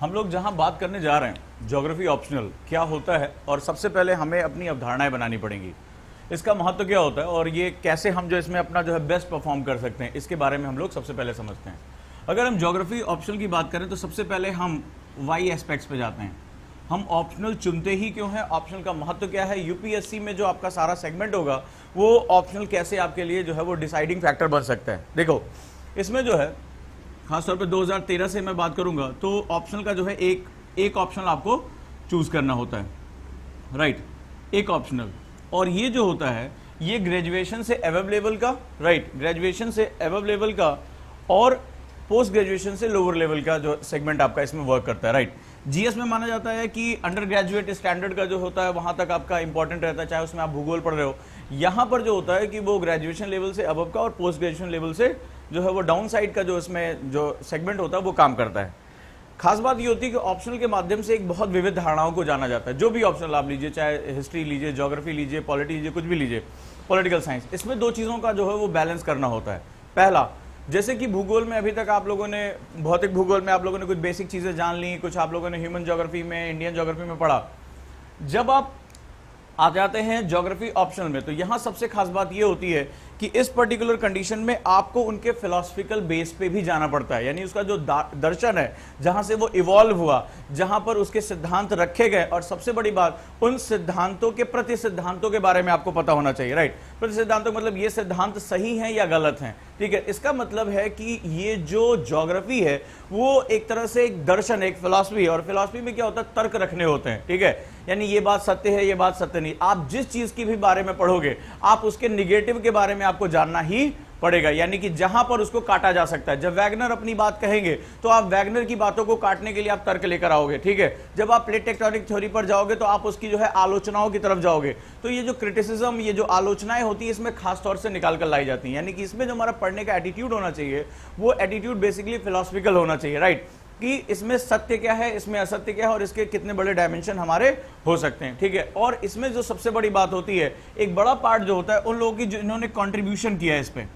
हम लोग जहां बात करने जा रहे हैं ज्योग्राफी ऑप्शनल क्या होता है, और सबसे पहले हमें अपनी अवधारणाएं बनानी पड़ेंगी। इसका महत्व क्या होता है और ये कैसे हम जो इसमें अपना जो है बेस्ट परफॉर्म कर सकते हैं, इसके बारे में हम लोग सबसे पहले समझते हैं। अगर हम ज्योग्राफी ऑप्शनल की बात करें तो सबसे पहले हम वाई एस्पेक्ट्स पे जाते हैं। हम ऑप्शनल चुनते ही क्यों है, ऑप्शनल का महत्व क्या है, यूपीएससी में जो आपका सारा सेगमेंट होगा वो ऑप्शनल कैसे आपके लिए जो है वो डिसाइडिंग फैक्टर बन सकता है। देखो इसमें जो है खासतौर पे 2013 से मैं बात करूंगा तो ऑप्शनल का जो है एक ऑप्शनल आपको चूज करना होता है, राइट, एक ऑप्शनल। और ये जो होता है ये ग्रेजुएशन से अबव लेवल का, राइट, ग्रेजुएशन से अबव लेवल का और पोस्ट ग्रेजुएशन से लोअर लेवल का जो सेगमेंट आपका इसमें वर्क करता है, राइट। जीएस में माना जाता है कि अंडर ग्रेजुएट स्टैंडर्ड का जो होता है वहां तक आपका इंपॉर्टेंट रहता है, चाहे उसमें आप भूगोल पढ़ रहे हो। यहां पर जो होता है कि वो ग्रेजुएशन लेवल से अबव का और पोस्ट ग्रेजुएशन लेवल से जो है वो डाउन साइड का जो इसमें जो सेगमेंट होता है वो काम करता है। खास बात ये होती है कि ऑप्शनल के माध्यम से एक बहुत विविध धारणाओं को जाना जाता है। जो भी ऑप्शनल आप लीजिए, चाहे हिस्ट्री लीजिए, ज्योग्राफी लीजिए, पॉलिटी लीजिए, कुछ भी लीजिए, पॉलिटिकल साइंस, इसमें दो चीज़ों का जो है वो बैलेंस करना होता है। पहला, जैसे कि भूगोल में अभी तक आप लोगों ने, भौतिक भूगोल में आप लोगों ने कुछ बेसिक चीज़ें जान ली, कुछ आप लोगों ने ह्यूमन ज्योग्राफी में, इंडियन ज्योग्राफी में पढ़ा। जब आप आ जाते हैं ज्योग्राफी ऑप्शनल में तो यहां सबसे खास बात यह होती है कि इस पर्टिकुलर कंडीशन में आपको उनके फिलोसफिकल बेस पे भी जाना पड़ता है, यानी उसका जो दर्शन है, जहां से वो इवॉल्व हुआ, जहां पर उसके सिद्धांत रखे गए, और सबसे बड़ी बात उन सिद्धांतों के प्रति सिद्धांतों के बारे में आपको पता होना चाहिए, राइट। प्रति सिद्धांतों मतलब ये सिद्धांत सही हैं या गलत हैं, ठीक है। इसका मतलब है कि ये जो ज्योग्राफी है वो एक तरह से एक दर्शन, एक फिलॉसफी, और फिलॉसफी में क्या होता है, तर्क रखने होते हैं, ठीक है। यानी ये बात सत्य है, ये बात सत्य नहीं। आप जिस चीज की भी बारे में पढ़ोगे आप उसके निगेटिव के बारे में आपको जानना ही पड़ेगा, यानी कि जहां पर उसको काटा जा सकता है। जब वैगनर अपनी बात कहेंगे तो आप वैगनर की बातों को काटने के लिए आप तर्क लेकर आओगे, ठीक है। जब आप प्लेट टेक्टोनिक थ्योरी पर जाओगे तो आप उसकी जो है आलोचनाओं की तरफ जाओगे। तो ये जो क्रिटिसिज्म, ये जो आलोचनाएं होती है, इसमें खास तौर से निकाल कर लाई जाती है। यानी कि इसमें जो हमारा पढ़ने का एटीट्यूड होना चाहिए वो एटीट्यूड बेसिकली फिलोसफिकल होना चाहिए, राइट, कि इसमें सत्य क्या है, इसमें असत्य क्या है, और इसके कितने बड़े डायमेंशन हमारे हो सकते हैं, ठीक है। और इसमें जो सबसे बड़ी बात होती है, एक बड़ा पार्ट जो होता है उन लोगों की जिन्होंने कंट्रीब्यूशन किया है इस पे,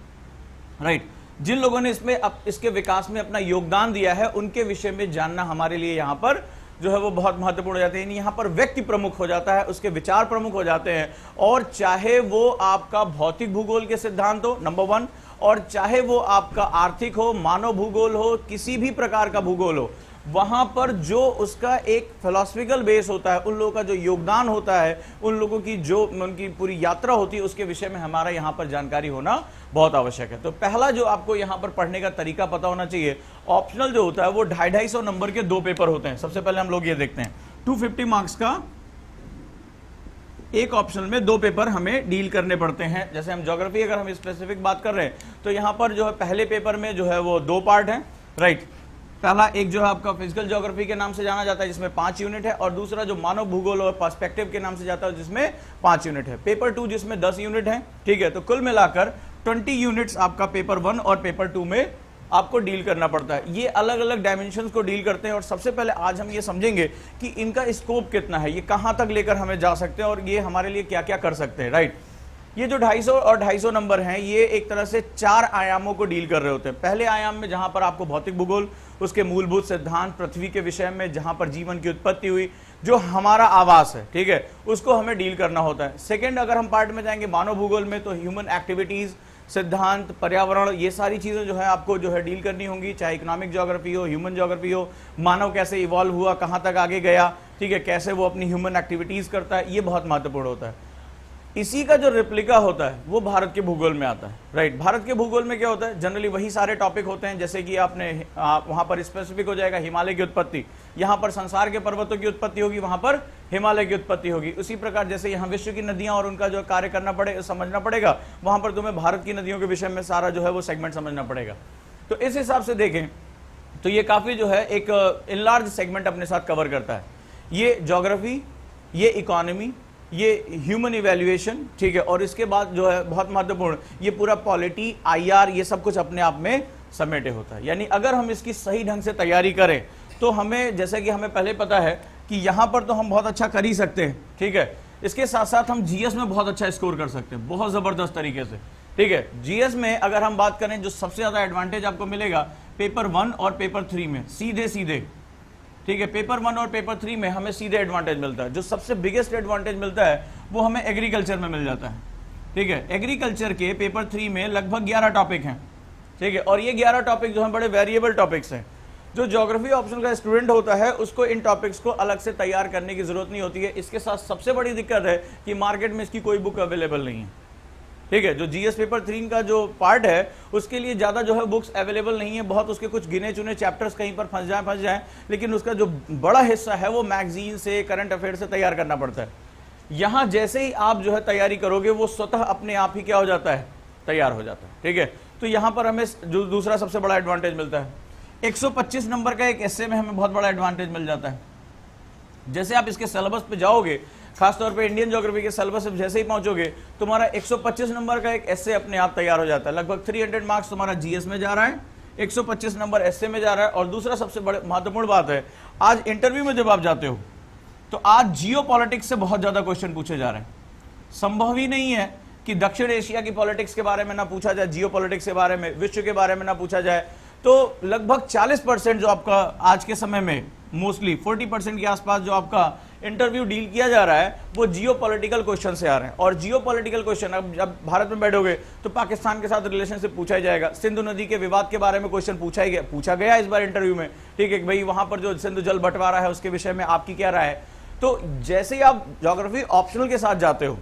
राइट, जिन लोगों ने इसमें इसके विकास में अपना योगदान दिया है, उनके विषय में जानना हमारे लिए यहाँ पर जो है वो बहुत महत्वपूर्ण हो जाते हैं। यहाँ पर व्यक्ति प्रमुख हो जाता है, उसके विचार प्रमुख हो जाते हैं, और चाहे वो आपका भौतिक भूगोल के सिद्धांत हो, नंबर 1, और चाहे वो आपका आर्थिक हो, मानव भूगोल हो, किसी भी प्रकार का भूगोल हो, वहां पर जो उसका एक फिलोसफिकल बेस होता है, उन लोगों का जो योगदान होता है, उन लोगों की जो उनकी पूरी यात्रा होती है, उसके विषय में हमारा यहाँ पर जानकारी होना बहुत आवश्यक है। तो पहला जो आपको यहाँ पर पढ़ने का तरीका पता होना चाहिए, ऑप्शनल जो होता है वो 250-250 नंबर के 2 पेपर होते हैं। सबसे पहले हम लोग ये देखते हैं 250 मार्क्स का एक ऑप्शनल में 2 पेपर हमें डील करने पड़ते हैं। जैसे हम ज्योग्राफी अगर हम स्पेसिफिक बात कर रहे हैं तो यहाँ पर जो है पहले पेपर में जो है वो 2 पार्ट हैं, राइट। पहला एक जो है आपका फिजिकल ज्योग्राफी के नाम से जाना जाता है जिसमें 5 यूनिट है, और दूसरा जो मानव भूगोल और पर्सपेक्टिव के नाम से जाता है जिसमें 5 यूनिट है। पेपर 2 जिसमें 10 यूनिट है, ठीक है। तो कुल मिलाकर 20 यूनिट्स आपका पेपर 1 और पेपर 2 में आपको डील करना पड़ता है। ये अलग अलग डायमेंशंस को डील करते हैं, और सबसे पहले आज हम ये समझेंगे कि इनका स्कोप कितना है, ये कहां तक लेकर हमें जा सकते हैं, और ये हमारे लिए क्या क्या कर सकते हैं, राइट। ये जो 250 और 250 नंबर हैं ये एक तरह से 4 आयामों को डील कर रहे होते हैं। पहले आयाम में जहां पर आपको भौतिक भूगोल, उसके मूलभूत सिद्धांत, पृथ्वी के विषय में जहां पर जीवन की उत्पत्ति हुई, जो हमारा आवास है, ठीक है, उसको हमें डील करना होता है। सेकेंड अगर हम पार्ट में जाएंगे मानव भूगोल में तो ह्यूमन एक्टिविटीज, सिद्धांत, पर्यावरण, ये सारी चीजें जो है आपको जो है डील करनी होंगी, चाहे इकोनॉमिक ज्योग्राफी हो, ह्यूमन ज्योग्राफी हो, मानव कैसे इवॉल्व हुआ, कहां तक आगे गया, ठीक है, कैसे वो अपनी ह्यूमन एक्टिविटीज करता है, ये बहुत महत्वपूर्ण होता है। इसी का जो रिप्लिका होता है वो भारत के भूगोल में आता है, राइट। भारत के भूगोल में क्या होता है, जनरली वही सारे टॉपिक होते हैं, जैसे कि आपने वहां पर स्पेसिफिक हो जाएगा हिमालय की उत्पत्ति, यहां पर संसार के पर्वतों की उत्पत्ति होगी, वहां पर हिमालय की उत्पत्ति होगी। उसी प्रकार जैसे यहाँ विश्व की नदियां और उनका जो कार्य करना पड़ेगा, समझना पड़ेगा, वहां पर तुम्हें भारत की नदियों के विषय में सारा जो है वो सेगमेंट समझना पड़ेगा। तो इस हिसाब से देखें तो ये काफी जो है एक इनलार्ज सेगमेंट अपने साथ कवर करता है। ये ज्योग्राफी, ये इकोनॉमी, ये ह्यूमन इवैल्यूएशन, ठीक है, और इसके बाद जो है बहुत महत्वपूर्ण ये पूरा पॉलिटी, आईआर, ये सब कुछ अपने आप में समेटे होता है। यानी अगर हम इसकी सही ढंग से तैयारी करें तो हमें, जैसे कि हमें पहले पता है कि यहां पर तो हम बहुत अच्छा कर ही सकते हैं, ठीक है, इसके साथ साथ हम जीएस में बहुत अच्छा स्कोर कर सकते हैं, बहुत जबरदस्त तरीके से, ठीक है। जीएस में अगर हम बात करें जो सबसे ज्यादा एडवांटेज आपको मिलेगा पेपर 1 और पेपर 3 में, सीधे सीधे, ठीक है। पेपर 1 और पेपर 3 में हमें सीधे एडवांटेज मिलता है। जो सबसे बिगेस्ट एडवांटेज मिलता है वो हमें एग्रीकल्चर में मिल जाता है, ठीक है। एग्रीकल्चर के पेपर 3 में लगभग 11 टॉपिक हैं, ठीक है, और ये 11 टॉपिक जो हैं बड़े वेरिएबल टॉपिक्स हैं। जो ज्योग्राफी ऑप्शनल का स्टूडेंट होता है उसको इन टॉपिक्स को अलग से तैयार करने की जरूरत नहीं होती है। इसके साथ सबसे बड़ी दिक्कत है कि मार्केट में इसकी कोई बुक अवेलेबल नहीं है, ठीक है। जो जीएस पेपर 3 का जो पार्ट है उसके लिए ज्यादा जो है बुक्स अवेलेबल नहीं है। बहुत उसके कुछ गिने चुने चैप्टर्स कहीं पर फंस जाए, लेकिन उसका जो बड़ा हिस्सा है वो मैगजीन से, करंट अफेयर से तैयार करना पड़ता है। यहां जैसे ही आप जो है तैयारी करोगे वो स्वतः अपने आप ही क्या हो जाता है, तैयार हो जाता है, ठीक है। तो यहां पर हमें जो दूसरा सबसे बड़ा एडवांटेज मिलता है, 125 नंबर का एक एस्से में हमें बहुत बड़ा एडवांटेज मिल जाता है। जैसे आप इसके सिलेबस पे जाओगे, खासतौर पे इंडियन ज्योग्राफी के सिलेबस पे जैसे ही पहुंचोगे, तुम्हारा 125 नंबर का एक एस्से अपने आप तैयार हो जाता है। लगभग 300 मार्क्स तुम्हारा जीएस में जा रहा है, 125 नंबर एस्से में जा रहा है। और दूसरा सबसे बड़ी महत्वपूर्ण बात है, आज इंटरव्यू में जब आप जाते हो तो आज जियो पॉलिटिक्स से बहुत ज्यादा क्वेश्चन पूछे जा रहे हैं। संभव ही नहीं है कि दक्षिण एशिया की पॉलिटिक्स के बारे में ना पूछा जाए, जियो पॉलिटिक्स के बारे में, विश्व के बारे में ना पूछा जाए। तो लगभग 40% जो आपका आज के समय में, मोस्टली 40% के आसपास जो आपका इंटरव्यू डील किया जा रहा है वो जियो पॉलिटिकल क्वेश्चन से आ रहे हैं। और जियो पॉलिटिकल क्वेश्चन, अब जब भारत में बैठोगे तो पाकिस्तान के साथ रिलेशनशिप पूछा ही जाएगा, सिंधु नदी के विवाद के बारे में क्वेश्चन पूछा गया इस बार इंटरव्यू में, ठीक है, भाई वहां पर जो सिंधु जल बंटवारा है उसके विषय में आपकी क्या राय है। तो जैसे ही आप ज्योग्राफी ऑप्शनल के साथ जाते हो,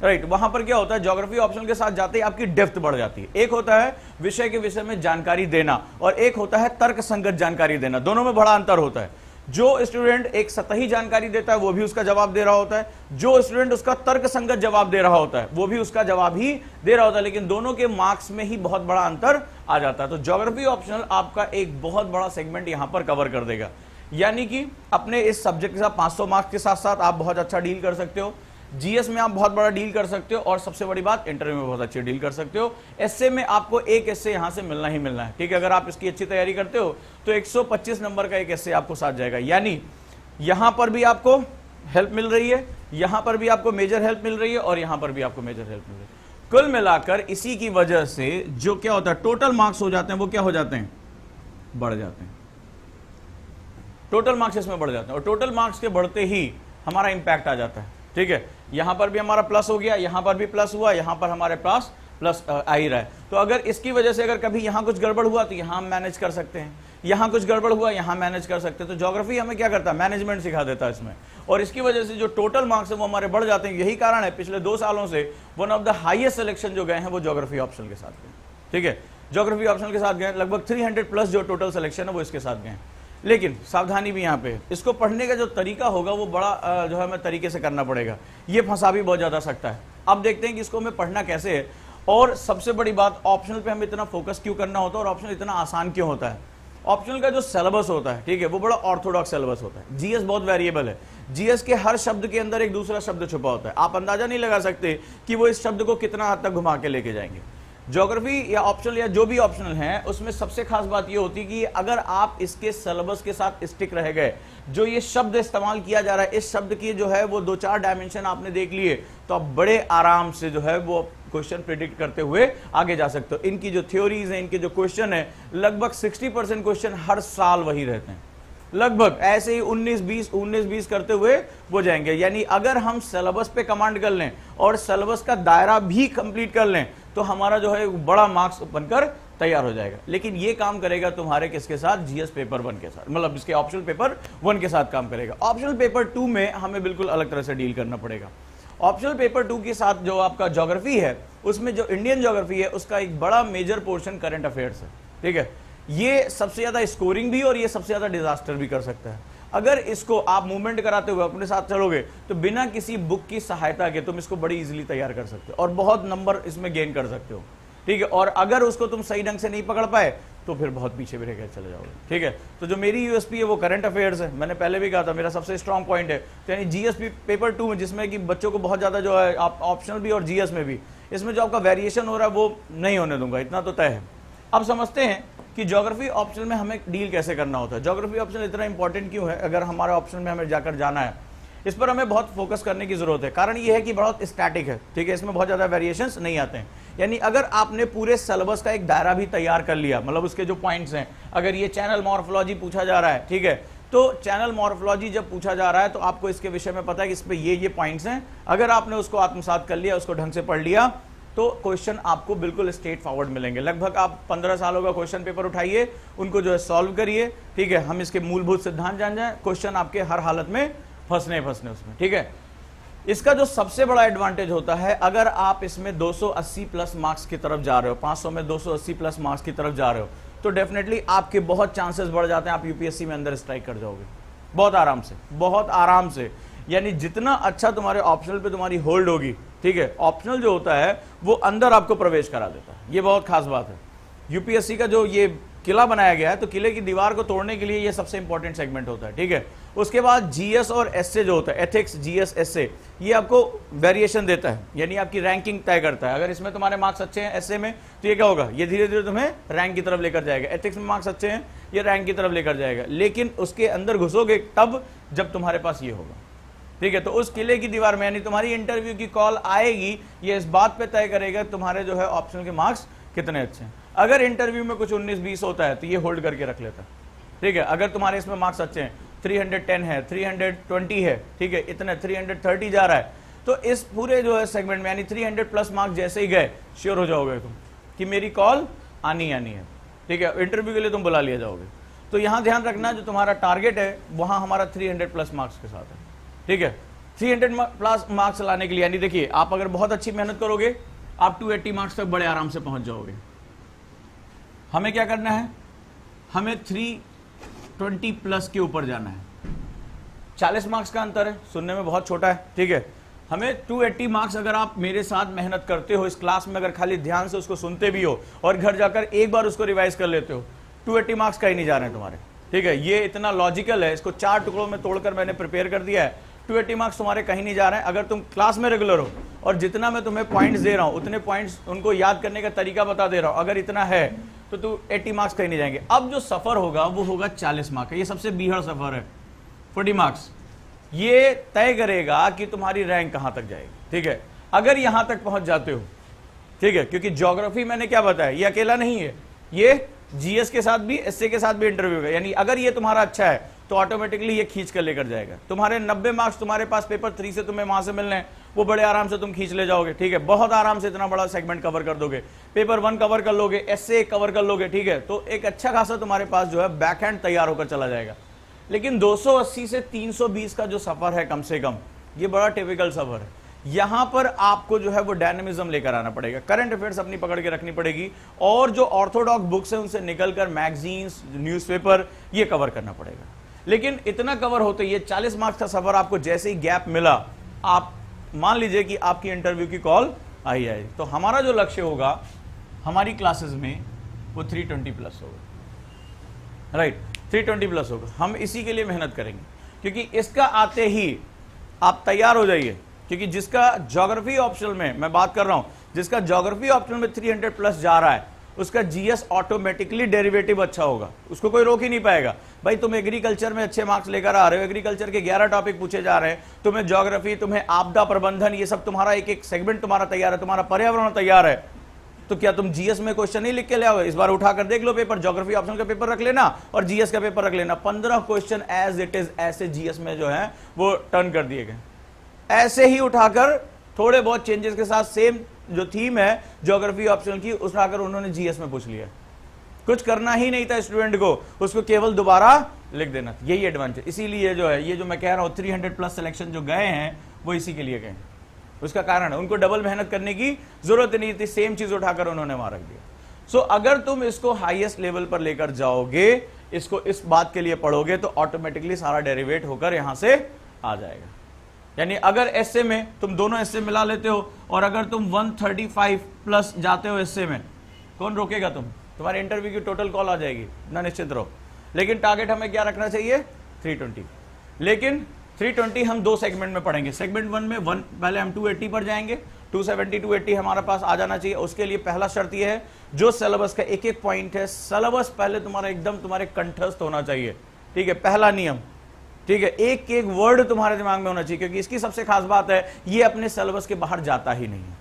राइट, वहां पर क्या होता है, ज्योग्राफी ऑप्शनल के साथ जाते ही आपकी डेप्थ बढ़ जाती है। एक होता है विषय के विषय में जानकारी देना और एक होता है तर्क संगत जानकारी देना, दोनों में बड़ा अंतर होता है। जो स्टूडेंट एक सतही जानकारी देता है वो भी उसका जवाब दे रहा होता है, जो स्टूडेंट उसका तर्क संगत जवाब दे रहा होता है वो भी उसका जवाब ही दे रहा होता है, लेकिन दोनों के मार्क्स में ही बहुत बड़ा अंतर आ जाता है। तो ज्योग्राफी ऑप्शनल आपका एक बहुत बड़ा सेगमेंट यहां पर कवर कर देगा, यानी कि अपने इस सब्जेक्ट के साथ 500 मार्क्स के साथ साथ आप बहुत अच्छा डील कर सकते हो, जीएस में आप बहुत बड़ा डील कर सकते हो, और सबसे बड़ी बात इंटरव्यू में बहुत अच्छी डील कर सकते हो। एसए में आपको एक एसए यहां से मिलना ही मिलना है, ठीक है। अगर आप इसकी अच्छी तैयारी करते हो तो 125 नंबर का एक एसए आपको साथ जाएगा, यानी यहां पर भी आपको हेल्प मिल रही है, यहां पर भी आपको मेजर हेल्प मिल रही है, और यहां पर भी आपको मेजर हेल्प मिल रही है। कुल मिलाकर इसी की वजह से जो क्या होता है, टोटल मार्क्स हो जाते हैं वो क्या हो जाते हैं, बढ़ जाते हैं। टोटल मार्क्स इसमें बढ़ जाते हैं, और टोटल मार्क्स के बढ़ते ही हमारा इंपैक्ट आ जाता है, ठीक है। यहां पर भी हमारा प्लस हो गया, यहां पर भी प्लस हुआ, यहां पर हमारे पास प्लस आ ही रहा है। तो अगर इसकी वजह से अगर कभी यहां कुछ गड़बड़ हुआ तो यहां हम मैनेज कर सकते हैं, यहां कुछ गड़बड़ हुआ यहां मैनेज कर सकते हैं। तो ज्योग्राफी हमें क्या करता है, मैनेजमेंट सिखा देता है इसमें, और इसकी वजह से जो टोटल मार्क्स है वो हमारे बढ़ जाते हैं। यही कारण है पिछले 2 सालों से one of the highest selection जो गए हैं वो ज्योग्राफी ऑप्शनल के साथ गए, ठीक है। ज्योग्राफी ऑप्शनल के साथ गए, लगभग 300 प्लस जो टोटल सिलेक्शन है वो इसके साथ गए। लेकिन सावधानी भी यहाँ पे, इसको पढ़ने का जो तरीका होगा वो बड़ा जो है हमें तरीके से करना पड़ेगा, ये फंसा भी बहुत ज्यादा सकता है। अब देखते हैं कि इसको हमें पढ़ना कैसे है, और सबसे बड़ी बात ऑप्शनल पे हमें इतना फोकस क्यों करना होता है और ऑप्शनल इतना आसान क्यों होता है। ऑप्शनल का जो सिलेबस होता है, ठीक है, वो बड़ा ऑर्थोडॉक्स सिलेबस होता है। जीएस बहुत वेरिएबल है, जीएस के हर शब्द के अंदर एक दूसरा शब्द छुपा होता है, आप अंदाजा नहीं लगा सकते कि वो इस शब्द को कितना हद तक घुमा के लेके जाएंगे। ज्योग्राफी या ऑप्शनल या जो भी ऑप्शनल है उसमें सबसे खास बात ये होती है कि अगर आप इसके सिलेबस के साथ स्टिक रह गए, जो ये शब्द इस्तेमाल किया जा रहा है, इस शब्द की जो है वो 2-4 डायमेंशन आपने देख लिए तो आप बड़े आराम से जो है वो क्वेश्चन प्रिडिक्ट करते हुए आगे जा सकते हो। इनकी जो थ्योरीज है, इनके जो क्वेश्चन है, लगभग 60% क्वेश्चन हर साल वही रहते हैं, लगभग ऐसे ही 19-20 करते हुए वो जाएंगे। यानी अगर हम सिलेबस पे कमांड कर लें और सिलेबस का दायरा भी कंप्लीट कर लें तो हमारा जो है बड़ा मार्क्स बनकर तैयार हो जाएगा। लेकिन ये काम करेगा तुम्हारे किसके साथ, जीएस पेपर 1 के साथ, मतलब इसके ऑप्शनल पेपर 1 के साथ काम करेगा। ऑप्शनल पेपर 2 में हमें बिल्कुल अलग तरह से डील करना पड़ेगा। ऑप्शनल पेपर 2 के साथ जो आपका ज्योग्राफी है उसमें जो इंडियन ज्योग्राफी है उसका एक बड़ा मेजर पोर्शन करंट अफेयर्स है, ठीक है। ये सबसे ज्यादा स्कोरिंग भी और ये सबसे ज्यादा डिजास्टर भी कर सकता है। अगर इसको आप मूवमेंट कराते हुए अपने साथ चलोगे तो बिना किसी बुक की सहायता के तुम इसको बड़ी इजीली तैयार कर सकते हो और बहुत नंबर इसमें गेन कर सकते हो, ठीक है। और अगर उसको तुम सही ढंग से नहीं पकड़ पाए तो फिर बहुत पीछे भी रह चले जाओगे, ठीक है। तो जो मेरी यूएसपी है वो करंट अफेयर्स है, मैंने पहले भी कहा था मेरा सबसे स्ट्रॉन्ग पॉइंट है। तो यानी जीएस पेपर 2 में जिसमें कि बच्चों को बहुत ज्यादा जो है ऑप्शनल भी और जीएस में भी इसमें जो आपका वेरिएशन हो रहा है वो नहीं होने दूंगा, इतना तो तय है। अब समझते हैं कि ज्योग्राफी ऑप्शनल में हमें डील कैसे करना होता है। ज्योग्राफी ऑप्शनल इतना इंपॉर्टेंट क्यों है, अगर हमारे ऑप्शनल में हमें जाकर जाना है, इस पर हमें बहुत फोकस करने की जरूरत है। कारण ये है कि बहुत स्टैटिक है, ठीक है, इसमें बहुत ज्यादा वेरिएशंस नहीं आते हैं। यानी अगर आपने पूरे सिलेबस का एक दायरा भी तैयार कर लिया, मतलब उसके जो पॉइंट्स हैं, अगर ये चैनल मॉर्फोलॉजी पूछा जा रहा है, ठीक है, तो चैनल मॉर्फोलॉजी जब पूछा जा रहा है तो आपको इसके विषय में पता है कि इस पे ये पॉइंट्स हैं, अगर आपने उसको आत्मसात कर लिया, उसको ढंग से पढ़ लिया, तो क्वेश्चन आपको बिल्कुल स्ट्रेट फॉरवर्ड मिलेंगे। लगभग आप 15 सालों का क्वेश्चन पेपर उठाइए, उनको जो है सॉल्व करिए, ठीक है, हम इसके मूलभूत सिद्धांत जान जाए, क्वेश्चन आपके हर हालत में फंसने उसमें, ठीक है। इसका जो सबसे बड़ा एडवांटेज होता है, अगर आप इसमें 280 प्लस मार्क्स की तरफ जा रहे हो, 500 में 280 प्लस मार्क्स की तरफ जा रहे हो, तो डेफिनेटली आपके बहुत चांसेस बढ़ जाते हैं, आप यूपीएससी में अंदर स्ट्राइक कर जाओगे बहुत आराम से। यानी जितना अच्छा तुम्हारे ऑप्शनल पे तुम्हारी होल्ड होगी, ठीक है, ऑप्शनल जो होता है वो अंदर आपको प्रवेश करा देता है, ये बहुत खास बात है। यूपीएससी का जो ये किला बनाया गया है, तो किले की दीवार को तोड़ने के लिए ये सबसे इंपॉर्टेंट सेगमेंट होता है, ठीक है। उसके बाद जीएस और एसए जो होता है, एथिक्स, जीएस, एसए, ये आपको वेरिएशन देता है, यानी आपकी रैंकिंग तय करता है। अगर इसमें तुम्हारे मार्क्स अच्छे हैं एसए में, तो ये क्या होगा, ये धीरे धीरे तुम्हें रैंक की तरफ लेकर जाएगा। एथिक्स में मार्क्स अच्छे हैं, ये रैंक की तरफ लेकर जाएगा, लेकिन उसके अंदर घुसोगे तब जब तुम्हारे पास ये होगा, ठीक है। तो उस किले की दीवार में यानी तुम्हारी इंटरव्यू की कॉल आएगी, ये इस बात पे तय करेगा तुम्हारे जो है ऑप्शनल के मार्क्स कितने अच्छे हैं। अगर इंटरव्यू में कुछ 19-20 होता है तो ये होल्ड करके रख लेता है, ठीक है। अगर तुम्हारे इसमें मार्क्स अच्छे हैं, 310 है, 320 है, ठीक है, इतने 330 जा रहा है, तो इस पूरे जो है सेगमेंट में यानी 300 प्लस मार्क्स जैसे ही गए, श्योर हो जाओगे तुम कि मेरी कॉल आनी है, ठीक है, इंटरव्यू के लिए तुम बुला लिया जाओगे। तो यहां ध्यान रखना, जो तुम्हारा टारगेट है वहां हमारा 300 प्लस मार्क्स के साथ है, ठीक है। 300 प्लस मार्क्स लाने के लिए, यानी देखिए, आप अगर बहुत अच्छी मेहनत करोगे, आप 280 मार्क्स तक बड़े आराम से पहुंच जाओगे। हमें क्या करना है, हमें 320 प्लस के ऊपर जाना है। 40 मार्क्स का अंतर है, सुनने में बहुत छोटा है, ठीक है। हमें 280 मार्क्स, अगर आप मेरे साथ मेहनत करते हो, इस क्लास में अगर खाली ध्यान से उसको सुनते भी हो और घर जाकर एक बार उसको रिवाइज कर लेते हो, 280 मार्क्स कहीं नहीं जा रहे हैं तुम्हारे, ठीक है। ये इतना लॉजिकल है, इसको 4 टुकड़ों में तोड़कर मैंने प्रिपेयर कर दिया है। 280 मार्क्स तुम्हारे कहीं नहीं जा रहे हैं। अगर तुम क्लास में रेगुलर हो और जितना मैं तुम्हें पॉइंट्स दे रहा हूं, उतने पॉइंट्स उनको याद करने का तरीका बता दे रहा हूं, अगर इतना है तो 280 मार्क्स कहीं नहीं जाएंगे। अब जो सफर होगा वो होगा 40 मार्क्स का, ये सबसे बीहड़ सफर है। 40 मार्क्स ये तय करेगा कि तुम्हारी रैंक कहां तक जाएगी, ठीक है। अगर यहां तक पहुंच जाते हो, ठीक है, क्योंकि ज्योग्राफी मैंने क्या बताया, ये अकेला नहीं है, ये जीएस के साथ भी, एसए के साथ भी इंटरव्यू होगा। यानी अगर ये तुम्हारा अच्छा है तो ऑटोमेटिकली ये खींच कर लेकर जाएगा। तुम्हारे 90 मार्क्स तुम्हारे पास पेपर 3 से तुम्हें वहां से मिलने हैं, वो बड़े आराम से तुम खींच ले जाओगे, ठीक है। बहुत आराम से इतना बड़ा सेगमेंट कवर कर दोगे, पेपर 1 कवर कर लोगे, एसए कवर कर लोगे, ठीक है। तो एक अच्छा खासा तुम्हारे पास जो है बैक हैंड तैयार होकर चला जाएगा। लेकिन 280 से 320 का जो सफर है कम से कम, ये बड़ा टिपिकल सफर है। यहां पर आपको जो है वो डायनेमिज्म लेकर आना पड़ेगा, करंट अफेयर्स अपनी पकड़ के रखनी पड़ेगी, और जो ऑर्थोडॉक्स बुक्स है उनसे निकलकर मैगजीन्स, न्यूज़पेपर, ये कवर करना पड़ेगा। लेकिन इतना कवर होते ये 40 मार्क्स का सफर आपको जैसे ही गैप मिला, आप मान लीजिए कि आपकी इंटरव्यू की कॉल आई है, तो हमारा जो लक्ष्य होगा हमारी क्लासेस में वो 320 प्लस होगा, राइट, 320 प्लस होगा। हम इसी के लिए मेहनत करेंगे, क्योंकि इसका आते ही आप तैयार हो जाइए, क्योंकि जिसका ज्योग्राफी ऑप्शनल में मैं बात कर रहा हूं, जिसका ज्योग्राफी ऑप्शनल में 300 प्लस जा रहा है, उसका जीएस ऑटोमेटिकली डेरिवेटिव अच्छा होगा, उसको कोई रोक ही नहीं पाएगा। भाई तुम एग्रीकल्चर में अच्छे मार्क्स लेकर आ रहे हो, एग्रीकल्चर के 11 टॉपिक पूछे जा रहे हैं, तुम्हें ज्योग्राफी, तुम्हें आपदा प्रबंधन, ये सब तुम्हारा एक एक सेगमेंट तुम्हारा तैयार है, तुम्हारा पर्यावरण तैयार है, तो क्या तुम जीएस में क्वेश्चन नहीं लिख के ले आओगे? इस बार उठाकर देख लो पेपर, ज्योग्राफी ऑप्शनल का पेपर रख लेना और जीएस का पेपर रख लेना। 15 क्वेश्चन एज इट इज ऐसे जीएस में जो है वो टर्न कर दिए गए, ऐसे ही उठाकर थोड़े बहुत चेंजेस के साथ सेम जो थीम है ज्योग्राफी ऑप्शनल की, उठाकर उन्होंने जीएस में पूछ लिया। कुछ करना ही नहीं था स्टूडेंट को, उसको केवल दोबारा लिख देना, यही एडवांटेज। इसीलिए जो है ये जो मैं कह रहा हूं 300 प्लस सिलेक्शन जो गए हैं वो इसी के लिए गए, उसका कारण है उनको डबल मेहनत करने की जरूरत नहीं थी, सेम चीज उठाकर उन्होंने वहां रख दिया। सो अगर तुम इसको हाईएस्ट लेवल पर लेकर जाओगे, इसको इस बात के लिए पढ़ोगे, तो ऑटोमेटिकली सारा डेरिवेट होकर यहां से आ जाएगा। यानी अगर एसए में तुम दोनों एसए मिला लेते हो और अगर तुम 135 प्लस जाते हो एसए में, कौन रोकेगा? तुम्हारे इंटरव्यू की टोटल कॉल आ जाएगी, ना निश्चित रहो। लेकिन टारगेट हमें क्या रखना चाहिए? 320। लेकिन 320 हम 2 सेगमेंट में पढ़ेंगे। सेगमेंट 1 में पहले हम 280 पर जाएंगे, 270 280 हमारा पास आ जाना चाहिए। उसके लिए पहला शर्त यह है, जो सिलेबस का एक एक पॉइंट है, सिलेबस पहले तुम्हारा एकदम तुम्हारे कंठस्थ होना चाहिए, ठीक है, पहला नियम, ठीक है। एक एक वर्ड तुम्हारे दिमाग में होना चाहिए, क्योंकि इसकी सबसे खास बात है ये अपने सिलेबस के बाहर जाता ही नहीं है।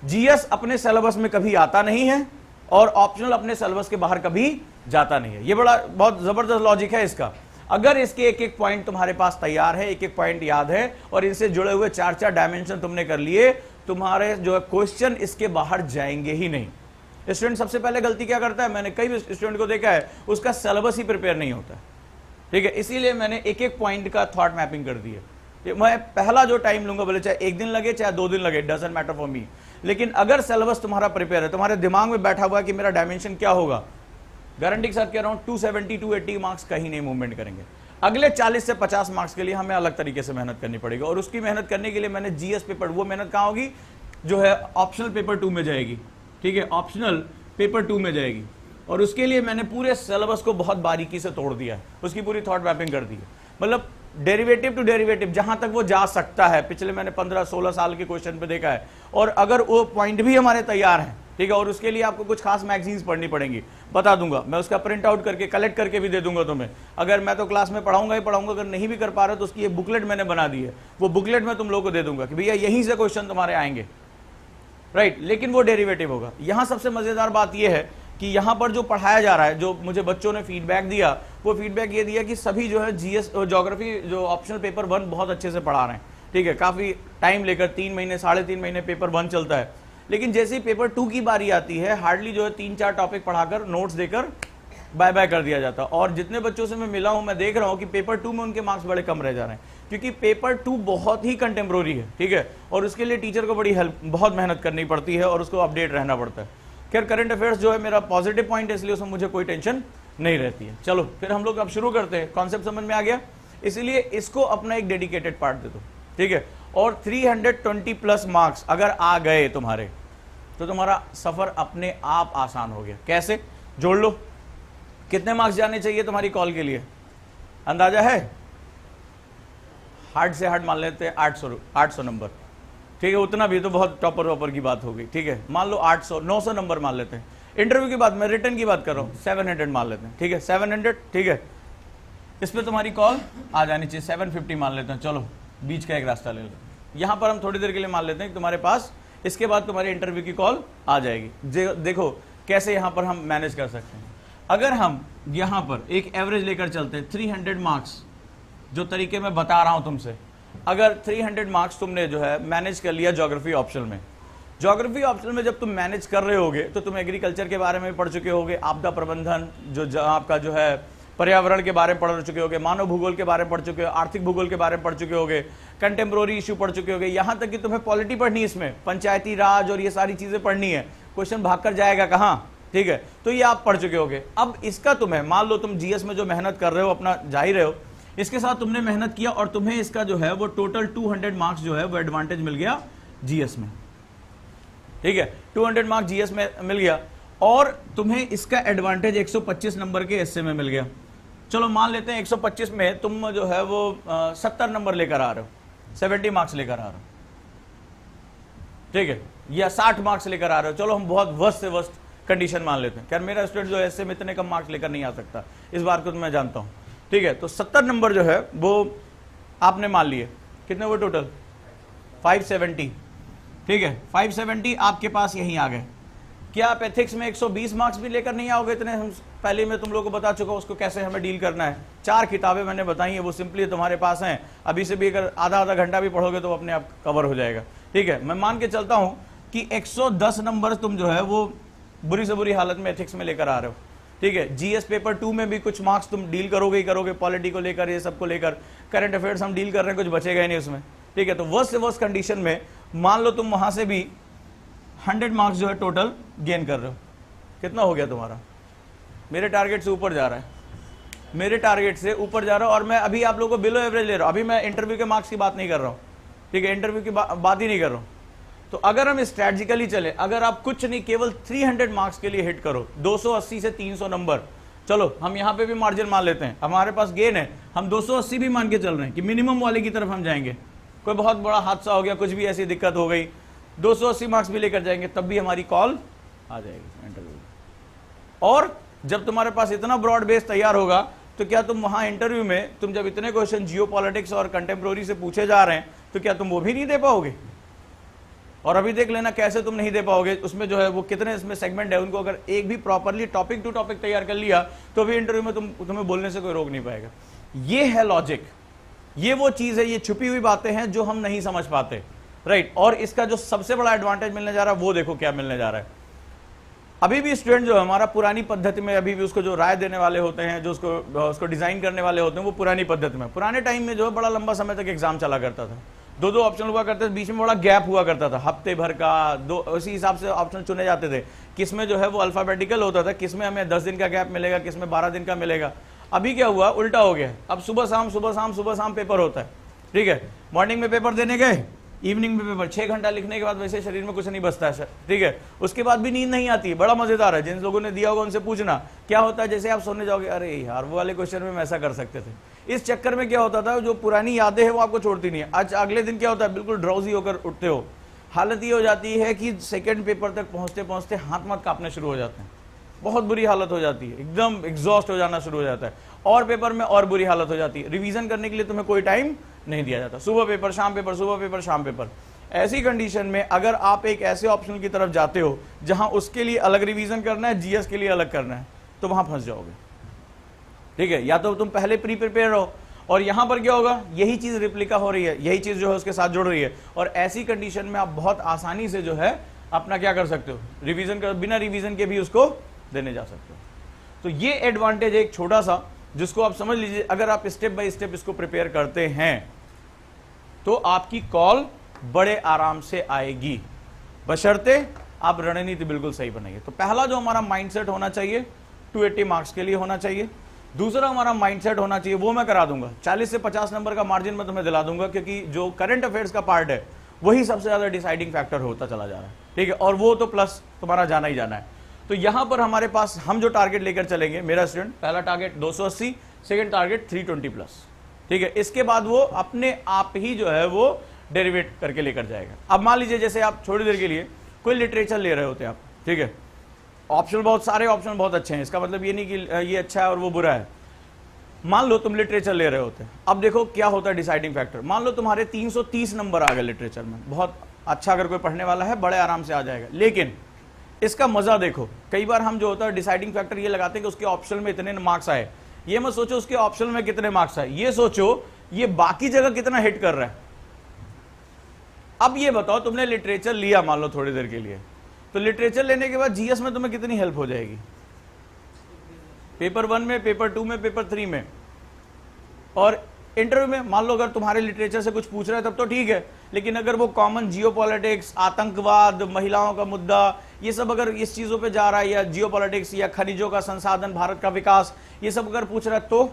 जीएस अपने सिलेबस में कभी आता नहीं है और ऑप्शनल अपने सिलेबस के बाहर कभी जाता नहीं है। ये बड़ा बहुत जबरदस्त लॉजिक है इसका। अगर इसके एक एक पॉइंट तुम्हारे पास तैयार है, एक एक पॉइंट याद है और इनसे जुड़े हुए 4-4 डायमेंशन तुमने कर लिए, तुम्हारे जो है क्वेश्चन इसके बाहर जाएंगे ही नहीं। स्टूडेंट सबसे पहले गलती क्या करता है, मैंने कई स्टूडेंट को देखा है, उसका सिलेबस ही प्रिपेयर नहीं होता है, ठीक है। इसीलिए मैंने एक एक पॉइंट का थॉट मैपिंग कर दी है। मैं पहला जो टाइम लूंगा, बोले चाहे 1 दिन लगे चाहे 2 दिन लगे, डजंट मैटर फॉर मी, लेकिन अगर सिलेबस तुम्हारा प्रिपेयर है, तुम्हारे दिमाग में बैठा हुआ है कि मेरा डायमेंशन क्या होगा, गारंटी के साथ कह रहा हूं 270 280 मार्क्स कहीं नहीं मूवमेंट करेंगे। अगले 40 से 50 मार्क्स के लिए हमें अलग तरीके से मेहनत करनी पड़ेगी, और उसकी मेहनत करने के लिए मैंने जीएस पेपर, वो मेहनत कहां होगी, जो है ऑप्शनल पेपर 2 में जाएगी, ठीक है, ऑप्शनल पेपर 2 में जाएगी। और उसके लिए मैंने पूरे सिलेबस को बहुत बारीकी से तोड़ दिया है, उसकी पूरी थॉट मैपिंग कर दी है, मतलब डेरिवेटिव टू डेरिवेटिव जहां तक वो जा सकता है। पिछले मैंने 15-16 साल के क्वेश्चन पे देखा है, और अगर वो पॉइंट भी हमारे तैयार हैं, ठीक है, और उसके लिए आपको कुछ खास मैगजीन्स पढ़नी पड़ेंगी, बता दूंगा मैं, उसका प्रिंट आउट करके कलेक्ट करके भी दे दूंगा तुम्हें। अगर मैं तो क्लास में पढ़ाऊंगा ही पढ़ाऊंगा, अगर नहीं भी कर पा रहे तो उसकी ये बुकलेट मैंने बना दी है, वो बुकलेट मैं तुम लोगों को दे दूंगा कि भैया यहीं से क्वेश्चन तुम्हारे आएंगे, राइट, लेकिन वो डेरिवेटिव होगा। यहां सबसे मजेदार बात यह है कि यहां पर जो पढ़ाया जा रहा है, जो मुझे बच्चों ने फीडबैक दिया, वो फीडबैक ये दिया कि सभी जो है जीएस ज्योग्राफी जो ऑप्शनल पेपर 1 बहुत अच्छे से पढ़ा रहे हैं, ठीक है, काफी टाइम लेकर 3 महीने 3.5 महीने पेपर 1 चलता है, लेकिन जैसे ही पेपर 2 की बारी आती है, हार्डली जो है 3-4 टॉपिक पढ़ाकर नोट्स देकर बाय बाय कर दिया जाता है। और जितने बच्चों से मैं मिला हूं, मैं देख रहा हूं कि पेपर 2 में उनके मार्क्स बड़े कम रह जा रहे हैं, क्योंकि पेपर 2 बहुत ही कंटेम्प्रोरी है, ठीक है, और उसके लिए टीचर को बड़ी हेल्प, बहुत मेहनत करनी पड़ती है और उसको अपडेट रहना पड़ता है। खैर करंट अफेयर्स जो है मेरा पॉजिटिव पॉइंट है, इसलिए उसमें मुझे कोई टेंशन नहीं रहती है। चलो फिर हम लोग अब शुरू करते हैं, कॉन्सेप्ट समझ में आ गया, इसलिए इसको अपना एक डेडिकेटेड पार्ट दे दो, ठीक है। और 320+ मार्क्स अगर आ गए तुम्हारे, तो तुम्हारा सफर अपने आप आसान हो गया। कैसे, जोड़ लो, कितने मार्क्स जाने चाहिए तुम्हारी कॉल के लिए, अंदाजा है? हार्ड से हार्ड मान लेते हैं 800 नंबर, ठीक है, उतना भी तो बहुत टॉपर वॉपर की बात हो गई, ठीक है, मान लो 900 नंबर मान लेते हैं। इंटरव्यू की बात, मैं रिटर्न की बात कर रहा हूं, 700 मान लेते हैं, ठीक है, 700, ठीक है, इस पे तुम्हारी कॉल आ जानी चाहिए, 750 मान लेते हैं। चलो बीच का एक रास्ता ले लेते हैं, यहां पर हम थोड़ी देर के लिए मान लेते हैं कि तुम्हारे पास इसके बाद तुम्हारी इंटरव्यू की कॉल आ जाएगी। देखो कैसे यहां पर हम मैनेज कर सकते हैं। अगर हम यहां पर एक एवरेज लेकर चलते हैं, 300 मार्क्स, जो तरीके मैं बता रहा हूं तुमसे, अगर 300 मार्क्स तुमने जो है मैनेज कर लिया ज्योग्राफी ऑप्शनल में, ज्योग्राफी ऑप्शनल में जब तुम मैनेज कर रहे होगे तो तुम एग्रीकल्चर के बारे में पढ़ चुके होगे, आपदा प्रबंधन, जो आपका जो है पर्यावरण के बारे में पढ़ चुके होगे, मानव भूगोल के बारे में पढ़ चुके हो, आर्थिक भूगोल के बारे में पढ़ चुके होगे, कंटेम्प्रोरी इश्यू पढ़ चुके होगे, यहां तक कि तुम्हें पॉलिटी पढ़नी है, इसमें पंचायती राज और ये सारी चीजें पढ़नी है, क्वेश्चन भागकर जाएगा कहां, ठीक है, तो ये आप पढ़ चुके होगे। अब इसका तुम्हें, मान लो तुम जीएस में जो मेहनत कर रहे हो, अपना जा ही रहे हो, इसके साथ तुमने मेहनत किया और तुम्हें इसका जो है वो टोटल 200 मार्क्स जो है वो एडवांटेज मिल गया जीएस में, ठीक है, 200 मार्क्स जीएस में मिल गया, और तुम्हें इसका एडवांटेज 125 नंबर के एसए में मिल गया। चलो मान लेते हैं 125 में तुम जो है वो 70 नंबर लेकर आ रहे हो, 70 मार्क्स लेकर आ रहे हो, ठीक है, या 60 मार्क्स लेकर आ रहे हो। चलो हम बहुत वर्स्ट से वर्स्ट कंडीशन मान लेते हैं, क्या मेरा स्टूडेंट जो एसए में इतने कम मार्क्स लेकर नहीं आ सकता, इस बार को तो मैं जानता हूं, ठीक है, तो 70 नंबर जो है वो आपने मान लिए, कितने वो टोटल 570, ठीक है, 570 आपके पास यहीं आ गए। क्या आप एथिक्स में 120 मार्क्स भी लेकर नहीं आओगे? इतने हम पहले मैं तुम लोगों को बता चुका हूं उसको कैसे हमें डील करना है। 4 किताबें मैंने बताई हैं, वो सिंपली तुम्हारे पास हैं, अभी से भी अगर आधा घंटा भी पढ़ोगे तो अपने आप कवर हो जाएगा, ठीक है। मैं मान के चलता हूं कि 110 नंबर तुम जो है वो बुरी से बुरी हालत में एथिक्स में लेकर आ रहे हो, ठीक है। जीएस पेपर 2 में भी कुछ मार्क्स तुम डील करोगे ही करोगे, पॉलिटी को लेकर, ये सब को लेकर, करंट अफेयर्स हम डील कर रहे हैं, कुछ बचेगा ही नहीं उसमें, ठीक है। तो वर्स्ट से वर्स्ट कंडीशन में मान लो तुम वहां से भी 100 मार्क्स जो है टोटल गेन कर रहे हो, कितना हो गया तुम्हारा? मेरे टारगेट से ऊपर जा रहा है, मेरे टारगेट से ऊपर जा रहा हूं, और मैं अभी आप लोगों को बिलो एवरेज ले रहा हूं। अभी मैं इंटरव्यू के मार्क्स की बात नहीं कर रहा हूं, ठीक है, इंटरव्यू की बात ही नहीं कर रहा हूं। तो अगर हम स्ट्रेटजिकली चले, अगर आप कुछ नहीं केवल 300 मार्क्स के लिए हिट करो, 280 से 300 नंबर, चलो हम यहां पे भी मार्जिन मान लेते हैं, हमारे पास गेन है, हम 280 भी मान के चल रहे हैं कि मिनिमम वाले की तरफ हम जाएंगे। कोई बहुत बड़ा हादसा हो गया, कुछ भी ऐसी दिक्कत हो गई, 280 मार्क्स भी लेकर जाएंगे, तब भी हमारी कॉल आ जाएगी इंटरव्यू। और जब तुम्हारे पास इतना ब्रॉड बेस तैयार होगा, तो क्या तुम वहां इंटरव्यू में तुम जब इतने क्वेश्चन जियोपॉलिटिक्स और कंटेम्प्रोरी से पूछे जा रहे हैं, तो क्या तुम वो भी नहीं दे पाओगे? और अभी देख लेना कैसे तुम नहीं दे पाओगे, उसमें जो है वो कितने इसमें सेगमेंट है, उनको अगर एक भी प्रॉपरली टॉपिक टू टॉपिक तैयार कर लिया, तो भी इंटरव्यू में तुम्हें बोलने से कोई रोक नहीं पाएगा। ये है लॉजिक, ये वो चीज है, ये छुपी हुई बातें हैं जो हम नहीं समझ पाते, राइट। और इसका जो सबसे बड़ा एडवांटेज मिलने जा रहा है वो देखो क्या मिलने जा रहा है। अभी भी स्टूडेंट जो है हमारा पुरानी पद्धति में, अभी भी उसको जो राय देने वाले होते हैं, जो उसको डिजाइन करने वाले होते हैं, वो पुरानी पद्धति में, पुराने टाइम में जो है बड़ा लंबा समय तक एग्जाम चला करता था, दो ऑप्शन हुआ करते थे, बीच में बड़ा गैप हुआ करता था, हफ्ते भर का दो, उसी हिसाब से ऑप्शन चुने जाते थे, किसमें जो है वो अल्फाबेटिकल होता था, किसमें हमें 10 दिन का गैप मिलेगा, किसमें 12 दिन का मिलेगा। अभी क्या हुआ, उल्टा हो गया, अब सुबह शाम पेपर होता है, ठीक है। मॉर्निंग में पेपर देने गए, इवनिंग में पेपर, 6 घंटा लिखने के बाद वैसे शरीर में कुछ नहीं बचता है, ठीक है। उसके बाद भी नींद नहीं आती, बड़ा मजेदार है, जिन लोगों ने दिया होगा उनसे पूछना क्या होता है, जैसे आप सोने जाओगे, अरे यार वो वाले क्वेश्चन में हम ऐसा कर सकते थे। इस चक्कर में क्या होता था, जो पुरानी यादें हैं वो आपको छोड़ती नहीं है। आज अगले दिन क्या होता है, बिल्कुल ड्राउजी होकर उठते हो, हालत ये हो जाती है कि सेकंड पेपर तक पहुंचते पहुंचते हाथ कांपने शुरू हो जाते हैं, बहुत बुरी हालत हो जाती है, एकदम एग्जॉस्ट हो जाना शुरू हो जाता है, और पेपर में और बुरी हालत हो जाती है। रिवीजन करने के लिए तुम्हें कोई टाइम नहीं दिया जाता, सुबह पेपर शाम पेपर, सुबह पेपर शाम पेपर। ऐसी कंडीशन में अगर आप एक ऐसे ऑप्शनल की तरफ जाते हो जहां उसके लिए अलग रिवीजन करना है, जीएस के लिए अलग करना है, तो वहां फंस जाओगे, ठीक है। या तो तुम पहले प्री प्रिपेयर रहो, और यहां पर क्या होगा, यही चीज रिप्लिका हो रही है, यही चीज जो है उसके साथ जुड़ रही है, और ऐसी कंडीशन में आप बहुत आसानी से जो है अपना क्या कर सकते हो, रिवीजन कर, बिना रिवीजन के भी उसको देने जा सकते हो। तो ये एडवांटेज एक छोटा सा, जिसको आप समझ लीजिए, अगर आप स्टेप बाय स्टेप इसको प्रिपेयर करते हैं तो आपकी कॉल बड़े आराम से आएगी, बशर्ते आप रणनीति बिल्कुल सही बनाइए। तो पहला जो हमारा माइंडसेट होना चाहिए 280 मार्क्स के लिए होना चाहिए। दूसरा हमारा माइंडसेट होना चाहिए, वो मैं करा दूंगा, 40 से 50 नंबर का मार्जिन मैं तुम्हें दिला दूंगा, क्योंकि जो करंट अफेयर्स का पार्ट है वही सबसे ज्यादा डिसाइडिंग फैक्टर होता चला जा रहा है, ठीक है। और वो तो प्लस तुम्हारा जाना ही जाना है। तो यहां पर हमारे पास हम जो टारगेट लेकर चलेंगे, मेरा स्टूडेंट, पहला टारगेट 280, सेकंड टारगेट 320 प्लस, ठीक है। इसके बाद वो अपने आप ही जो है वो डेरिवेट करके लेकर जाएगा। अब मान लीजिए जैसे आप थोड़ी देर के लिए कोई लिटरेचर ले रहे होते हैं आप, ठीक है, ऑप्शन बहुत सारे, ऑप्शन बहुत अच्छे हैं, इसका मतलब ये नहीं कि ये अच्छा है और वो बुरा है। मान लो तुम लिटरेचर ले रहे होते हैं, अब देखो क्या होता है डिसाइडिंग फैक्टर। मान लो तुम्हारे 330 नंबर आ गए लिटरेचर में, बहुत अच्छा, अगर कोई पढ़ने वाला है बड़े आराम से आ जाएगा। लेकिन इसका मजा देखो, कई बार हम जो होता है डिसाइडिंग फैक्टर ये लगाते हैं कि उसके ऑप्शन में इतने मार्क्स आए। ये मत सोचो उसके ऑप्शन में कितने मार्क्स आए, ये सोचो ये बाकी जगह कितना हिट कर रहा है। अब ये बताओ, तुमने लिटरेचर लिया मान लो थोड़ी देर के लिए, तो लिटरेचर लेने के बाद जीएस में तुम्हें कितनी हेल्प हो जाएगी, पेपर 1 में, पेपर 2 में, पेपर 3 में, और इंटरव्यू में। मान लो अगर तुम्हारे लिटरेचर से कुछ पूछ रहा है तब तो ठीक है, लेकिन अगर वो कॉमन जियोपॉलिटिक्स, आतंकवाद, महिलाओं का मुद्दा, ये सब अगर इस चीजों पे जा रहा है, या जियोपॉलिटिक्स या खनिजों का संसाधन, भारत का विकास, ये सब अगर पूछ रहा है, तो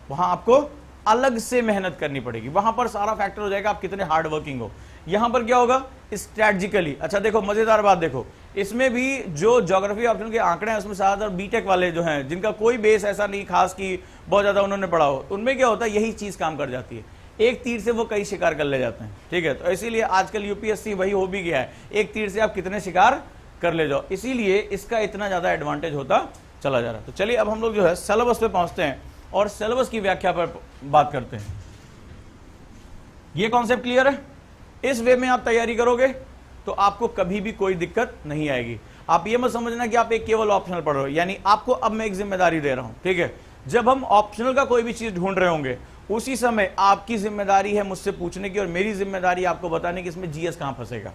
वहां आपको अलग से मेहनत करनी पड़ेगी। वहां पर सारा फैक्टर हो जाएगा आप कितने हार्ड वर्किंग हो। यहां पर क्या होगा, स्ट्रैटेजिकली। अच्छा देखो मजेदार बात देखो, इसमें भी जो ज्योग्राफी ऑप्शन के आंकड़े हैं उसमें ज्यादातर बीटेक वाले जो हैं, जिनका कोई बेस ऐसा नहीं खास कि बहुत ज्यादा उन्होंने पढ़ा हो, उनमें क्या होता है, यही चीज काम कर जाती है, एक तीर से वो कई शिकार कर ले जाते हैं, ठीक है। तो इसीलिए आजकल यूपीएससी वही हो भी गया है, एक तीर से आप कितने शिकार कर ले जाओ, इसीलिए इसका इतना ज्यादा एडवांटेज होता चला जा रहा है। तो चलिए अब हम लोग जो है सिलेबस पे पहुंचते हैं और सिलेबस की व्याख्या पर बात करते हैं। ये कॉन्सेप्ट क्लियर है? इस वे में आप तैयारी करोगे तो आपको कभी भी कोई दिक्कत नहीं आएगी। आप ये मत समझना कि आप एक केवल ऑप्शनल पढ़ रहे हो, यानी आपको अब मैं एक जिम्मेदारी दे रहा हूं, ठीक है। जब हम ऑप्शनल का कोई भी चीज ढूंढ रहे होंगे, उसी समय आपकी जिम्मेदारी है मुझसे पूछने की, और मेरी जिम्मेदारी आपको बताने की इसमें जीएस कहां फंसेगा,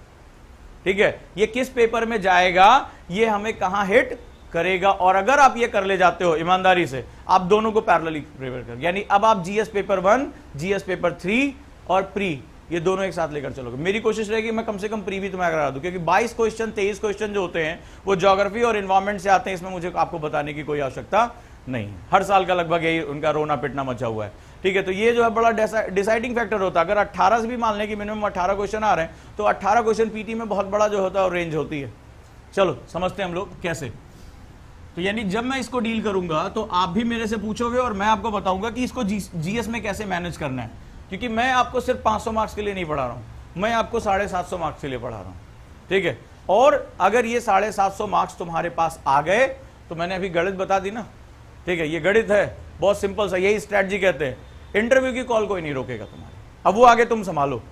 ठीक है, ये किस पेपर में जाएगा, ये हमें कहां हिट करेगा। और अगर आप ये कर ले जाते हो ईमानदारी से, आप दोनों को पैरेलली प्रिपेयर कर, यानी अब आप जीएस पेपर 1, जीएस पेपर 3 और प्री, ये दोनों एक साथ लेकर चलोगे। मेरी कोशिश रहेगी मैं कम से कम प्री भी तुम्हें करा दूं, क्योंकि 22 क्वेश्चन 23 क्वेश्चन जो होते हैं वो ज्योग्राफी और एनवायरमेंट से आते हैं, इसमें मुझे आपको बताने की कोई आवश्यकता नहीं। हर साल का लगभग यही उनका रोना पिटना मचा हुआ है, ठीक है। तो ये जो है बड़ा डिसाइडिंग फैक्टर होता है। अगर 18 से भी मान लें कि मिनिमम 18 क्वेश्चन आ रहे हैं, तो 18 क्वेश्चन पीटी में बहुत बड़ा जो होता है और रेंज होती है। चलो समझते हैं हम लोग कैसे। तो यानी जब मैं इसको डील करूंगा तो आप भी मेरे से पूछोगे और मैं आपको बताऊंगा कि इसको जीएस में कैसे मैनेज करना है, क्योंकि मैं आपको सिर्फ 500 मार्क्स के लिए नहीं पढ़ा रहा हूं, मैं आपको 750 मार्क्स के लिए पढ़ा रहा हूं, ठीक है। और अगर ये 750 मार्क्स तुम्हारे पास आ गए तो मैंने अभी गणित बता दी ना, ठीक है, ये गणित है, बहुत सिंपल सा, यही स्ट्रैटेजी कहते हैं। इंटरव्यू की कॉल कोई नहीं रोकेगा तुम्हारी, अब वो आगे तुम संभालो।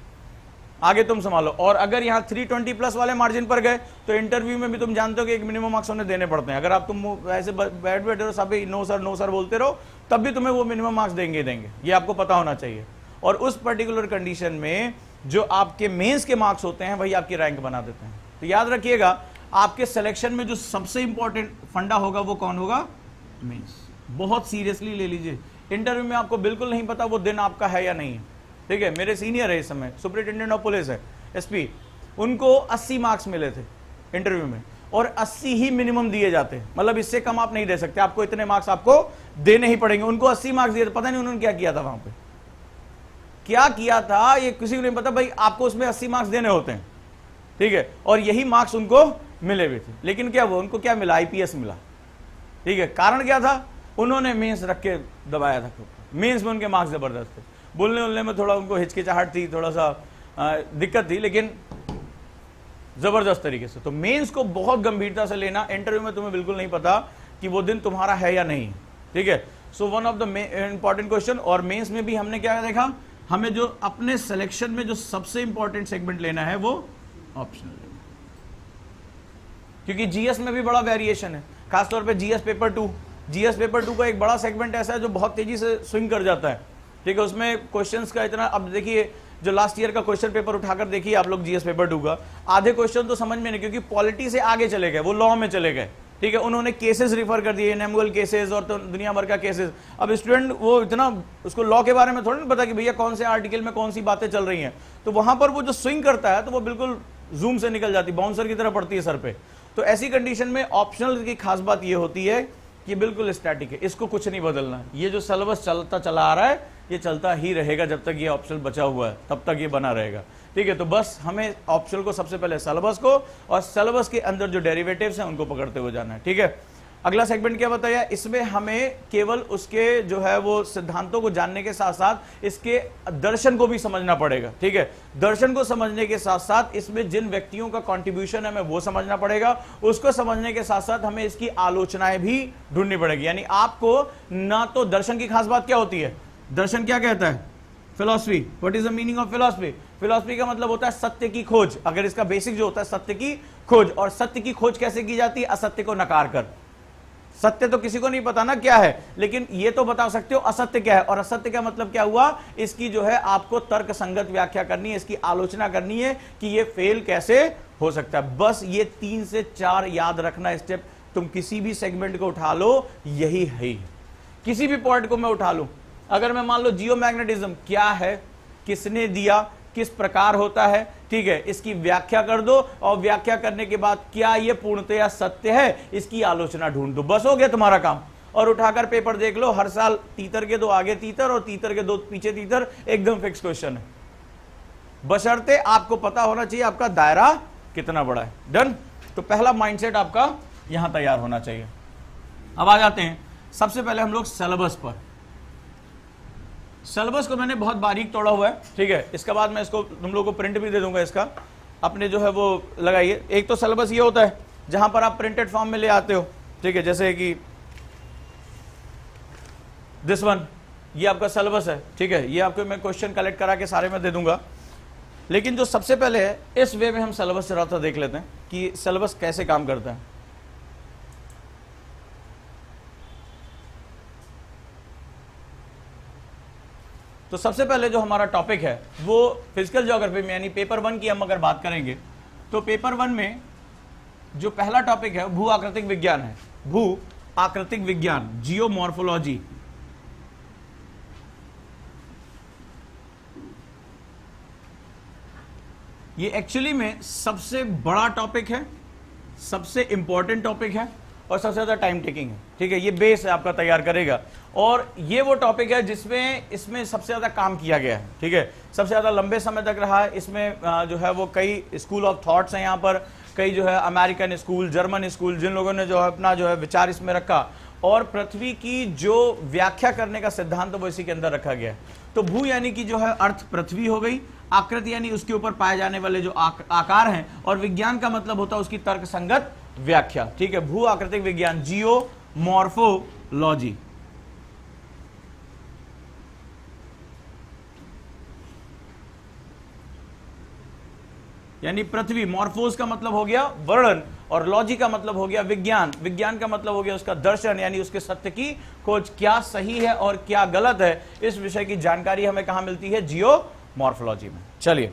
आगे तुम संभालो। और अगर यहाँ 320 प्लस वाले मार्जिन पर गए तो इंटरव्यू में भी तुम जानते हो कि एक मिनिमम मार्क्स उन्हें देने पड़ते हैं। अगर आप तुम ऐसे बैठ बैठे रहो सभी नो सर बोलते रहो, तब भी तुम्हें वो मिनिमम मार्क्स देंगे, ये आपको पता होना चाहिए। और उस पर्टिकुलर कंडीशन में जो आपके मेंस के मार्क्स होते हैं वही आपकी रैंक बना देते हैं। तो याद रखिएगा, आपके सिलेक्शन में जो सबसे इंपॉर्टेंट फंडा होगा वो कौन होगा? मेंस। बहुत सीरियसली ले लीजिए। इंटरव्यू में आपको बिल्कुल नहीं पता वो दिन आपका है या नहीं है, ठीक है। मेरे सीनियर है इस समय, सुपरिटेंडेंट ऑफ पुलिस है, एसपी, उनको 80 मार्क्स मिले थे इंटरव्यू में, और 80 ही मिनिमम दिए जाते हैं, मतलब इससे कम आप नहीं दे सकते, आपको इतने मार्क्स आपको देने ही पड़ेंगे। उनको 80 मार्क्स दिए थे, पता नहीं उन्होंने क्या किया था वहां पे, क्या किया था ये किसी को नहीं पता। भाई आपको उसमें 80 मार्क्स देने होते हैं, ठीक है, और यही मार्क्स उनको मिले हुए थे। लेकिन क्या वो उनको क्या मिला? आईपीएस मिला, ठीक है। कारण क्या था? उन्होंने मेंस रख के दबाया था, मेंस में उनके मार्क्स जबरदस्त थे। बोलने में थोड़ा उनको हिचकिचाहट थी, थोड़ा सा दिक्कत थी, लेकिन जबरदस्त तरीके से। तो मेंस को बहुत गंभीरता से लेना। इंटरव्यू में तुम्हें बिल्कुल नहीं पता कि वो दिन तुम्हारा है या नहीं, ठीक है। So one of the important question. और मेंस में भी हमने क्या देखा, हमें जो अपने सिलेक्शन में जो सबसे इंपॉर्टेंट सेगमेंट लेना है वो ऑप्शनल लेना, क्योंकि जीएस में भी बड़ा वेरिएशन है, खासतौर पे जीएस पेपर 2। जीएस पेपर 2 का एक बड़ा सेगमेंट ऐसा है जो बहुत तेजी से स्विंग कर जाता है, ठीक है। उसमें क्वेश्चंस का इतना, अब देखिए जो लास्ट ईयर का क्वेश्चन पेपर उठाकर देखिए आप लोग जीएस पेपर 2 का, आधे क्वेश्चन तो समझ में नहीं, क्योंकि पॉलिटी से आगे चले गए, वो लॉ में चले गए, ठीक है। उन्होंने केसेस रिफर कर दिए, नैमुअल केसेस और तो दुनिया भर का केसेस। अब स्टूडेंट वो इतना उसको लॉ के बारे में थोड़ा नहीं पता कि भैया कौन से आर्टिकल में कौन सी बातें चल रही हैं, तो वहां पर वो जो स्विंग करता है तो वो बिल्कुल जूम से निकल जाती, बाउंसर की तरह पड़ती है सर पे। तो ऐसी कंडीशन में ऑप्शनल की खास बात ये होती है कि बिल्कुल स्टैटिक है, इसको कुछ नहीं बदलना। ये जो सिलेबस चलता चला आ रहा है ये चलता ही रहेगा, जब तक ये ऑप्शनल बचा हुआ है तब तक ये बना रहेगा, ठीक है। तो बस हमें ऑप्शनल को सबसे पहले सिलेबस को, और सिलेबस के अंदर जो डेरिवेटिव्स हैं उनको पकड़ते हुए जाना है, ठीक है। अगला सेगमेंट क्या बताया, इसमें हमें केवल उसके जो है वो सिद्धांतों को जानने के साथ साथ इसके दर्शन को भी समझना पड़ेगा, ठीक है। दर्शन को समझने के साथ साथ इसमें जिन व्यक्तियों का कंट्रीब्यूशन है हमें वो समझना पड़ेगा। उसको समझने के साथ साथ हमें इसकी आलोचनाएं भी ढूंढनी पड़ेगी। यानी आपको ना तो दर्शन की खास बात क्या होती है, दर्शन क्या कहता है? Philosophy. What is the meaning of philosophy? Philosophy का मतलब होता है सत्य की खोज। अगर इसका बेसिक जो होता है सत्य की खोज, और सत्य की खोज कैसे की जाती है? असत्य को नकार कर। सत्य तो किसी को नहीं पता ना क्या है, लेकिन ये तो बता सकते हो असत्य क्या है। और असत्य का मतलब क्या हुआ? इसकी जो है आपको तर्क संगत व्याख्या करनी है, इसकी आलोचना करनी है कि ये फेल कैसे हो सकता है। बस ये 3 से 4 याद रखना स्टेप। तुम किसी भी सेगमेंट को उठा लो, यही है। किसी भी पॉइंट को मैं उठा लूं, अगर मैं मान लो जियोमैग्नेटिज्म क्या है, किसने दिया, किस प्रकार होता है, ठीक है, इसकी व्याख्या कर दो, और व्याख्या करने के बाद क्या ये पूर्णतया सत्य है, इसकी आलोचना ढूंढ दो, बस हो गया तुम्हारा काम। और उठाकर पेपर देख लो, हर साल तीतर के 2 आगे तीतर और तीतर के 2 पीछे तीतर, एकदम फिक्स क्वेश्चन है। बशर्ते आपको पता होना चाहिए आपका दायरा कितना बड़ा है। डन। तो पहला माइंडसेट आपका यहां तैयार होना चाहिए। अब आ जाते हैं सबसे पहले हम लोग सिलेबस पर। सिलेबस को मैंने बहुत बारीक तोड़ा हुआ है, ठीक है। इसके बाद मैं इसको तुम लोगों को प्रिंट भी दे दूंगा, इसका अपने जो है वो लगाइए। एक तो सिलेबस ये होता है जहां पर आप प्रिंटेड फॉर्म में ले आते हो, ठीक है, जैसे कि दिस वन, ये आपका सिलेबस है, ठीक है। ये आपको मैं क्वेश्चन कलेक्ट करा के सारे में दे दूंगा। लेकिन जो सबसे पहले है, इस वे में हम सिलेबस जरा सा देख लेते हैं कि सिलेबस कैसे काम करता है। तो सबसे पहले जो हमारा टॉपिक है वो फिजिकल ज्योग्राफी में, यानी पेपर 1 की हम अगर बात करेंगे तो पेपर 1 में जो पहला टॉपिक है भू आकृतिक विज्ञान है। भू आकृतिक विज्ञान, जियोमॉर्फोलॉजी। ये एक्चुअली में सबसे बड़ा टॉपिक है, सबसे इंपॉर्टेंट टॉपिक है और सबसे ज्यादा टाइम टेकिंग है, ठीक है। ये बेस है आपका तैयार करेगा, और ये वो टॉपिक है जिसमें इसमें सबसे ज्यादा काम किया गया है, ठीक है। सबसे ज्यादा लंबे समय तक रहा है। इसमें जो है वो कई स्कूल ऑफ थॉट्स हैं यहाँ पर, कई जो है अमेरिकन स्कूल, जर्मन स्कूल, जिन लोगों ने जो है अपना जो है विचार इसमें रखा, और पृथ्वी की जो व्याख्या करने का सिद्धांत वो इसी के अंदर रखा गया है। तो भू यानी कि जो है अर्थ पृथ्वी हो गई, आकृति यानी उसके ऊपर पाए जाने वाले जो आकार हैं, और विज्ञान का मतलब होता है उसकी तर्क संगत व्याख्या, ठीक है। भू आकृतिक विज्ञान, जियोमॉर्फोलॉजी। यानी पृथ्वी, मॉर्फोस का मतलब हो गया वर्णन, और लॉजी का मतलब हो गया विज्ञान, विज्ञान का मतलब हो गया उसका दर्शन, यानी उसके सत्य की खोज, क्या सही है और क्या गलत है, इस विषय की जानकारी हमें कहां मिलती है? जियोमॉर्फोलॉजी में। चलिए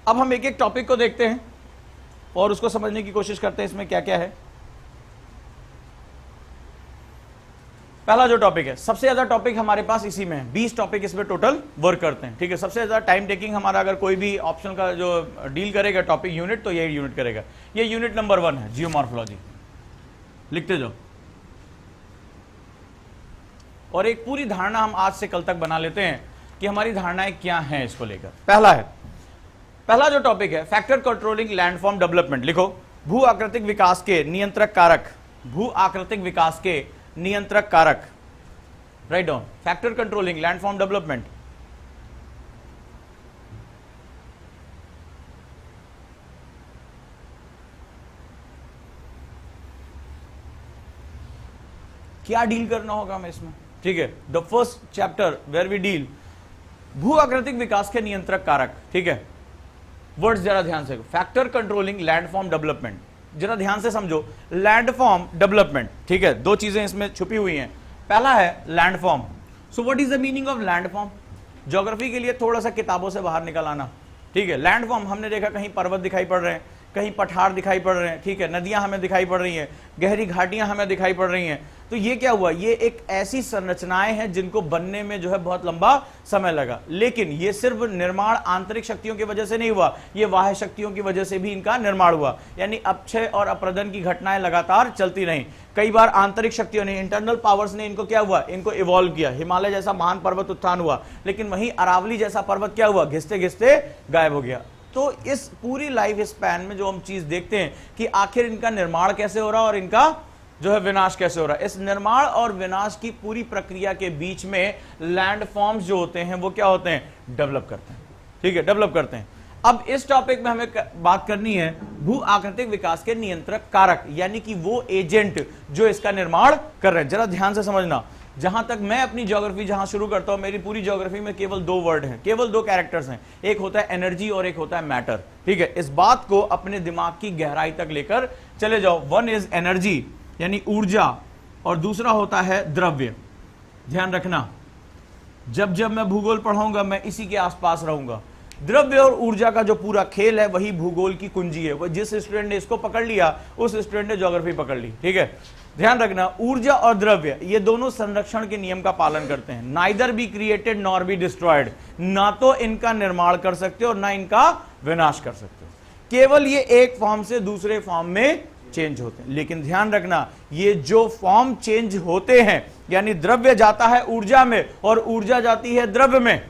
अब हम एक एक टॉपिक को देखते हैं और उसको समझने की कोशिश करते हैं इसमें क्या क्या है। पहला जो टॉपिक है, सबसे ज्यादा टॉपिक हमारे पास इसी में है, 20 टॉपिक इसमें टोटल वर्क करते हैं, ठीक है। सबसे ज्यादा टाइम टेकिंग हमारा, अगर कोई भी ऑप्शन का जो डील करेगा टॉपिक यूनिट, तो यही यूनिट करेगा। ये यूनिट नंबर 1 है, जियोमॉर्फोलॉजी। लिखते जाओ और एक पूरी धारणा हम आज से कल तक बना लेते हैं कि हमारी धारणाएं क्या हैं इसको लेकर। पहला जो टॉपिक है, फैक्टर कंट्रोलिंग लैंडफॉर्म डेवलपमेंट। लिखो, भू आकृतिक विकास के नियंत्रक कारक, भू आकृतिक विकास के नियंत्रक कारक। Write down, factor controlling landform development. क्या डील करना होगा हमें इसमें, ठीक है। The first chapter where we deal भू आकृतिक विकास के नियंत्रक कारक, ठीक है। वर्ड्स जरा ध्यान से, फैक्टर कंट्रोलिंग लैंडफॉर्म डेवलपमेंट, जरा ध्यान से समझो। लैंडफॉर्म डेवलपमेंट, ठीक है, दो चीजें इसमें छुपी हुई हैं। पहला है landform. So what is the meaning of landform? Geography के लिए थोड़ा सा किताबों से बाहर निकल आना, ठीक है। लैंडफॉर्म हमने देखा, कहीं पर्वत दिखाई पड़ रहे हैं, कहीं पठार दिखाई पड़ रहे हैं, ठीक है, नदियां हमें दिखाई पड़ रही हैं, गहरी घाटियां हमें दिखाई पड़ रही हैं। तो ये क्या हुआ? ये एक ऐसी संरचनाएं हैं जिनको बनने में जो है बहुत लंबा समय लगा, लेकिन ये सिर्फ निर्माण आंतरिक शक्तियों की वजह से नहीं हुआ, ये बाह्य शक्तियों की वजह से भी इनका निर्माण हुआ। यानी अपक्षय और अप्रदन की घटनाएं लगातार चलती रहीं। कई बार आंतरिक शक्तियों ने, इंटरनल पावर्स ने इनको क्या हुआ? इनको इवॉल्व किया। हिमालय जैसा महान पर्वत उत्थान हुआ, लेकिन वहीं अरावली जैसा पर्वत क्या हुआ? घिसते घिसते गायब हो गया। तो इस पूरी लाइफ स्पैन में जो हम चीज देखते हैं कि आखिर इनका निर्माण कैसे हो रहा है और इनका जो है विनाश कैसे हो रहा है, इस निर्माण और विनाश की पूरी प्रक्रिया के बीच में लैंडफॉर्म्स जो होते हैं वो क्या होते हैं? डेवलप करते हैं, ठीक है, डेवलप करते हैं। अब इस टॉपिक में हमें बात करनी है भू आकृतिक विकास के नियंत्रक कारक, यानी कि वो एजेंट जो इसका निर्माण कर रहे हैं। जरा ध्यान से समझना, जहां तक मैं अपनी ज्योग्राफी जहां शुरू करता हूं, मेरी पूरी ज्योग्राफी में केवल 2 वर्ड हैं, केवल 2 कैरेक्टर्स हैं, एक होता है एनर्जी और एक होता है मैटर, ठीक है। इस बात को अपने दिमाग की गहराई तक लेकर चले जाओ। वन इज एनर्जी यानी ऊर्जा, और दूसरा होता है द्रव्य। ध्यान रखना, जब जब मैं भूगोल पढ़ाऊंगा मैं इसी के आसपास रहूंगा। द्रव्य और ऊर्जा का जो पूरा खेल है वही भूगोल की कुंजी है। वो जिस स्टूडेंट ने इसको पकड़ लिया उस स्टूडेंट ने ज्योग्राफी पकड़ ली, ठीक है। ध्यान रखना, ऊर्जा और द्रव्य ये दोनों संरक्षण के नियम का पालन करते हैं। Neither be created nor be destroyed, ना तो इनका निर्माण कर सकते हो और ना इनका विनाश कर सकते हो। केवल ये एक फॉर्म से दूसरे फॉर्म में चेंज होते हैं। लेकिन ध्यान रखना, ये जो फॉर्म चेंज होते हैं, यानी द्रव्य जाता है ऊर्जा में और ऊर्जा जाती है द्रव्य में,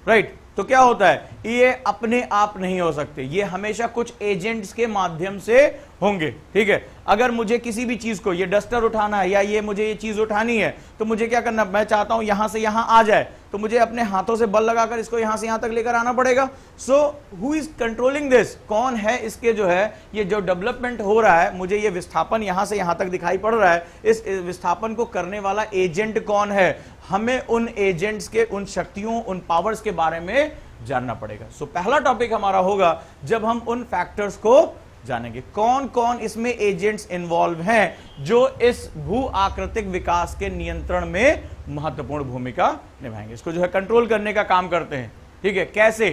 राइट, तो क्या होता है? ये अपने आप नहीं हो सकते, ये हमेशा कुछ एजेंट्स के माध्यम से होंगे, ठीक है। अगर मुझे किसी भी चीज को, ये डस्टर उठाना है या ये मुझे ये चीज उठानी है, तो मुझे क्या करना? मैं चाहता हूं यहां से यहां आ जाए, तो मुझे अपने हाथों से बल लगाकर इसको यहां से यहां तक लेकर आना पड़ेगा। So who is controlling this? कौन है इसके जो है ये जो डेवलपमेंट हो रहा है, मुझे ये विस्थापन यहां से यहां तक दिखाई पड़ रहा है, इस विस्थापन को करने वाला एजेंट कौन है? हमें उन एजेंट्स के, उन शक्तियों, उन पावर्स के बारे में जानना पड़ेगा। सो पहला टॉपिक हमारा होगा जब हम उन फैक्टर्स को जानेंगे, कौन कौन इसमें एजेंट्स इन्वॉल्व हैं जो इस भू आकृतिक विकास के नियंत्रण में महत्वपूर्ण भूमिका निभाएंगे, इसको जो है कंट्रोल करने का काम करते हैं, ठीक है। कैसे?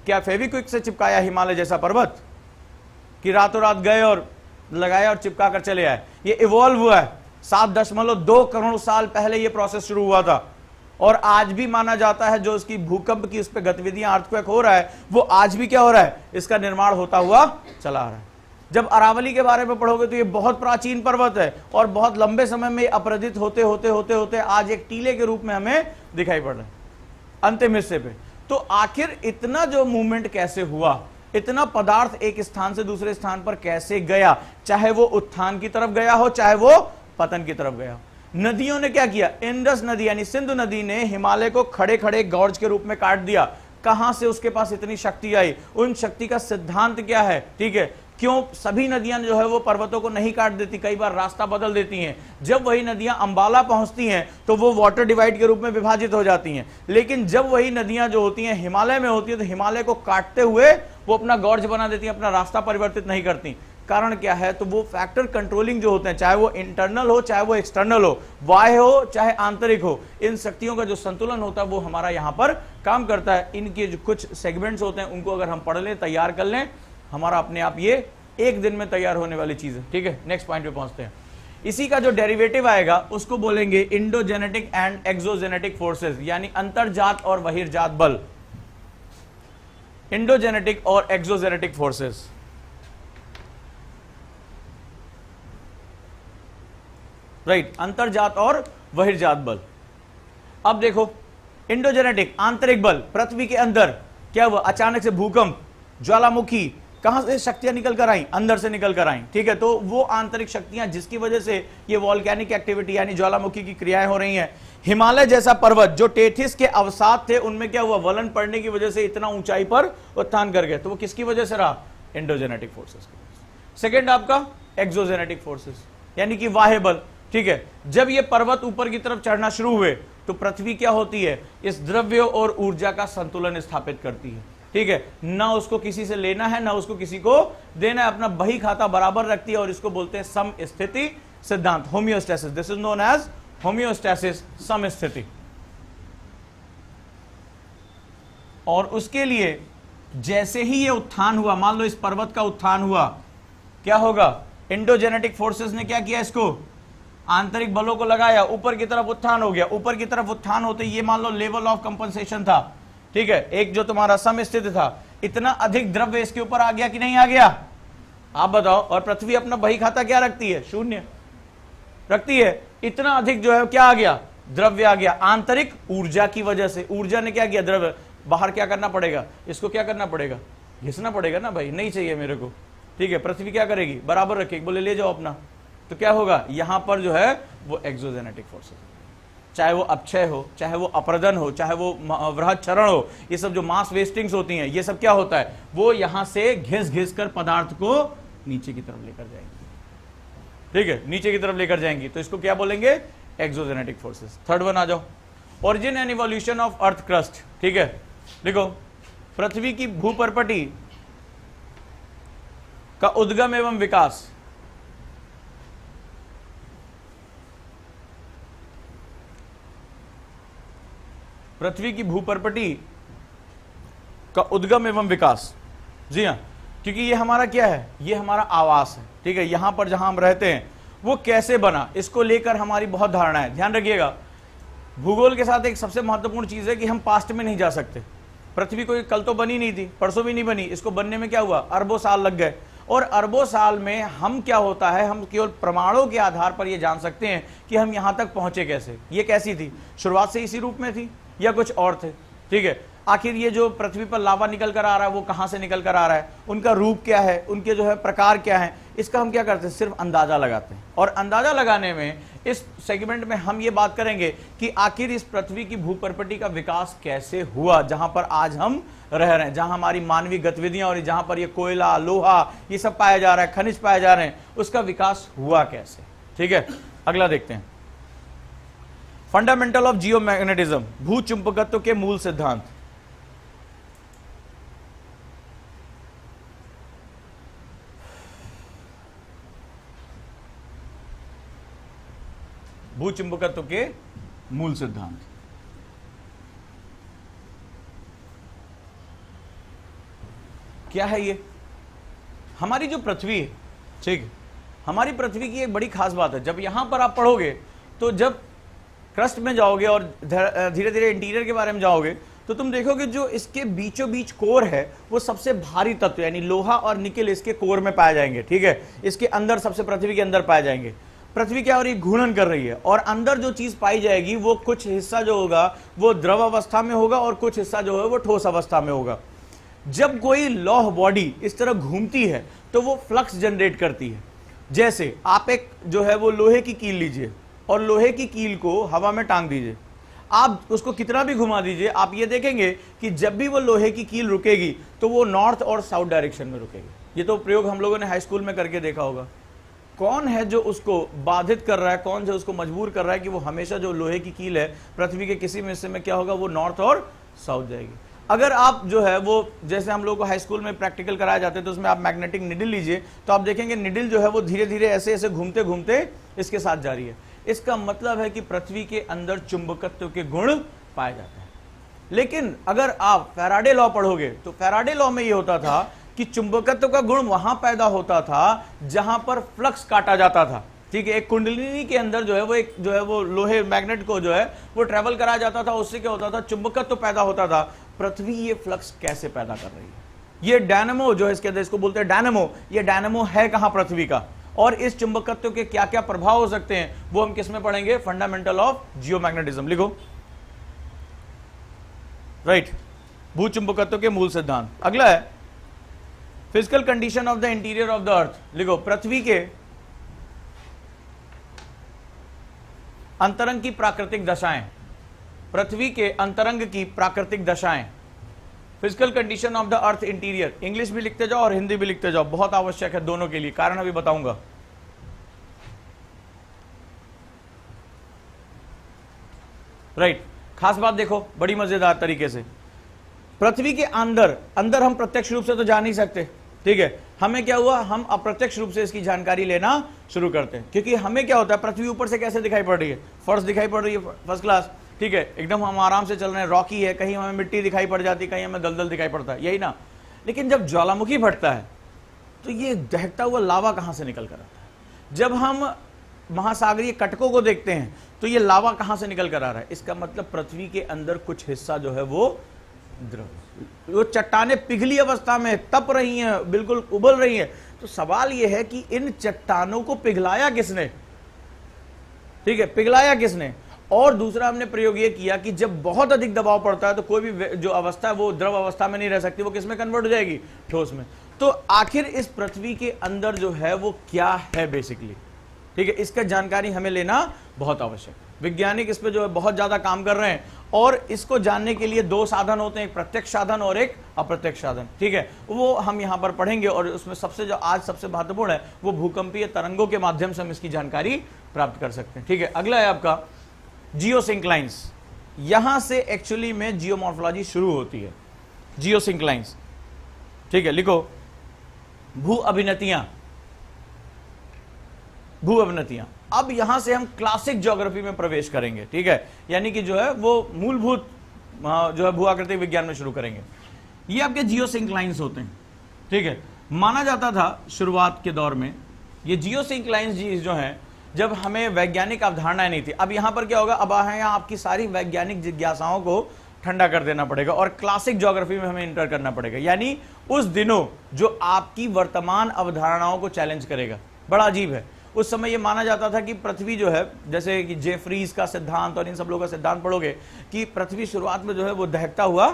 क्या फेविक्विक से चिपकाया हिमालय जैसा पर्वत कि रातों रात गए और लगाया और चिपका कर चले आए? ये इवॉल्व हुआ है, 7.2 करोड़ साल पहले ये प्रोसेस शुरू हुआ था, और आज भी माना जाता है जो उसकी भूकंप की उस पर गतिविधियां, अर्थक्वेक हो रहा है, वो आज भी क्या हो रहा है? इसका निर्माण होता हुआ चला आ रहा है। जब अरावली के बारे में पढ़ोगे तो ये बहुत प्राचीन पर्वत है और बहुत लंबे समय में अपरदित होते होते होते होते आज एक टीले के रूप में हमें दिखाई पड़ रहा है अंतिम हिस्से पे। तो आखिर इतना जो मूवमेंट कैसे हुआ, इतना पदार्थ एक स्थान से दूसरे स्थान पर कैसे गया, चाहे वो उत्थान की तरफ गया हो चाहे वो पतन की तरफ गया हो। नदियों ने क्या किया? इंडस नदी यानी सिंधु नदी ने हिमालय को खड़े खड़े गॉर्ज के रूप में काट दिया। कहां से उसके पास इतनी शक्ति आई? उन शक्ति का सिद्धांत क्या है? ठीक है, क्यों सभी नदियां जो है वो पर्वतों को नहीं काट देती, कई बार रास्ता बदल देती हैं। जब वही नदियां अंबाला पहुंचती हैं तो वो वाटर डिवाइड के रूप में विभाजित हो जाती हैं, लेकिन जब वही नदियां जो होती हैं हिमालय में होती है तो हिमालय को काटते हुए वो अपना गॉर्ज बना देती हैं, अपना रास्ता परिवर्तित नहीं करती। कारण क्या है? तो वो फैक्टर कंट्रोलिंग जो होते हैं, चाहे वो इंटरनल हो चाहे वो एक्सटर्नल हो, बाह्य हो चाहे आंतरिक हो, इन शक्तियों का जो संतुलन होता है वो हमारा यहां पर काम करता है। इनके जो कुछ सेगमेंट्स होते हैं उनको अगर हम पढ़ लें, तैयार कर लें, हमारा अपने आप ये एक दिन में तैयार होने वाली चीज है। ठीक है, नेक्स्ट पॉइंट पे पहुंचते हैं। इसी का जो डेरिवेटिव आएगा उसको बोलेंगे इंडोजेनेटिक एंड एक्सोजेनेटिक फोर्सेस, यानी अंतरजात और बहिर्जात बल। इंडोजेनेटिक और एक्सोजेनेटिक फोर्सेस, राइट, अंतरजात और बहिर्जात बल। अब देखो, इंडोजेनेटिक आंतरिक बल, पृथ्वी के अंदर क्या हुआ? अचानक से भूकंप, ज्वालामुखी, कहां से शक्तियां निकल कर आई? अंदर से निकल कर आई। ठीक है, तो वो आंतरिक शक्तियां जिसकी वजह से ये वॉल्केनिक एक्टिविटी यानी ज्वालामुखी की क्रियाएं हो रही हैं। हिमालय जैसा पर्वत जो टेथिस के अवसाद थे उनमें क्या हुआ? वलन पड़ने की वजह से इतना ऊंचाई पर उत्थान कर गए, तो वो किसकी वजह से रहा? इंडोजेनेटिक फोर्सेस की वजह से। सेकेंड आपका एक्सोजेनेटिक फोर्सेस, यानी कि बाह्य बल। ठीक है, जब ये पर्वत ऊपर की तरफ चढ़ना शुरू हुए तो पृथ्वी क्या होती है? इस द्रव्य और ऊर्जा का संतुलन स्थापित करती है। ठीक है, ना उसको किसी से लेना है ना उसको किसी को देना है, अपना बही खाता बराबर रखती है और इसको बोलते हैं समस्थिति सिद्धांत, homeostasis. This is known as homeostasis, समस्थिति। और उसके लिए जैसे ही ये उत्थान हुआ, मान लो इस पर्वत का उत्थान हुआ, क्या होगा? इंडोजेनेटिक फोर्सेस ने क्या किया? इसको आंतरिक बलों को लगाया, ऊपर की तरफ उत्थान हो गया। ऊपर की तरफ उत्थान होते ये मान लो लेवल ऑफ कंपनसेशन था। ठीक है, एक जो तुम्हारा समस्थिति था, इतना अधिक द्रव्य इसके ऊपर आ गया कि नहीं आ गया? आप बताओ। और पृथ्वी अपना बही खाता क्या रखती है? शून्य रखती है। इतना अधिक जो है क्या आ गया? द्रव्य आ गया, आंतरिक ऊर्जा की वजह से। ऊर्जा ने क्या किया? द्रव्य बाहर क्या करना पड़ेगा? इसको क्या करना पड़ेगा? घिसना पड़ेगा ना भाई, नहीं चाहिए मेरे को। ठीक है, पृथ्वी क्या करेगी? बराबर रखेगी, बोले ले जाओ अपना। तो क्या होगा? यहां पर जो है वो एक्सोजेनेटिक फोर्सेस, चाहे वो अपक्षय हो, चाहे वो अप्रदन हो, चाहे वो वृहत क्षरण हो, ये सब जो मास वेस्टिंग्स होती हैं, ये सब क्या होता है? वो यहां से घिस घिस कर पदार्थ को नीचे की तरफ लेकर जाएंगी। ठीक है, नीचे की तरफ लेकर जाएंगी, तो इसको क्या बोलेंगे? Exogenetic forces. थर्ड वन आ जाओ, origin and evolution of earth crust. ठीक है, देखो, पृथ्वी की भूपर्पटी का उद्गम एवं विकास। पृथ्वी की भूपर्पटी का उद्गम एवं विकास, जी हां, क्योंकि ये हमारा क्या है? ये हमारा आवास है। ठीक है, यहां पर जहां हम रहते हैं वो कैसे बना, इसको लेकर हमारी बहुत धारणा है। ध्यान रखिएगा, भूगोल के साथ एक सबसे महत्वपूर्ण चीज है कि हम पास्ट में नहीं जा सकते। पृथ्वी कोई कल तो बनी नहीं थी, परसों भी नहीं बनी, इसको बनने में क्या हुआ? अरबों साल लग गए। और अरबों साल में हम क्या होता है, हम केवल प्रमाणों के आधार पर यह जान सकते हैं कि हम यहां तक पहुंचे कैसे। ये कैसी थी? शुरुआत से इसी रूप में थी या कुछ और थे? ठीक है, आखिर ये जो पृथ्वी पर लावा निकल कर आ रहा है वो कहां से निकल कर आ रहा है, उनका रूप क्या है, उनके जो है प्रकार क्या है, इसका हम क्या करते हैं? सिर्फ अंदाजा लगाते हैं। और अंदाजा लगाने में इस सेगमेंट में हम ये बात करेंगे कि आखिर इस पृथ्वी की भूपर्पटी का विकास कैसे हुआ, जहां पर आज हम रह रहे हैं, जहां हमारी मानवीय गतिविधियां और जहां पर ये कोयला, लोहा, ये सब पाया जा रहा है, खनिज पाए जा रहे हैं, उसका विकास हुआ कैसे। ठीक है, अगला देखते हैं, फंडामेंटल ऑफ जियोमैग्नेटिज्म, भू चुंबकत्व के मूल सिद्धांत। भू चुंबकत्व के मूल सिद्धांत। क्या है ये? हमारी जो पृथ्वी है, ठीक है, हमारी पृथ्वी की एक बड़ी खास बात है। जब यहां पर आप पढ़ोगे तो जब क्रस्ट में जाओगे और धीरे धीरे इंटीरियर के बारे में जाओगे तो तुम देखोगे जो इसके बीचों बीच कोर है वो सबसे भारी तत्व यानी लोहा और निकेल इसके कोर में पाए जाएंगे। ठीक है, इसके अंदर, सबसे पृथ्वी के अंदर पाए जाएंगे। पृथ्वी क्या हो रही है? घूर्णन कर रही है और अंदर जो चीज पाई जाएगी वो कुछ हिस्सा जो होगा वो द्रव अवस्था में होगा और कुछ हिस्सा जो है वो ठोस अवस्था में होगा। जब कोई लौह बॉडी इस तरह घूमती है तो वो फ्लक्स जनरेट करती है। जैसे आप एक जो है वो लोहे की कील लीजिए और लोहे की कील को हवा में टांग दीजिए, आप उसको कितना भी घुमा दीजिए, आप ये देखेंगे कि जब भी वो लोहे की कील रुकेगी तो वो नॉर्थ और साउथ डायरेक्शन में रुकेगी। ये तो प्रयोग हम लोगों ने हाई स्कूल में करके देखा होगा। कौन है जो उसको बाधित कर रहा है, कौन जो उसको मजबूर कर रहा है कि वो हमेशा जो लोहे की कील है पृथ्वी के किसी में हिस्से में क्या होगा, वो नॉर्थ और साउथ जाएगी। अगर आप जो है वो जैसे हम लोग को हाई स्कूल में प्रैक्टिकल कराया जाते हैं तो उसमें आप मैग्नेटिक निडल लीजिए तो आप देखेंगे निडल जो है वो धीरे धीरे ऐसे ऐसे घूमते घूमते इसके साथ जा रही है। इसका मतलब है कि पृथ्वी के अंदर चुंबकत्व के गुण पाए जाते हैं। लेकिन अगर आप फैराडे लॉ पढ़ोगे तो फैराडे लॉ में ये होता था कि चुंबकत्व का गुण वहां पैदा होता था जहां पर फ्लक्स काटा जाता था। ठीक है, एक कुंडलिनी के अंदर जो है वो लोहे मैग्नेट को जो है वो ट्रेवल कराया जाता था, उससे क्या होता था, चुंबकत्व पैदा होता था। पृथ्वी ये फ्लक्स कैसे पैदा कर रही है, ये डायनामो जो है इसके अंदर, इसको बोलते हैं डायनामो, ये डायनामो है कहां, पृथ्वी का। और इस चुंबकत्व के क्या क्या प्रभाव हो सकते हैं वो हम किस में पढ़ेंगे, फंडामेंटल ऑफ जियोमैग्नेटिज्म। लिखो, राइट, भू चुंबकत्व के मूल सिद्धांत। अगला है physical condition of the interior of the अर्थ। लिखो, पृथ्वी के अंतरंग की प्राकृतिक दशाएं, पृथ्वी के अंतरंग की प्राकृतिक दशाएं, physical condition of the earth interior. English भी लिखते जाओ और हिंदी भी लिखते जाओ, बहुत आवश्यक है दोनों के लिए, कारण अभी बताऊंगा। राइट, खास बात देखो बड़ी मजेदार तरीके से, पृथ्वी के अंदर हम प्रत्यक्ष रूप से तो जा नहीं सकते, ठीक है, हमें क्या हुआ, हम अप्रत्यक्ष रूप से इसकी जानकारी लेना शुरू करते हैं। क्योंकि हमें क्या होता है, पृथ्वी ऊपर से कैसे दिखाई पड़ रही है, फर्श दिखाई पड़ रही है फर्स्ट क्लास, ठीक है, एकदम हम आराम से चल रहे हैं, रॉकी है, कहीं हमें मिट्टी दिखाई पड़ जाती है, कहीं हमें दलदल दिखाई पड़ता है, यही ना। लेकिन जब ज्वालामुखी फटता है तो ये दहकता हुआ लावा कहां से निकल कर आता है। जब हम महासागरीय कटकों को देखते हैं तो ये लावा कहां से निकल कर आ रहा है, इसका मतलब पृथ्वी के अंदर कुछ हिस्सा जो है वो द्रव, वो चट्टानें पिघली अवस्था में तप रही हैं, बिल्कुल उबल रही हैं। तो सवाल यह है कि इन चट्टानों को पिघलाया किसने, ठीक है, पिघलाया किसने। और दूसरा हमने प्रयोग यह किया कि जब बहुत अधिक दबाव पड़ता है तो कोई भी जो अवस्था है वो द्रव अवस्था में नहीं रह सकती, वो किसमें कन्वर्ट हो जाएगी, ठोस में। तो आखिर इस पृथ्वी के अंदर जो है वो क्या है बेसिकली, ठीक है, इसका जानकारी हमें लेना बहुत आवश्यक। वैज्ञानिक इस पे जो है बहुत ज्यादा काम कर रहे हैं और इसको जानने के लिए दो साधन होते हैं, एक प्रत्यक्ष साधन और एक अप्रत्यक्ष साधन, ठीक है, वो हम यहां पर पढ़ेंगे। और उसमें सबसे जो आज सबसे महत्वपूर्ण है वो भूकंपीय तरंगों के माध्यम से हम इसकी जानकारी प्राप्त कर सकते हैं, ठीक है। अगला है आपका जियोसिंक्लाइंस। यहां से एक्चुअली में जियोमॉर्फोलॉजी शुरू होती है, जियोसिंक्लाइंस, ठीक है। लिखो, भू अभिनतियां, भू अभिनतियां। अब यहां से हम क्लासिक ज्योग्राफी में प्रवेश करेंगे, ठीक है, यानी कि जो है वो मूलभूत जो है भू आकृतिक विज्ञान में शुरू करेंगे। ये आपके जियोसिंक्लाइंस होते हैं, ठीक है। माना जाता था शुरुआत के दौर में ये जियोसिंक्लाइंस जी जो है, जब हमें वैज्ञानिक अवधारणाएं नहीं थी। अब यहां पर क्या होगा, अब यहाँ आपकी सारी वैज्ञानिक जिज्ञासाओं को ठंडा कर देना पड़ेगा और क्लासिक ज्योग्राफी में हमें इंटर करना पड़ेगा, यानी उस दिनों जो आपकी वर्तमान अवधारणाओं को चैलेंज करेगा। बड़ा अजीब है, उस समय यह माना जाता था कि पृथ्वी जो है, जैसे कि जेफ्रीज का सिद्धांत और इन सब लोगों का सिद्धांत पढ़ोगे कि पृथ्वी शुरुआत में जो है वो दहकता हुआ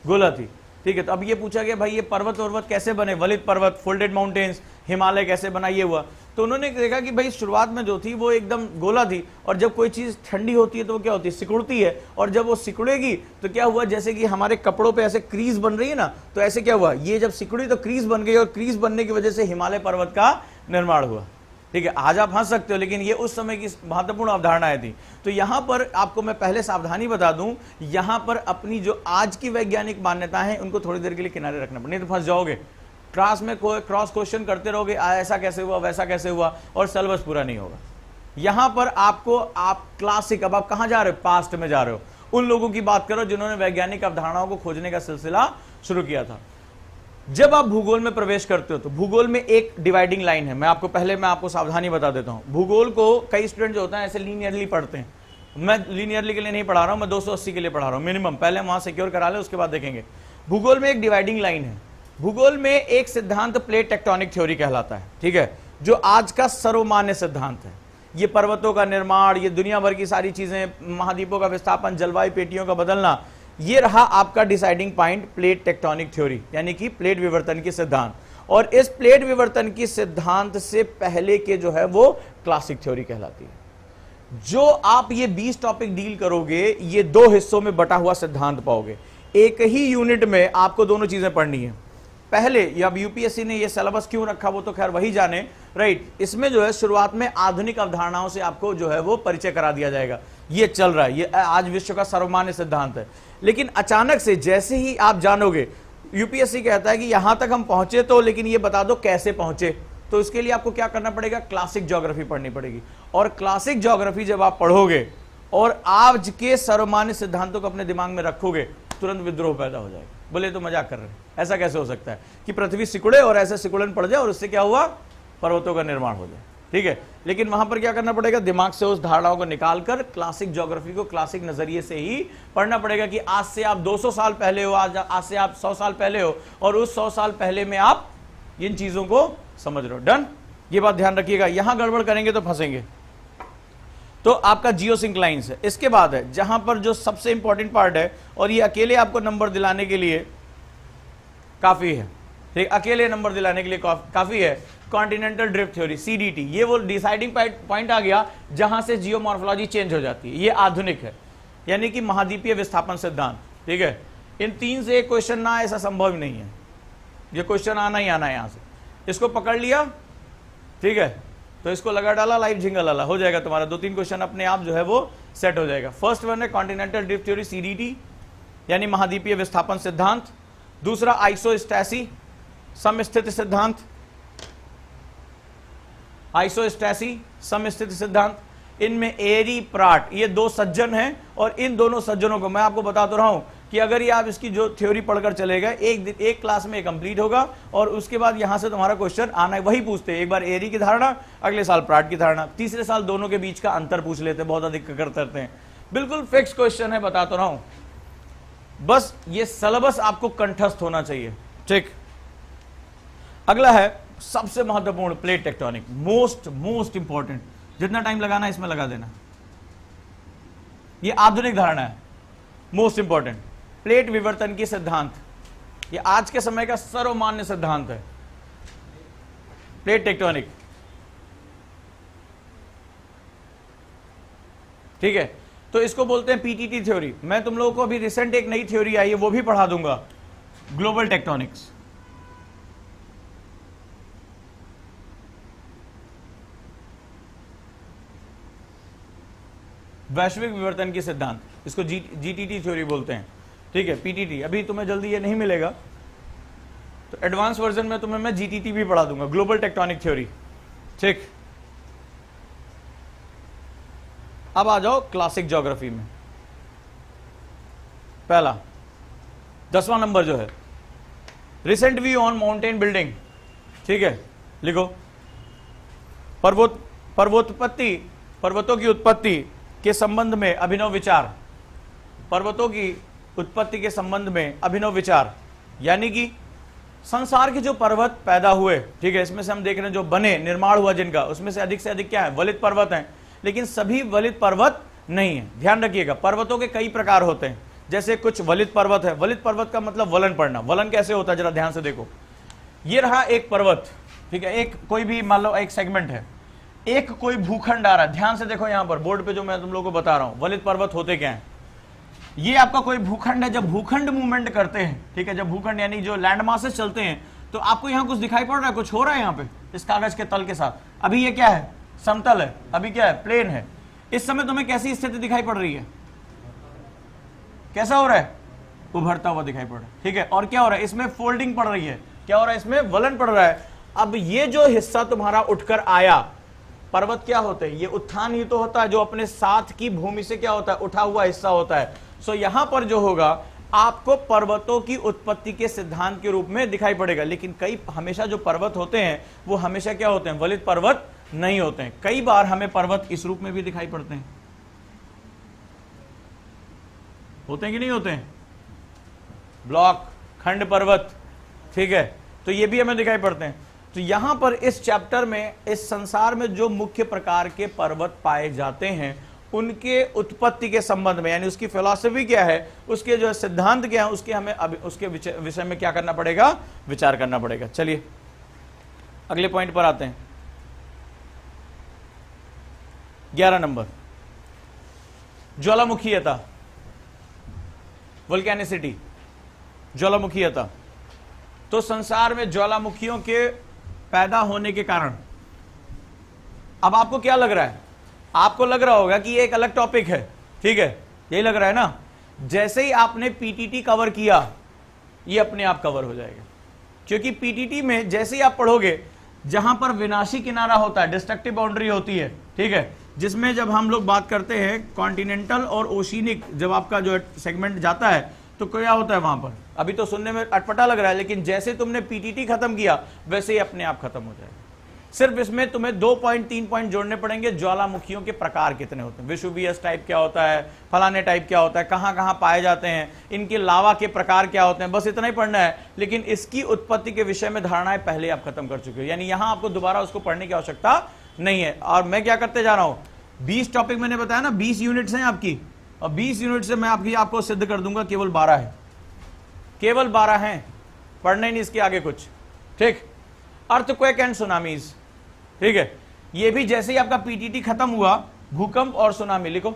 गोला थी, ठीक है। तो अब ये पूछा गया भाई ये पर्वत पर्वत कैसे बने, वलित पर्वत, फोल्डेड माउंटेन्स, हिमालय कैसे बना, ये हुआ। तो उन्होंने देखा कि भाई शुरुआत में जो थी वो एकदम गोला थी और जब कोई चीज ठंडी होती है तो वो क्या होती है, सिकुड़ती है, और जब वो सिकुड़ेगी तो क्या हुआ, जैसे कि हमारे कपड़ों पे ऐसे क्रीज बन रही है ना, तो ऐसे क्या हुआ, ये जब सिकुड़ी तो क्रीज बन गई और क्रीज बनने की वजह से हिमालय पर्वत का निर्माण हुआ, ठीक है। आज आप हंस सकते हो लेकिन ये उस समय की महत्वपूर्ण अवधारणाएं थी। तो यहां पर आपको मैं पहले सावधानी बता दूं, यहां पर अपनी जो आज की वैज्ञानिक मान्यता है उनको थोड़ी देर के लिए किनारे रखना पड़ेगा, नहीं तो फंस जाओगे। क्लास में क्रॉस क्वेश्चन करते रहोगे, ऐसा कैसे हुआ, वैसा कैसे हुआ, और सिलेबस पूरा नहीं होगा। यहां पर आपको, आप क्लासिक, अब आप कहां जा रहे हो, पास्ट में जा रहे हो, उन लोगों की बात करो जिन्होंने वैज्ञानिक अवधारणाओं को खोजने का सिलसिला शुरू किया था। जब आप भूगोल में प्रवेश करते हो तो भूगोल में एक डिवाइडिंग लाइन है। मैं आपको सावधानी बता देता हूं, भूगोल को कई स्टूडेंट जो होता है ऐसे लीनियरली पढ़ते हैं। मैं लीनियरली के लिए नहीं पढ़ा रहा हूं, मैं 280 के लिए पढ़ा रहा हूं मिनिमम, पहले वहां सिक्योर करा ले उसके बाद देखेंगे। भूगोल में एक डिवाइडिंग लाइन है। भूगोल में एक सिद्धांत प्लेट टेक्टोनिक थ्योरी कहलाता है, ठीक है, जो आज का सर्वमान्य सिद्धांत है। ये पर्वतों का निर्माण, ये दुनिया भर की सारी चीजें, महाद्वीपों का विस्थापन, जलवायु पेटियों का बदलना, ये रहा आपका deciding point, plate tectonic theory, यानी कि प्लेट विवर्तन की सिद्धांत। और इस प्लेट विवर्तन की सिद्धांत से पहले के जो है वो क्लासिक थ्योरी कहलाती है। जो आप ये 20 टॉपिक डील करोगे, ये 2 हिस्सों में बटा हुआ सिद्धांत पाओगे। एक ही यूनिट में आपको दोनों चीजें पढ़नी है, पहले, या यूपीएससी ने ये सिलेबस क्यों रखा वो तो खैर वही जाने, राइट। इसमें जो है शुरुआत में आधुनिक अवधारणाओं से आपको जो है वो परिचय करा दिया जाएगा। ये चल रहा है, ये आज विश्व का सर्वमान्य सिद्धांत है। लेकिन अचानक से जैसे ही आप जानोगे, यूपीएससी कहता है कि यहां तक हम पहुंचे तो, लेकिन ये बता दो कैसे पहुंचे। तो इसके लिए आपको क्या करना पड़ेगा, क्लासिक ज्योग्राफी पढ़नी पड़ेगी। और क्लासिक ज्योग्राफी जब आप पढ़ोगे और आज के सर्वमान्य सिद्धांतों को अपने दिमाग में रखोगे, तुरंत विद्रोह पैदा हो जाएगा। बोले तो मजाक कर रहे हैं, ऐसा कैसे हो सकता है कि पृथ्वी सिकुड़े और ऐसे सिकुड़न पड़ जाए और उससे क्या हुआ, पर्वतों का निर्माण हो जाए, ठीक है। लेकिन वहां पर क्या करना पड़ेगा, दिमाग से उस धारणाओं को निकालकर क्लासिक ज्योग्राफी को क्लासिक नजरिए से ही पढ़ना पड़ेगा कि आज से आप 200 साल पहले हो, आज से आप 100 साल पहले हो, और उस 100 साल पहले में आप इन चीजों को समझ रहे हो। डन, ये बात ध्यान रखिएगा, यहां गड़बड़ करेंगे तो फंसेंगे। तो आपका जियोसिंक्लाइंस है। इसके बाद है जहां पर जो सबसे इंपॉर्टेंट पार्ट है, और ये अकेले आपको नंबर दिलाने के लिए काफी है, ठीक, अकेले नंबर दिलाने के लिए काफी है, कॉन्टिनेंटल ड्रिफ्ट थ्योरी, सीडीटी। ये वो डिसाइडिंग पॉइंट आ गया जहां से जियोमॉर्फोलॉजी चेंज हो जाती है। ये आधुनिक है, यानी कि महाद्वीपीय विस्थापन सिद्धांत, ठीक है। इन 3 से एक क्वेश्चन ना आए ऐसा संभव नहीं है, ये क्वेश्चन आना ही आना है। यहां से इसको पकड़ लिया, ठीक है, तो इसको लगा डाला, लाइव झिंगा लाला, हो जाएगा तुम्हारा 2-3 क्वेश्चन अपने आप जो है वो सेट हो जाएगा। फर्स्ट वन है कॉन्टिनेंटल ड्रिफ्ट थ्योरी, सीडीटी, यानी महाद्वीपीय विस्थापन सिद्धांत। दूसरा आइसोस्टैसी, समस्थिति सिद्धांत, आइसोस्टैसी समस्थिति सिद्धांत। इनमें एरी प्राट, ये 2 सज्जन हैं, और इन दोनों सज्जनों को मैं आपको बता तो रहा हूं कि अगर ये आप इसकी जो थ्योरी पढ़कर चले गए, एक क्लास में कंप्लीट होगा, और उसके बाद यहां से तुम्हारा क्वेश्चन आना है। वही पूछते हैं, एक बार एरी की धारणा, अगले साल प्राट की धारणा, तीसरे साल दोनों के बीच का अंतर पूछ लेते हैं, बहुत अधिक करते हैं। बिल्कुल फिक्स क्वेश्चन है, बता तो रहा हूं, बस ये सिलेबस आपको कंठस्थ होना चाहिए, ठीक। अगला है सबसे महत्वपूर्ण, प्लेट टेक्टोनिक, मोस्ट इंपॉर्टेंट। जितना टाइम लगाना है इसमें लगा देना, ये आधुनिक धारणा है, मोस्ट इंपॉर्टेंट। प्लेट विवर्तन की सिद्धांत, ये आज के समय का सर्वमान्य सिद्धांत है, प्लेट टेक्टोनिक, ठीक है। तो इसको बोलते हैं पीटीटी थ्योरी। मैं तुम लोगों को अभी रिसेंट एक नई थ्योरी आई है वो भी पढ़ा दूंगा, ग्लोबल टेक्टोनिक्स। वैश्विक विवर्तन की सिद्धांत, इसको जीटीटी थ्योरी बोलते हैं, ठीक है। पीटीटी अभी तुम्हें जल्दी ये नहीं मिलेगा, तो एडवांस वर्जन में तुम्हें मैं जीटीटी भी पढ़ा दूंगा, ग्लोबल टेक्टोनिक थ्योरी, ठीक। अब आ जाओ क्लासिक ज्योग्राफी में। पहला 10वां नंबर जो है, recent view on mountain building, ठीक है। लिखो, पर्वतों की उत्पत्ति के संबंध में अभिनव विचार, पर्वतों की उत्पत्ति के संबंध में अभिनव विचार, यानी कि संसार के जो पर्वत पैदा हुए, ठीक है, इसमें से हम देख रहे हैं जो बने, निर्माण हुआ जिनका, उसमें से अधिक क्या है, वलित पर्वत हैं। लेकिन सभी वलित पर्वत नहीं है, ध्यान रखिएगा। पर्वतों के कई प्रकार होते हैं, जैसे कुछ वलित पर्वत है। वलित पर्वत का मतलब वलन पड़ना। वलन कैसे होता है जरा ध्यान से देखो, ये रहा एक पर्वत, ठीक है, एक कोई भी मान लो एक सेगमेंट है, एक कोई भूखंड आ रहा है, ध्यान से देखो यहां पर बोर्ड पे जो मैं तुम लोगों को बता रहा हूं, वलित पर्वत होते क्या है। ये आपका कोई भूखंड है, जब भूखंड मूवमेंट करते हैं, ठीक है, जब भूखंड यानी जो लैंड मासेस चलते हैं, तो आपको यहां कुछ दिखाई पड़ रहा है, कुछ हो रहा है यहां पे इस कागज के तल के साथ। अभी ये क्या है, समतल है, अभी क्या है, प्लेन है। इस समय तुम्हें कैसी स्थिति दिखाई पड़ रही है, कैसा हो रहा है, उभरता हुआ दिखाई पड़ रहा है, ठीक है। और क्या हो रहा है, इसमें फोल्डिंग पड़ रही है, क्या हो रहा है, इसमें वलन पड़ रहा है। अब ये जो हिस्सा तुम्हारा उठकर आया, पर्वत क्या होते हैं, ये उत्थान ही तो होता है, जो अपने साथ की भूमि से क्या होता है, उठा हुआ हिस्सा होता है। सो यहां पर जो होगा आपको पर्वतों की उत्पत्ति के सिद्धांत के रूप में दिखाई पड़ेगा। लेकिन कई हमेशा जो पर्वत होते हैं वो हमेशा क्या होते हैं, वलित पर्वत नहीं होते हैं। कई बार हमें पर्वत इस रूप में भी दिखाई पड़ते हैं, होते हैं कि नहीं होते हैं, ब्लॉक, खंड पर्वत, ठीक है, तो ये भी हमें दिखाई पड़ते हैं। तो यहां पर इस चैप्टर में, इस संसार में जो मुख्य प्रकार के पर्वत पाए जाते हैं उनके उत्पत्ति के संबंध में, यानी उसकी फिलॉसफी क्या है, उसके जो सिद्धांत क्या है, उसके हमें उसके विषय में क्या करना पड़ेगा, विचार करना पड़ेगा। चलिए अगले पॉइंट पर आते हैं, 11 नंबर, तो संसार में ज्वालामुखियों के पैदा होने के कारण, अब आपको क्या लग रहा है? आपको लग रहा होगा कि ये एक अलग टॉपिक है, ठीक है, यही लग रहा है ना। जैसे ही आपने पीटीटी कवर किया, ये अपने आप कवर हो जाएगा, क्योंकि पीटीटी में जैसे ही आप पढ़ोगे, जहां पर विनाशी किनारा होता है, डिस्ट्रक्टिव बाउंड्री होती है, ठीक है, जिसमें जब हम लोग बात करते हैं कॉन्टिनेंटल और ओशिनिक, जब आपका जो सेगमेंट जाता है तो क्या होता है वहां पर? अभी तो सुनने में अटपटा लग रहा है, लेकिन जैसे तुमने पीटीटी खत्म किया वैसे ही अपने आप खत्म हो जाएगा। सिर्फ इसमें तुम्हें 2-3 पॉइंट जोड़ने पड़ेंगे। ज्वालामुखियों के प्रकार कितने होते हैं, विशुवियस टाइप क्या होता है, फलाने टाइप क्या होता है, कहां कहां पाए जाते हैं, इनके लावा के प्रकार क्या होते हैं, बस इतना ही पढ़ना है। लेकिन इसकी उत्पत्ति के विषय में धारणाएं पहले आप खत्म कर चुके हो, यानी यहां आपको दोबारा उसको पढ़ने की आवश्यकता नहीं है। और मैं क्या करते जा रहा हूं, 20 टॉपिक मैंने बताया ना, 20 यूनिट्स हैं आपकी, और 20 यूनिट से मैं आपको सिद्ध कर दूंगा केवल 12 है, केवल 12 हैं, पढ़ना ही नहीं इसके आगे कुछ, ठीक। अर्थक्वेक एंड सुनामीज, ठीक है, ये भी जैसे ही आपका पीटीटी खत्म हुआ, भूकंप और सुनामी लिखो,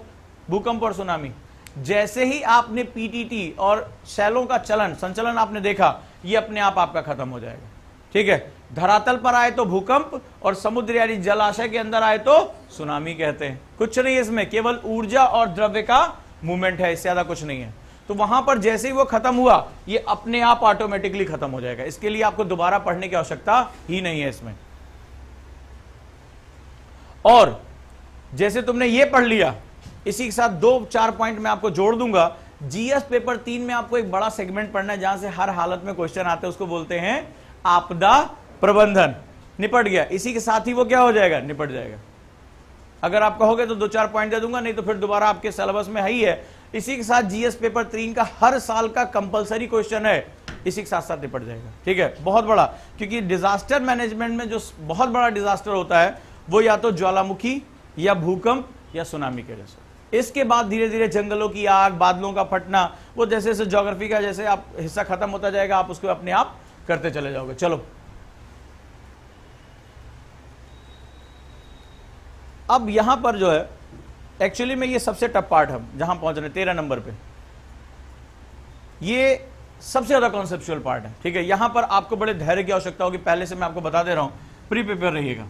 भूकंप और सुनामी, जैसे ही आपने पीटीटी और शैलों का चलन संचलन आपने देखा, ये अपने आप आपका खत्म हो जाएगा, ठीक है। धरातल पर आए तो भूकंप, और समुद्र यानी जलाशय के अंदर आए तो सुनामी कहते हैं। कुछ नहीं इसमें, केवल ऊर्जा और द्रव्य का मूवमेंट है, इससे ज्यादा कुछ नहीं है। तो वहां पर जैसे ही वो खत्म हुआ, ये अपने आप ऑटोमेटिकली खत्म हो जाएगा। इसके लिए आपको दोबारा पढ़ने की आवश्यकता ही नहीं है इसमें। और जैसे तुमने ये पढ़ लिया, इसी के साथ 2-4 पॉइंट मैं आपको जोड़ दूंगा। जीएस पेपर 3 में आपको एक बड़ा सेगमेंट पढ़ना है, जहां से हर हालत में क्वेश्चन आते हैं, उसको बोलते हैं आपदा प्रबंधन। निपट गया, इसी के साथ ही वो क्या हो जाएगा, निपट जाएगा। अगर आप कहोगे तो 2-4 पॉइंट दे दूंगा, नहीं तो फिर दोबारा आपके सिलेबस में है ही है। इसी के साथ जीएस पेपर 3 का हर साल का कंपलसरी क्वेश्चन है, इसी के साथ साथ निपट जाएगा, ठीक है। बहुत बड़ा, क्योंकि डिजास्टर मैनेजमेंट में जो बहुत बड़ा डिजास्टर होता है, वो या तो ज्वालामुखी या भूकंप या सुनामी के जैसे। इसके बाद धीरे धीरे जंगलों की आग, बादलों का फटना, वो जैसे जैसे ज्योग्राफी का जैसे आप हिस्सा खत्म होता जाएगा, आप उसको अपने आप करते चले जाओगे। चलो, अब यहां पर जो है, एक्चुअली में ये सबसे टफ पार्ट हम जहां पहुंच रहे हैं 13 नंबर पे, ये सबसे ज्यादा कॉन्सेप्चुअल पार्ट है, ठीक है। यहां पर आपको बड़े धैर्य की आवश्यकता होगी, पहले से मैं आपको बता दे रहा हूं, प्री प्रिपेयर रहिएगा।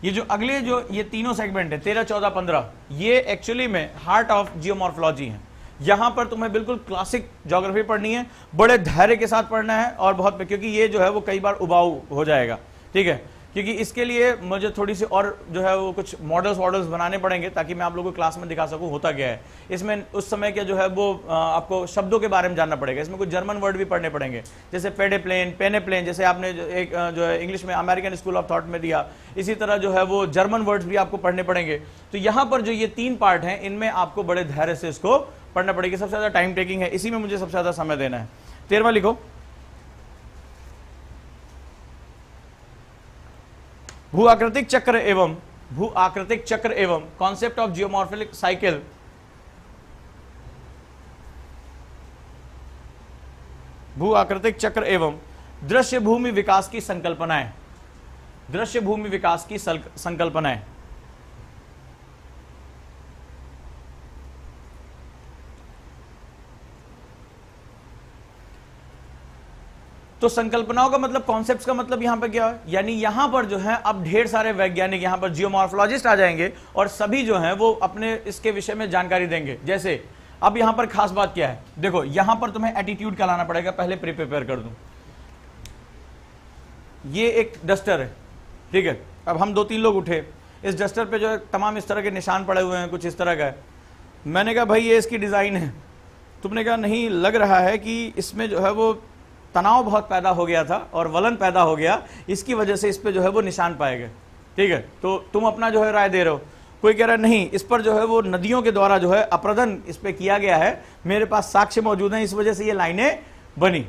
ये जो अगले जो ये तीनों सेगमेंट है 13, 14, 15, ये एक्चुअली में हार्ट ऑफ जियोमॉर्फोलॉजी है। यहां पर तुम्हें बिल्कुल क्लासिक ज्योग्राफी पढ़नी है, बड़े धैर्य के साथ पढ़ना है, और बहुत, क्योंकि ये जो है वो कई बार उबाऊ हो जाएगा, ठीक है। क्योंकि इसके लिए मुझे थोड़ी सी और जो है वो कुछ मॉडल्स बनाने पड़ेंगे, ताकि मैं आप लोगों को क्लास में दिखा सकूं होता क्या है इसमें। उस समय के जो है वो आपको शब्दों के बारे में जानना पड़ेगा, इसमें कुछ जर्मन वर्ड भी पढ़ने पड़ेंगे, जैसे पेडे प्लेन, पेने प्लेन, जैसे आपने एक जो है इंग्लिश में अमेरिकन स्कूल ऑफ थॉट में दिया, इसी तरह जो है वो जर्मन वर्ड्स भी आपको पढ़ने पड़ेंगे। तो यहाँ पर जो ये 3 पार्ट हैं, इनमें आपको बड़े धैर्य से इसको पढ़ना पड़ेगा। सबसे ज्यादा टाइम टेकिंग है, इसी में मुझे सबसे ज्यादा समय देना है। 13वां लिखो, भू आकृतिक चक्र एवं कॉन्सेप्ट ऑफ जियोमॉर्फिक साइकिल, भू आकृतिक चक्र एवं दृश्य भूमि विकास की संकल्पनाएं, दृश्य भूमि विकास की संकल्पनाएं। तो संकल्पनाओं का मतलब, कॉन्सेप्ट्स का मतलब यहां पर क्या है, यानी यहां पर जो है अब ढेर सारे वैज्ञानिक, यहां पर जियोमॉर्फोलॉजिस्ट आ जाएंगे, और सभी जो हैं वो अपने इसके विषय में जानकारी देंगे। जैसे अब यहां पर खास बात क्या है, देखो यहां पर तुम्हें एटीट्यूड का लाना पड़ेगा, पहले प्रिपेयर कर दूं। ये एक डस्टर है, ठीक है। अब हम 2-3 लोग उठे, इस डस्टर पे जो है तमाम इस तरह के निशान पड़े हुए हैं, कुछ इस तरह का है। मैंने कहा भाई ये इसकी डिजाइन है, तुमने कहा नहीं, लग रहा है कि इसमें जो है वो तनाव बहुत पैदा हो गया था और वलन पैदा हो गया, इसकी वजह से इस पे जो है वो निशान पाए गए, ठीक है। तो तुम अपना जो है राय दे रहे हो। कोई कह रहा है नहीं, इस पर जो है वो नदियों के द्वारा जो है अप्रदन इस पे किया गया है, मेरे पास साक्ष्य मौजूद हैं, इस वजह से ये लाइनें बनी।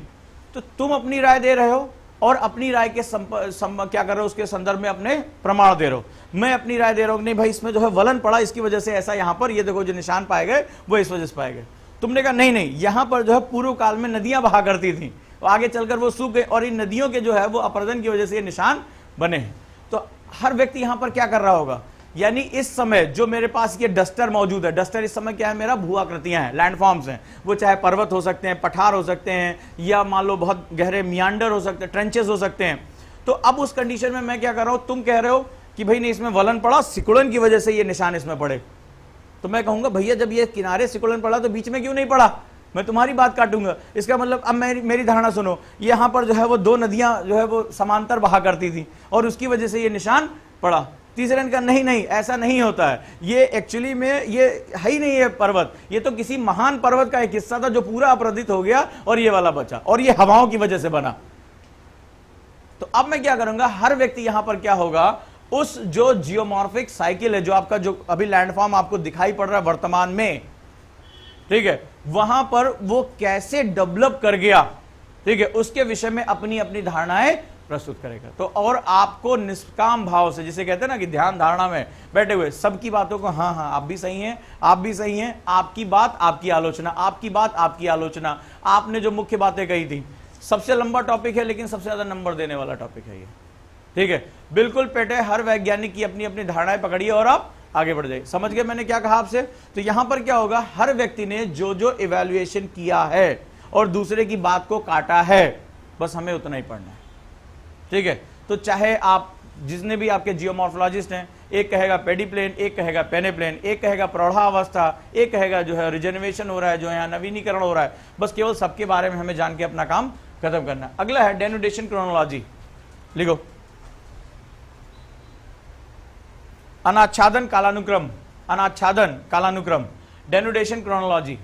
तो तुम अपनी राय दे रहे हो, और अपनी राय के क्या कर रहे हो, उसके संदर्भ में अपने प्रमाण दे रहे हो। मैं अपनी राय दे रहा हूं, नहीं भाई इसमें जो है वलन पड़ा, इसकी वजह से ऐसा, यहां पर ये देखो जो निशान पाए गए वो इस वजह से पाए गए। तुमने कहा नहीं नहीं, यहां पर जो है पूर्व काल में नदियां बहा करती थी, आगे चलकर वो सूख गए, और इन नदियों के जो है वो अपर्दन की वजह से ये निशान बने हैं। तो हर व्यक्ति यहां पर क्या कर रहा होगा, यानी इस समय जो मेरे पास ये डस्टर मौजूद है, डस्टर इस समय क्या है, मेरा भू आकृतियां हैं, लैंडफॉर्म्स हैं, वो चाहे पर्वत हो सकते हैं, पठार हो सकते हैं, या मान लो बहुत गहरे मियांडर हो सकते हैं, ट्रेंचेस हो सकते हैं। तो अब उस कंडीशन में मैं क्या कर रहा हूं, तुम कह रहे हो कि भाई नहीं इसमें वलन पड़ा, सिकुड़न की वजह से ये निशान इसमें पड़े, तो मैं कहूंगा भैया जब ये किनारे सिकुड़न पड़ा तो बीच में क्यों नहीं पड़ा, मैं तुम्हारी बात काटूंगा। इसका मतलब अब मेरी धारणा सुनो, यहां पर जो है वो दो नदियां जो है वो समांतर बहा करती थी और उसकी वजह से ये निशान पड़ा। तीसरे ने कहा नहीं नहीं ऐसा नहीं होता है, ये एक्चुअली में ये है ही नहीं है पर्वत, ये तो किसी महान पर्वत का एक हिस्सा था जो पूरा अपराधित हो गया और ये वाला बचा, और ये हवाओं की वजह से बना। तो अब मैं क्या करूंगा, हर व्यक्ति यहां पर क्या होगा, उस जो जियोमॉर्फिक साइकिल है, जो आपका जो अभी लैंडफॉर्म आपको दिखाई पड़ रहा है वर्तमान में, ठीक है, वहां पर वो कैसे डेवलप कर गया, ठीक है, उसके विषय में अपनी अपनी धारणाएं प्रस्तुत करेगा। तो और आपको निष्काम भाव से, जिसे कहते हैं ना कि ध्यान धारणा में बैठे हुए सबकी बातों को हाँ हाँ आप भी सही हैं, आप भी सही हैं, आपकी बात आपकी आलोचना, आपकी बात आपकी आलोचना, आपने जो मुख्य बातें कही थी, सबसे लंबा टॉपिक है लेकिन सबसे ज्यादा नंबर देने वाला टॉपिक है ये, ठीक है, बिल्कुल पेटे। हर वैज्ञानिक की अपनी अपनी धारणाएं पकड़िए और आप आगे बढ़ जाइए। समझ गए मैंने क्या कहा आपसे? तो यहां पर क्या होगा, हर व्यक्ति ने जो जो इवैल्यूएशन किया है और दूसरे की बात को काटा है, बस हमें उतना ही पढ़ना है, ठीक है। तो चाहे आप जितने भी आपके जियोमॉर्फोलॉजिस्ट हैं, एक कहेगा पेडीप्लेन, एक कहेगा पेनेप्लेन, एक कहेगा प्रौढ़ावस्था, एक कहेगा जो है रिजेनरेशन हो रहा है, जो यहाँ नवीनीकरण हो रहा है, बस केवल सबके बारे में हमें जान के अपना काम खत्म करना। अगला है डेनुडेशन क्रोनोलॉजी, लिखो अनाच्छादन कालानुक्रम, अनाच्छादन कालानुक्रम, डेनुडेशन क्रोनोलॉजी,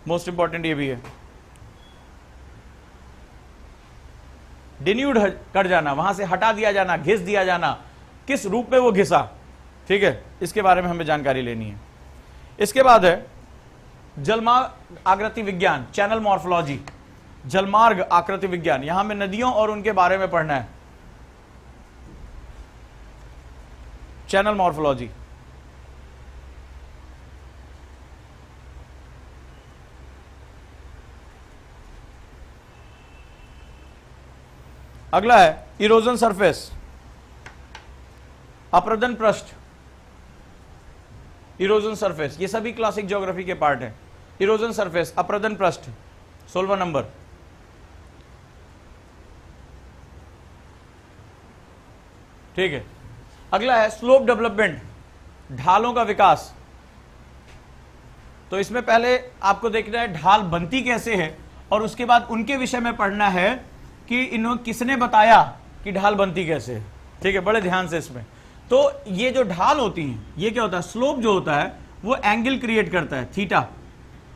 मोस्ट इंपॉर्टेंट ये भी है। डिन्यूड कर जाना, वहां से हटा दिया जाना, घिस दिया जाना, किस रूप में वो घिसा, ठीक है, इसके बारे में हमें जानकारी लेनी है। इसके बाद है जलमार्ग आकृति विज्ञान, चैनल मॉर्फोलॉजी, जलमार्ग आकृति विज्ञान, यहां में नदियों और उनके बारे में पढ़ना है, चैनल मॉर्फोलॉजी। अगला है इरोजन सरफेस, अप्रदन पृष्ठ, इरोजन सरफेस, ये सभी क्लासिक ज्योग्राफी के पार्ट हैं। इरोजन सरफेस, अप्रदन पृष्ठ, 16वां नंबर। ठीक है, अगला है स्लोप डेवलपमेंट, ढालों का विकास। तो इसमें पहले आपको देखना है ढाल बनती कैसे है, और उसके बाद उनके विषय में पढ़ना है कि इन्होंने किसने बताया कि ढाल बनती कैसे है, ठीक है, बड़े ध्यान से इसमें। तो ये जो ढाल होती हैं, ये क्या होता है, स्लोप जो होता है वो एंगल क्रिएट करता है, थीटा,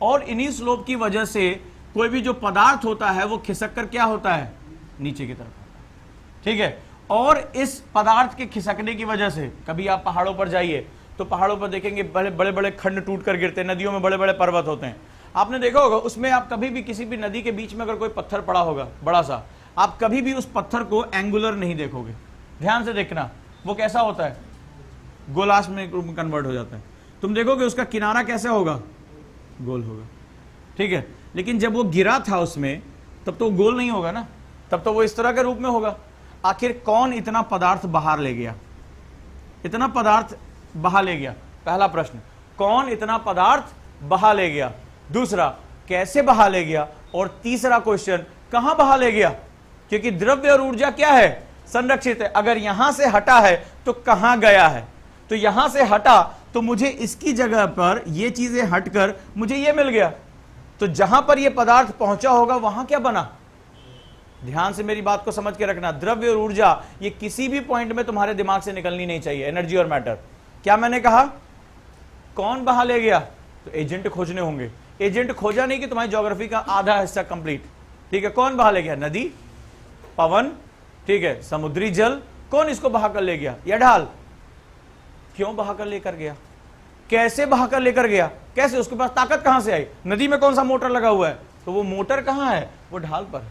और इन्हीं स्लोप की वजह से कोई भी जो पदार्थ होता है वो खिसक कर क्या होता है, नीचे की तरफ होता है, ठीक है। और इस पदार्थ के खिसकने की वजह से, कभी आप पहाड़ों पर जाइए तो पहाड़ों पर देखेंगे बड़े बड़े खंड टूट कर गिरते हैं, नदियों में बड़े बड़े पर्वत होते हैं, आपने देखा होगा। उसमें आप कभी भी किसी भी नदी के बीच में अगर कोई पत्थर पड़ा होगा बड़ा सा, आप कभी भी उस पत्थर को एंगुलर नहीं देखोगे, ध्यान से देखना, वो कैसा होता है, गोलाश में कन्वर्ट हो जाता है। तुम देखोगे उसका किनारा कैसा होगा, गोल होगा, ठीक है। लेकिन जब वो गिरा था उसमें, तब तो गोल नहीं होगा ना, तब तो वो इस तरह के रूप में होगा। आखिर कौन इतना पदार्थ बाहर ले गया, इतना पदार्थ बहा ले गया, पहला प्रश्न, कौन इतना पदार्थ बहा ले गया, दूसरा कैसे बहा ले गया, और तीसरा क्वेश्चन कहां बहा ले गया, क्योंकि द्रव्य और ऊर्जा क्या है, संरक्षित है। अगर यहां से हटा है तो कहां गया है, तो यहां से हटा तो मुझे इसकी जगह पर ये चीजें हटकर मुझे ये मिल गया, तो जहां पर ये पदार्थ पहुंचा होगा वहां क्या बना। ध्यान से मेरी बात को समझ के रखना, द्रव्य और ऊर्जा ये किसी भी पॉइंट में तुम्हारे दिमाग से निकलनी नहीं चाहिए, एनर्जी और मैटर। क्या मैंने कहा, कौन बहा ले गया, तो एजेंट खोजने होंगे। एजेंट खोजा नहीं कि तुम्हारी ज्योग्राफी का आधा हिस्सा कंप्लीट, ठीक है। कौन बहा ले गया, नदी, पवन, ठीक है, समुद्री जल, कौन इसको बहा कर ले गया, या ढाल, क्यों बहा कर लेकर गया, कैसे बहा कर लेकर गया, कैसे, उसके पास ताकत कहां से आई, नदी में कौन सा मोटर लगा हुआ है, तो वो मोटर कहां है, वो ढाल पर।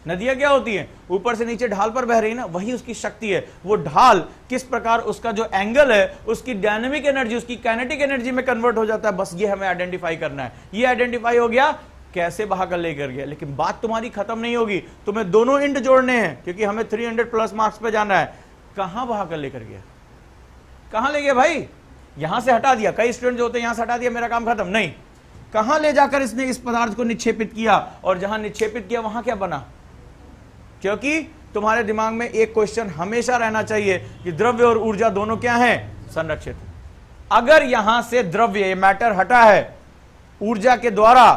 नदियां क्या होती हैं, ऊपर से नीचे ढाल पर बह रही है ना, वही उसकी शक्ति है। वो ढाल किस प्रकार उसका जो एंगल है उसकी डायनेमिक एनर्जी, उसकी काइनेटिक एनर्जी में कन्वर्ट हो जाता है, बस ये हमें आइडेंटिफाई करना है। ये आइडेंटिफाई हो गया, कैसे बहाकर लेकर गया। लेकिन बात तुम्हारी खत्म नहीं होगी, तुम्हें दोनों इंड जोड़ने हैं, क्योंकि हमें 300 प्लस मार्क्स पे जाना है। कहां बहाकर लेकर गया, कहां ले गया भाई? यहां से हटा दिया। कई स्टूडेंट जो होते हैं यहां से हटा दिया, मेरा काम खत्म। नहीं, कहां ले जाकर इसने इस पदार्थ को निक्षेपित किया, और जहां निक्षेपित किया वहां क्या बना? क्योंकि तुम्हारे दिमाग में एक क्वेश्चन हमेशा रहना चाहिए कि द्रव्य और ऊर्जा दोनों क्या हैं? संरक्षित। अगर यहां से द्रव्य मैटर हटा है ऊर्जा के द्वारा,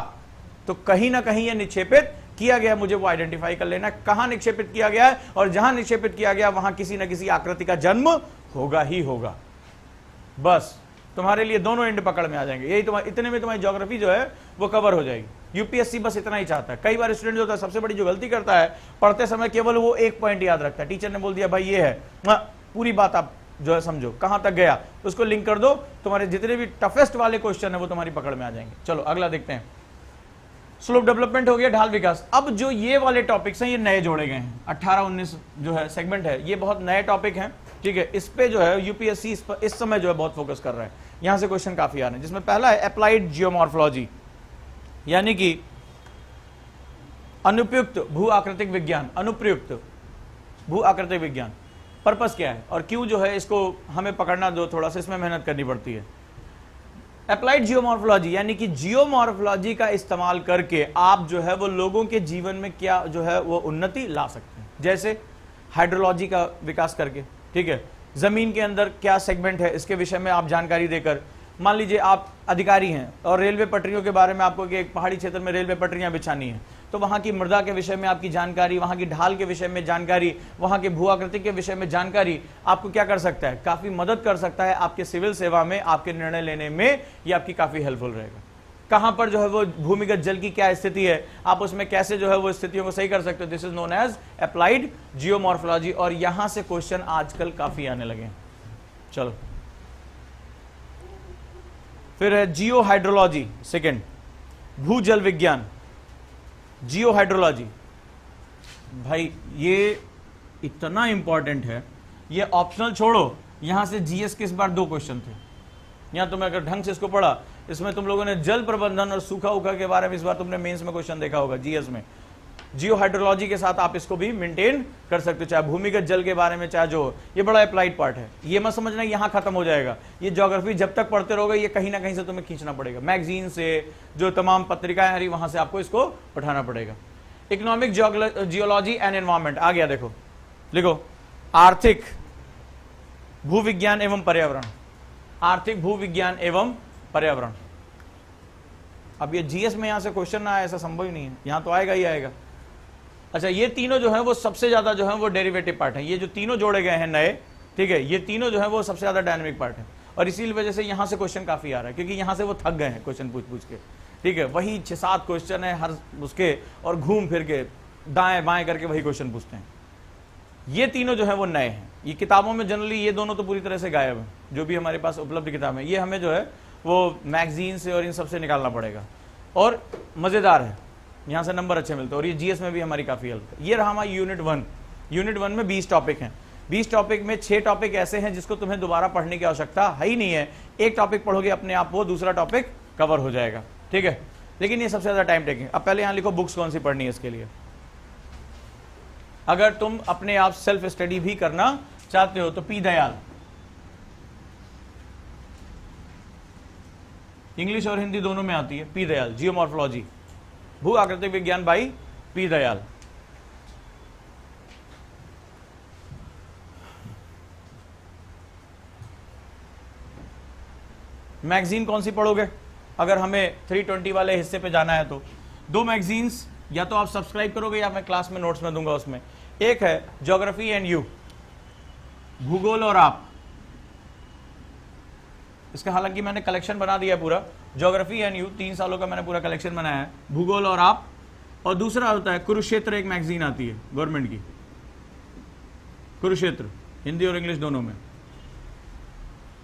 तो कहीं ना कहीं यह निक्षेपित किया गया, मुझे वो आइडेंटिफाई कर लेना कहां निक्षेपित किया गया है, और जहां निक्षेपित किया गया वहां किसी ना किसी आकृति का जन्म होगा ही होगा। बस तुम्हारे लिए दोनों एंड पकड़ में आ जाएंगे। यही तुम्हारे, इतने में तुम्हारी ज्योग्राफी जो है वो कवर हो जाएगी। यूपीएससी बस इतना ही चाहता है। कई बार स्टूडेंट जो होता है सबसे बड़ी जो गलती करता है, पढ़ते समय केवल वो एक पॉइंट याद रखता है। टीचर ने बोल दिया भाई ये है, पूरी बात आप जो है समझो, कहां तक गया उसको लिंक कर दो, तुम्हारे जितने भी टफेस्ट वाले क्वेश्चन है वो तुम्हारी पकड़ में आ जाएंगे। चलो अगला देखते हैं। स्लोप डेवलपमेंट हो गया, ढाल विकास। अब जो ये वाले टॉपिक्स हैं ये नए जोड़े गए हैं। 18-19 जो है सेगमेंट है, ये बहुत नए टॉपिक हैं, ठीक है। इस पे जो है यूपीएससी इस समय जो है बहुत फोकस कर रहा है। यहां से क्वेश्चन काफी आ रहे हैं, जिसमें पहला है अप्लाइड जियोमॉर्फोलॉजी, यानी कि अनुप्रयुक्त भू आकृतिक विज्ञान। अनुप्रयुक्त भू आकृतिक विज्ञान पर्पस क्या है और क्यों जो है इसको हमें पकड़ना, जो थोड़ा सा इसमें मेहनत करनी पड़ती है। अप्लाइड जियोमॉर्फोलॉजी यानी कि जियोमॉर्फोलॉजी का इस्तेमाल करके आप जो है वो लोगों के जीवन में क्या जो है वो उन्नति ला सकते हैं। जैसे हाइड्रोलॉजी का विकास करके, ठीक है, जमीन के अंदर क्या सेगमेंट है इसके विषय में आप जानकारी देकर, मान लीजिए आप अधिकारी हैं और रेलवे पटरियों के बारे में आपको कि एक पहाड़ी क्षेत्र में रेलवे पटरियां बिछानी है, तो वहां की मृदा के विषय में आपकी जानकारी, वहां की ढाल के विषय में जानकारी, वहां के भू आकृति के विषय में जानकारी आपको क्या कर सकता है, काफी मदद कर सकता है आपके सिविल सेवा में, आपके निर्णय लेने में ये आपकी काफी हेल्पफुल रहेगा। कहां पर जो है वो भूमिगत जल की क्या स्थिति है, आप उसमें कैसे जो है वो स्थितियों को सही कर सकते हो। This is known as applied geomorphology, और यहां से क्वेश्चन आजकल काफी आने लगे हैं। चलो फिर है जियो हाइड्रोलॉजी, सेकेंड भू जल विज्ञान, जियो हाइड्रोलॉजी। भाई ये इतना इंपॉर्टेंट है, ये ऑप्शनल छोड़ो, यहां से जीएस के इस बार 2 क्वेश्चन थे। यहां तुमने अगर ढंग से इसको पढ़ा, इसमें तुम लोगों ने जल प्रबंधन और सूखा उखा के बारे में इस बार तुमने मेंस में क्वेश्चन देखा होगा जीएस में। जियो हाइड्रोलॉजी के साथ आप इसको भी मेंटेन कर सकते हो, चाहे भूमिगत जल के बारे में, चाहे जो, ये बड़ा अप्लाइड पार्ट है। ये मत समझना यहां खत्म हो जाएगा, ये ज्योग्राफी जब तक पढ़ते रहोगे ये कहीं ना कहीं से तुम्हें खींचना पड़ेगा, मैगजीन से, जो तमाम पत्रिकाएं आ रही वहां से आपको इसको पढ़ाना पड़ेगा। इकोनॉमिक जियोलॉजी एंड एनवायरमेंट आ गया, देखो लिखो आर्थिक भूविज्ञान एवं पर्यावरण, आर्थिक भूविज्ञान एवं पर्यावरण। अब ये जीएस में यहां से क्वेश्चन ना आए ऐसा संभव ही नहीं है, यहां तो आएगा ही आएगा। अच्छा, ये तीनों जो है वो सबसे ज्यादा जो है वो डेरिवेटिव पार्ट है, ये जो तीनों जोड़े गए हैं नए, ठीक है, ये तीनों जो है वो सबसे ज्यादा डायनेमिक पार्ट है, और इसी वजह से यहां से क्वेश्चन काफी आ रहा है, क्योंकि यहां से वो थक गए हैं क्वेश्चन पूछ पूछ के, ठीक है। वही 6-7 क्वेश्चन है हर उसके, और घूम फिर के दाएं बाएं करके वही क्वेश्चन पूछते हैं। ये तीनों जो है वो नए हैं, ये किताबों में जनरली ये दोनों तो पूरी तरह से गायब है, जो भी हमारे पास उपलब्ध किताब है, ये हमें जो है वो मैगजीन से और इन सबसे निकालना पड़ेगा, और मजेदार है, यहां से नंबर अच्छे मिलते हैं, और ये जीएस में भी हमारी काफी हेल्प है। ये रहा हमारा यूनिट 1। यूनिट 1 में 20 टॉपिक हैं, 20 टॉपिक में 6 टॉपिक ऐसे हैं जिसको तुम्हें दोबारा पढ़ने की आवश्यकता है ही नहीं है, एक टॉपिक पढ़ोगे अपने आप वो दूसरा टॉपिक कवर हो जाएगा, ठीक है। लेकिन ये सबसे ज्यादा टाइम टेकिंग। अब पहले यहां लिखो बुक्स कौन सी पढ़नी है इसके लिए, अगर तुम अपने आप सेल्फ स्टडी भी करना चाहते हो तो पी दयाल, इंग्लिश और हिंदी दोनों में आती है, पी दयाल जियोमॉर्फोलॉजी भू आकृतिक विज्ञान बाई पी दयाल। मैगजीन कौन सी पढ़ोगे अगर हमें 320 वाले हिस्से पे जाना है तो 2 मैगजीन्स या तो आप सब्सक्राइब करोगे या मैं क्लास में नोट्स में दूंगा उसमें। एक है ज्योग्राफी एंड यू, भूगोल और आप, इसका हालांकि मैंने कलेक्शन बना दिया है पूरा, ज्योग्राफी एंड यू 3 सालों का मैंने पूरा कलेक्शन बनाया है, भूगोल और आप। और दूसरा होता है कुरुक्षेत्र, एक मैगजीन आती है गवर्नमेंट की, कुरुक्षेत्र, हिंदी और इंग्लिश दोनों में।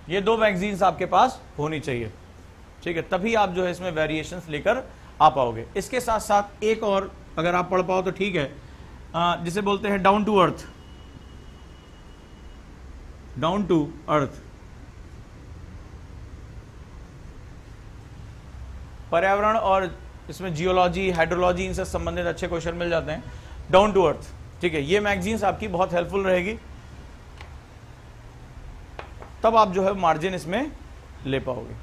ये 2 मैगजीन्स आपके पास होनी चाहिए, ठीक है, तभी आप जो है इसमें वेरिएशंस लेकर आ पाओगे। इसके साथ साथ एक और अगर आप पढ़ पाओ तो ठीक है, जिसे बोलते हैं down to earth, down to earth, पर्यावरण और इसमें जियोलॉजी, हाइड्रोलॉजी, इनसे संबंधित अच्छे क्वेश्चन मिल जाते हैं, डाउन टू अर्थ, ठीक है। ये मैगजीन्स आपकी बहुत हेल्पफुल रहेगी। तब आप जो है मार्जिन इसमें ले पाओगे।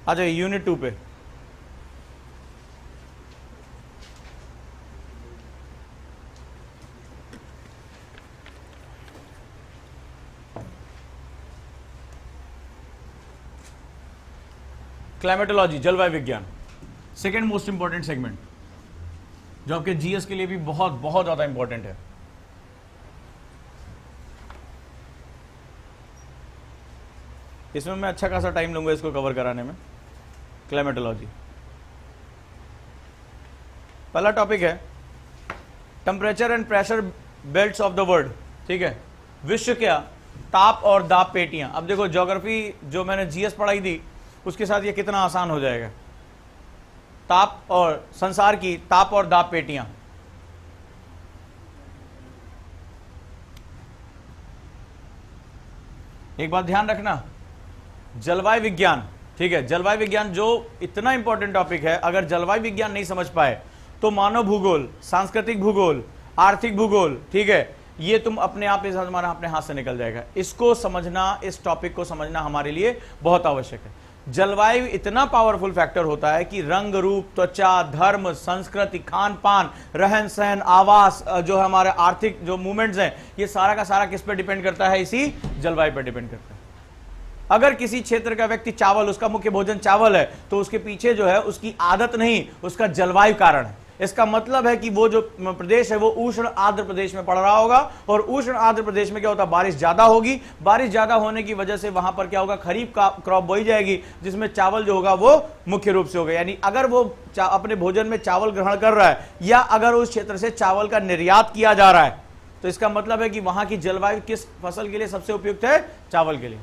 आ जाइए यूनिट 2 पे। क्लाइमेटोलॉजी, जलवायु विज्ञान, सेकेंड मोस्ट इंपॉर्टेंट सेगमेंट, जो आपके जीएस के लिए भी बहुत बहुत ज्यादा इंपॉर्टेंट है। इसमें मैं अच्छा खासा टाइम लूंगा इसको कवर कराने में। क्लाइमेटोलॉजी, पहला टॉपिक है temperature and pressure belts of the world. ठीक है, विश्व क्या ताप और दाब पेटियां। अब देखो ज्योग्राफी जो मैंने जीएस पढ़ाई थी उसके साथ ये कितना आसान हो जाएगा। ताप और संसार की ताप और दाब पेटियां। एक बात ध्यान रखना, जलवायु विज्ञान, ठीक है, जलवायु विज्ञान जो इतना इंपॉर्टेंट टॉपिक है, अगर जलवायु विज्ञान नहीं समझ पाए तो मानव भूगोल, सांस्कृतिक भूगोल, आर्थिक भूगोल, ठीक है, ये तुम अपने आप हमारा अपने हाथ से निकल जाएगा। इसको समझना, इस टॉपिक को समझना हमारे लिए बहुत आवश्यक है। जलवायु इतना पावरफुल फैक्टर होता है कि रंग रूप, त्वचा, धर्म, संस्कृति, खान पान, रहन सहन, आवास, जो हमारे आर्थिक जो मूवमेंट्स हैं, ये सारा का सारा किस पे डिपेंड करता है? इसी जलवायु पर डिपेंड करता है। अगर किसी क्षेत्र का व्यक्ति चावल, उसका मुख्य भोजन चावल है, तो उसके पीछे जो है उसकी आदत नहीं, उसका जलवायु कारण है। इसका मतलब है कि वो जो प्रदेश है वो उष्ण आर्द्र प्रदेश में पड़ रहा होगा, और उष्ण आर्द्र प्रदेश में क्या होता है? बारिश ज्यादा होगी। बारिश ज्यादा होने की वजह से वहां पर क्या होगा? खरीफ का क्रॉप बोई जाएगी, जिसमें चावल जो होगा वो मुख्य रूप से होगा। यानी अगर वो अपने भोजन में चावल ग्रहण कर रहा है, या अगर उस क्षेत्र से चावल का निर्यात किया जा रहा है, तो इसका मतलब है कि वहां की जलवायु किस फसल के लिए सबसे उपयुक्त है? चावल के लिए।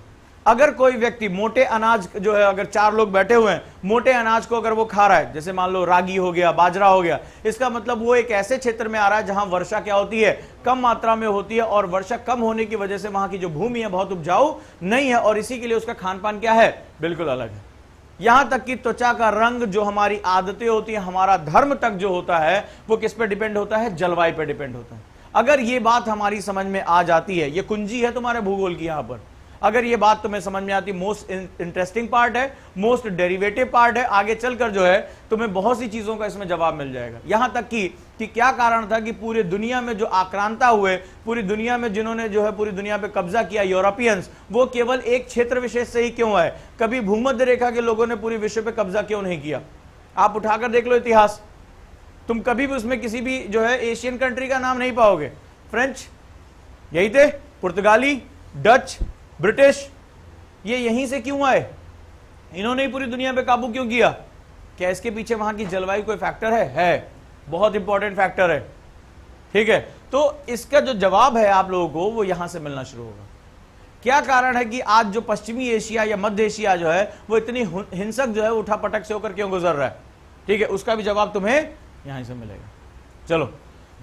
अगर कोई व्यक्ति मोटे अनाज जो है, अगर 4 लोग बैठे हुए हैं, मोटे अनाज को अगर वो खा रहा है, जैसे मान लो रागी हो गया, बाजरा हो गया, इसका मतलब वो एक ऐसे क्षेत्र में आ रहा है जहां वर्षा क्या होती है? कम मात्रा में होती है, और वर्षा कम होने की वजह से वहां की जो भूमि है बहुत उपजाऊ नहीं है, और इसी के लिए उसका खान पान क्या है? बिल्कुल अलग है। यहां तक कि त्वचा का रंग, जो हमारी आदतें होती है, हमारा धर्म तक जो होता है, वो किस पे डिपेंड होता है? जलवायु पे डिपेंड होता है। अगर ये बात हमारी समझ में आ जाती है, ये कुंजी है तुम्हारे भूगोल की, यहां पर अगर ये बात तुम्हें समझ में आती, मोस्ट इंटरेस्टिंग पार्ट है, मोस्ट डेरिवेटिव पार्ट है, आगे चलकर जो है तुम्हें बहुत सी चीजों का इसमें जवाब मिल जाएगा। यहां तक कि क्या कारण था कि पूरी दुनिया में जो आक्रांता हुए, पूरी दुनिया में जिन्होंने जो है पूरी दुनिया पे कब्जा किया, यूरोपियंस, वो केवल एक क्षेत्र विशेष से ही क्यों आए? कभी भूमध्य रेखा के लोगों ने पूरी विश्व पे कब्जा क्यों नहीं किया? आप उठाकर देख लो इतिहास, तुम कभी भी उसमें किसी भी जो है एशियन कंट्री का नाम नहीं पाओगे। फ्रेंच यही थे, पुर्तगाली, डच, ब्रिटिश, ये यहीं से क्यों आए? इन्होंने ही पूरी दुनिया पे काबू क्यों किया? क्या इसके पीछे वहां की जलवायु कोई फैक्टर है? बहुत इंपॉर्टेंट फैक्टर है। ठीक है, तो इसका जो जवाब है आप लोगों को, वो यहां से मिलना शुरू होगा। क्या कारण है कि आज जो पश्चिमी एशिया या मध्य एशिया जो है वो इतनी हिंसक जो है उठापटक से होकर क्यों गुजर रहा है? ठीक है, उसका भी जवाब तुम्हें यहां से मिलेगा। चलो,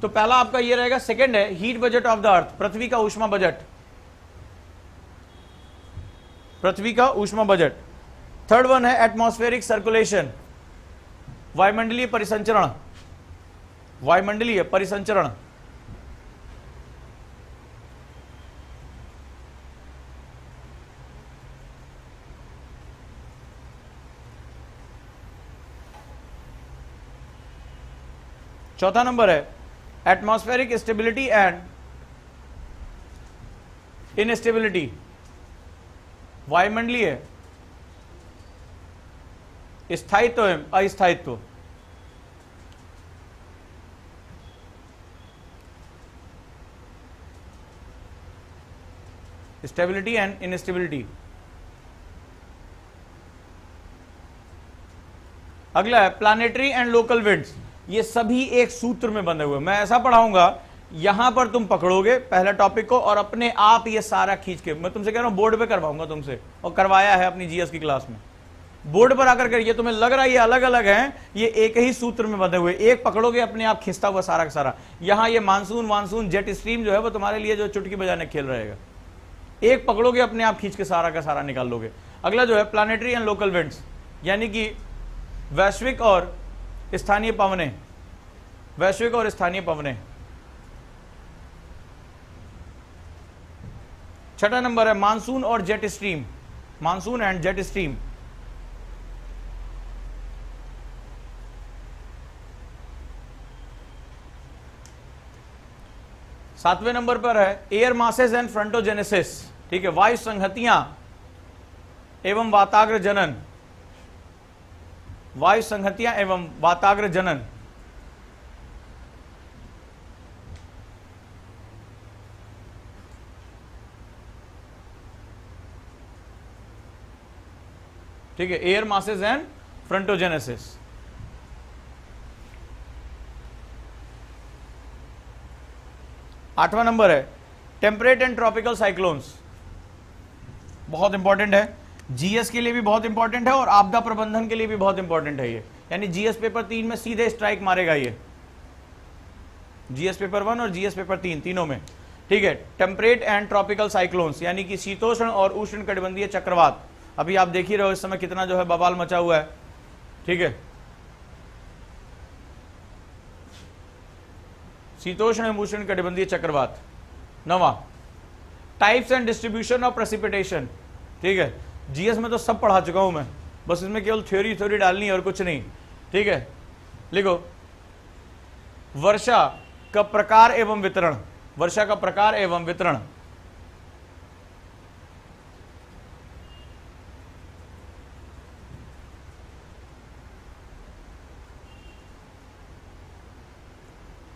तो पहला आपका ये रहेगा। सेकंड है heat budget of the earth, पृथ्वी का ऊष्मा बजट, पृथ्वी का ऊष्मा बजट। थर्ड वन है एटमॉस्फेरिक सर्कुलेशन, वायुमंडलीय परिसंचरण, वायुमंडलीय परिसंचरण। चौथा नंबर है एटमॉस्फेरिक स्टेबिलिटी एंड इनस्टेबिलिटी, वायुमंडलीय स्थायित्व एवं अस्थायित्व। Stability and instability. अगला है प्लानेटरी एंड लोकल विंड्स। ये सभी एक सूत्र में बंधे हुए। मैं ऐसा पढ़ाऊंगा, यहां पर तुम पकड़ोगे पहला टॉपिक को और अपने आप ये सारा खींच के, मैं तुमसे कह रहा हूं बोर्ड पे करवाऊंगा तुमसे, और करवाया है अपनी जीएस की क्लास में। बोर्ड पर आकर कर, ये तुम्हें लग रहा है ये अलग अलग हैं, ये एक ही सूत्र में बंधे हुए। एक पकड़ोगे अपने आप खींचता हुआ सारा का सारा। यहां ये मानसून जेट स्ट्रीम जो है वो तुम्हारे लिए जो चुटकी बजाने खेल रहेगा। एक पकड़ोगे अपने आप खींच के सारा का सारा निकाल लोगे। अगला जो है प्लानेटरी एंड लोकल विंड्स, यानी कि वैश्विक और स्थानीय पवनें, वैश्विक और स्थानीय पवनें। छठा नंबर है मानसून और jet stream, monsoon and jet stream. सातवें नंबर पर है एयर मासेस एंड फ्रंटोजेनेसिस, ठीक है, वायु संहतियां एवं वाताग्र जनन, वायु संहतियां एवं वाताग्र जनन। ठीक है, एयर मासेस एंड फ्रंटोजेनेसिस। आठवां नंबर है टेम्परेट एंड ट्रॉपिकल साइक्लोन्स, बहुत इंपॉर्टेंट है, जीएस के लिए भी बहुत इंपॉर्टेंट है और आपदा प्रबंधन के लिए भी बहुत इंपॉर्टेंट है ये, यानी जीएस पेपर 3 में सीधे स्ट्राइक मारेगा ये, जीएस पेपर 1 और जीएस पेपर 3 तीनों में। ठीक है, टेम्परेट एंड ट्रॉपिकल साइक्लोन्स यानी कि शीतोष्ण और उष्ण कटिबंधीय चक्रवात। अभी आप देख ही रहे हो इस समय कितना जो है बवाल मचा हुआ है। ठीक है, शीतोष्ण एवं उष्ण कटिबंधीय चक्रवात। नवा types and distribution of precipitation. ठीक है, जीएस में तो सब पढ़ा चुका हूं मैं, बस इसमें केवल थ्योरी डालनी है और कुछ नहीं। ठीक है, लिखो वर्षा का प्रकार एवं वितरण, वर्षा का प्रकार एवं वितरण।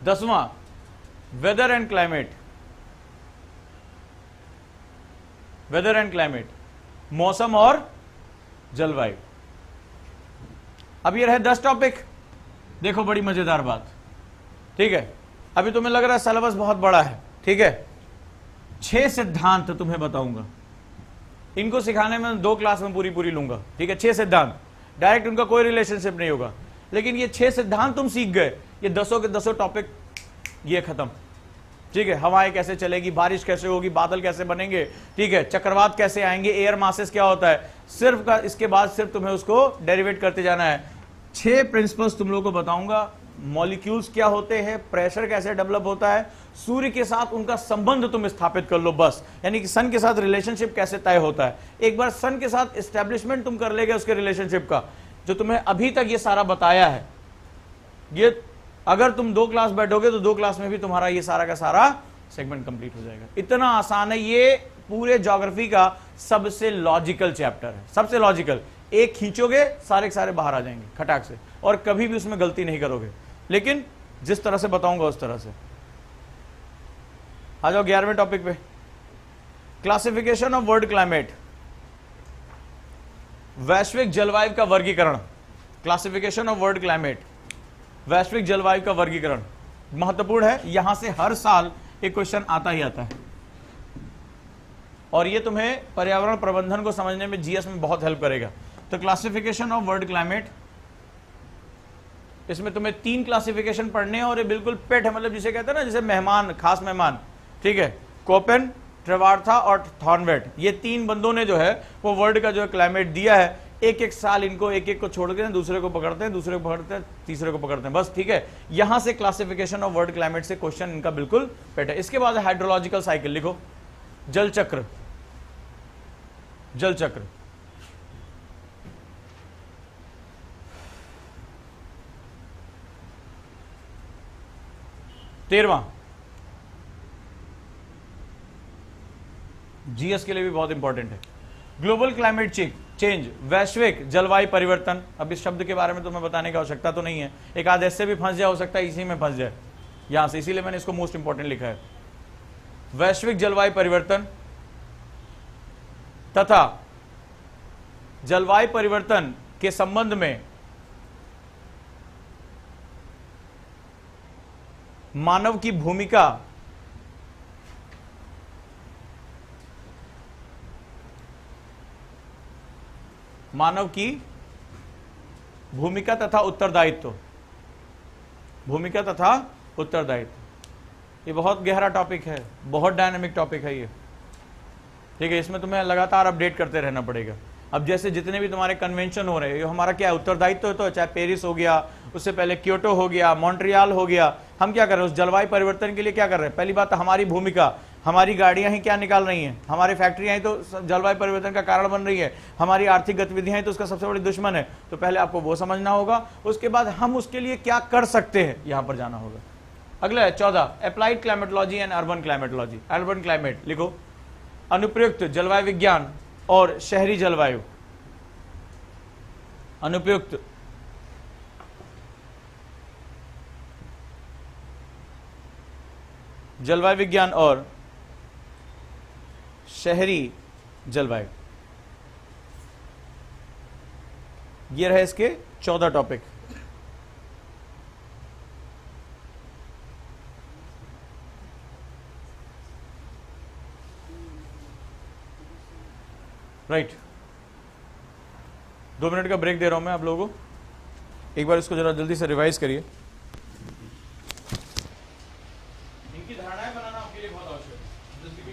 दसवां weather and climate, weather and climate, मौसम और जलवायु। अब ये रहे 10 टॉपिक। देखो बड़ी मजेदार बात, ठीक है, अभी तुम्हें लग रहा है सिलेबस बहुत बड़ा है। ठीक है, 6 सिद्धांत तुम्हें बताऊंगा, इनको सिखाने में 2 क्लास में पूरी लूंगा। ठीक है, 6 सिद्धांत, डायरेक्ट उनका कोई रिलेशनशिप नहीं होगा, लेकिन ये 6 सिद्धांत तुम सीख गए, ये 10 के 10 टॉपिक ये खत्म। ठीक है, हवाएं कैसे चलेगी, बारिश कैसे होगी, बादल कैसे बनेंगे, ठीक है, चक्रवात कैसे आएंगे, एयर मासेस क्या होता है, सिर्फ का इसके बाद सिर्फ तुम्हें उसको डेरिवेट करते जाना है। 6 प्रिंसिपल्स तुम लोगों को बताऊंगा, मॉलिक्यूल्स क्या होते हैं, प्रेशर कैसे डेवलप होता है, सूर्य के साथ उनका संबंध तुम स्थापित कर लो बस, यानी कि सन के साथ रिलेशनशिप कैसे तय होता है। एक बार सन के साथ एस्टेब्लिशमेंट तुम कर लेगे उसके रिलेशनशिप का, जो तुम्हें अभी तक ये सारा बताया है, ये अगर तुम 2 क्लास बैठोगे तो 2 क्लास में भी तुम्हारा ये सारा का सारा सेगमेंट कंप्लीट हो जाएगा। इतना आसान है, ये पूरे ज्योग्राफी का सबसे लॉजिकल चैप्टर है, सबसे लॉजिकल। एक खींचोगे सारे के सारे बाहर आ जाएंगे खटाक से, और कभी भी उसमें गलती नहीं करोगे, लेकिन जिस तरह से बताऊंगा उस तरह से। आ जाओ 11वें टॉपिक पे, क्लासिफिकेशन ऑफ वर्ल्ड क्लाइमेट, वैश्विक जलवायु का वर्गीकरण। क्लासिफिकेशन ऑफ वर्ल्ड क्लाइमेट, वैश्विक जलवायु का वर्गीकरण महत्वपूर्ण है, यहां से हर साल एक क्वेश्चन आता ही आता है, और ये तुम्हें पर्यावरण प्रबंधन को समझने में जीएस में बहुत हेल्प करेगा। तो क्लासिफिकेशन ऑफ वर्ल्ड क्लाइमेट, इसमें तुम्हें 3 क्लासिफिकेशन पढ़ने हैं, और ये बिल्कुल पेट है, मतलब जिसे कहते हैं ना, जैसे मेहमान, खास मेहमान। ठीक है, कोपेन, ट्रेवार्था और थॉर्नवेट, ये 3 बंदों ने जो है वो वर्ल्ड का जो है क्लाइमेट दिया है। एक साल इनको एक को छोड़ के दूसरे को पकड़ते हैं, दूसरे को पकड़ते हैं, तीसरे को पकड़ते हैं, बस। ठीक है, यहां से क्लासिफिकेशन ऑफ वर्ल्ड क्लाइमेट से क्वेश्चन इनका बिल्कुल पेट है। इसके बाद हाइड्रोलॉजिकल साइकिल, लिखो जल चक्र, जल चक्र। तेरहवां जीएस के लिए भी बहुत इंपॉर्टेंट है, ग्लोबल क्लाइमेट चेंज, वैश्विक जलवायु परिवर्तन। अब इस शब्द के बारे में तुम्हें बताने की आवश्यकता तो नहीं है, एक आध ऐसे भी फंस जाए, हो सकता है इसी में फंस जाए यहां से, इसीलिए मैंने इसको मोस्ट इंपॉर्टेंट लिखा है। वैश्विक जलवायु परिवर्तन तथा जलवायु परिवर्तन के संबंध में मानव की भूमिका, मानव की भूमिका तथा उत्तरदायित्व, भूमिका तथा उत्तरदायित्व। ये बहुत गहरा टॉपिक है, बहुत डायनामिक टॉपिक है ये। ठीक है, इसमें तुम्हें लगातार अपडेट करते रहना पड़ेगा। अब जैसे जितने भी तुम्हारे कन्वेंशन हो रहे हैं, ये हमारा क्या है, उत्तरदायित्व तो है, चाहे पेरिस हो गया, उससे पहले क्योटो हो गया, मॉन्ट्रियल हो गया, हम क्या कर रहे हैं उस जलवायु परिवर्तन के लिए क्या कर रहे हैं? पहली बात तो हमारी भूमिका, हमारी गाड़ियां ही क्या निकाल रही हैं, हमारी फैक्ट्रियां ही तो जलवायु परिवर्तन का कारण बन रही है, हमारी आर्थिक गतिविधियां ही तो उसका सबसे बड़ी दुश्मन है। तो पहले आपको वो समझना होगा, उसके बाद हम उसके लिए क्या कर सकते हैं, यहां पर जाना होगा। अगला है 14, applied climatology and urban climatology. Urban climate लिखो, अनुप्रयुक्त जलवायु विज्ञान और शहरी जलवायु। अनुप्रयुक्त जलवायु विज्ञान और शहरी जलवायु, ये रहे इसके 14 टॉपिक। राइट, 2 मिनट का ब्रेक दे रहा हूं मैं आप लोगों को, एक बार इसको जरा जल्दी से रिवाइज करिए। इनकी धारणाएं बनाना आपके लिए बहुत आवश्यक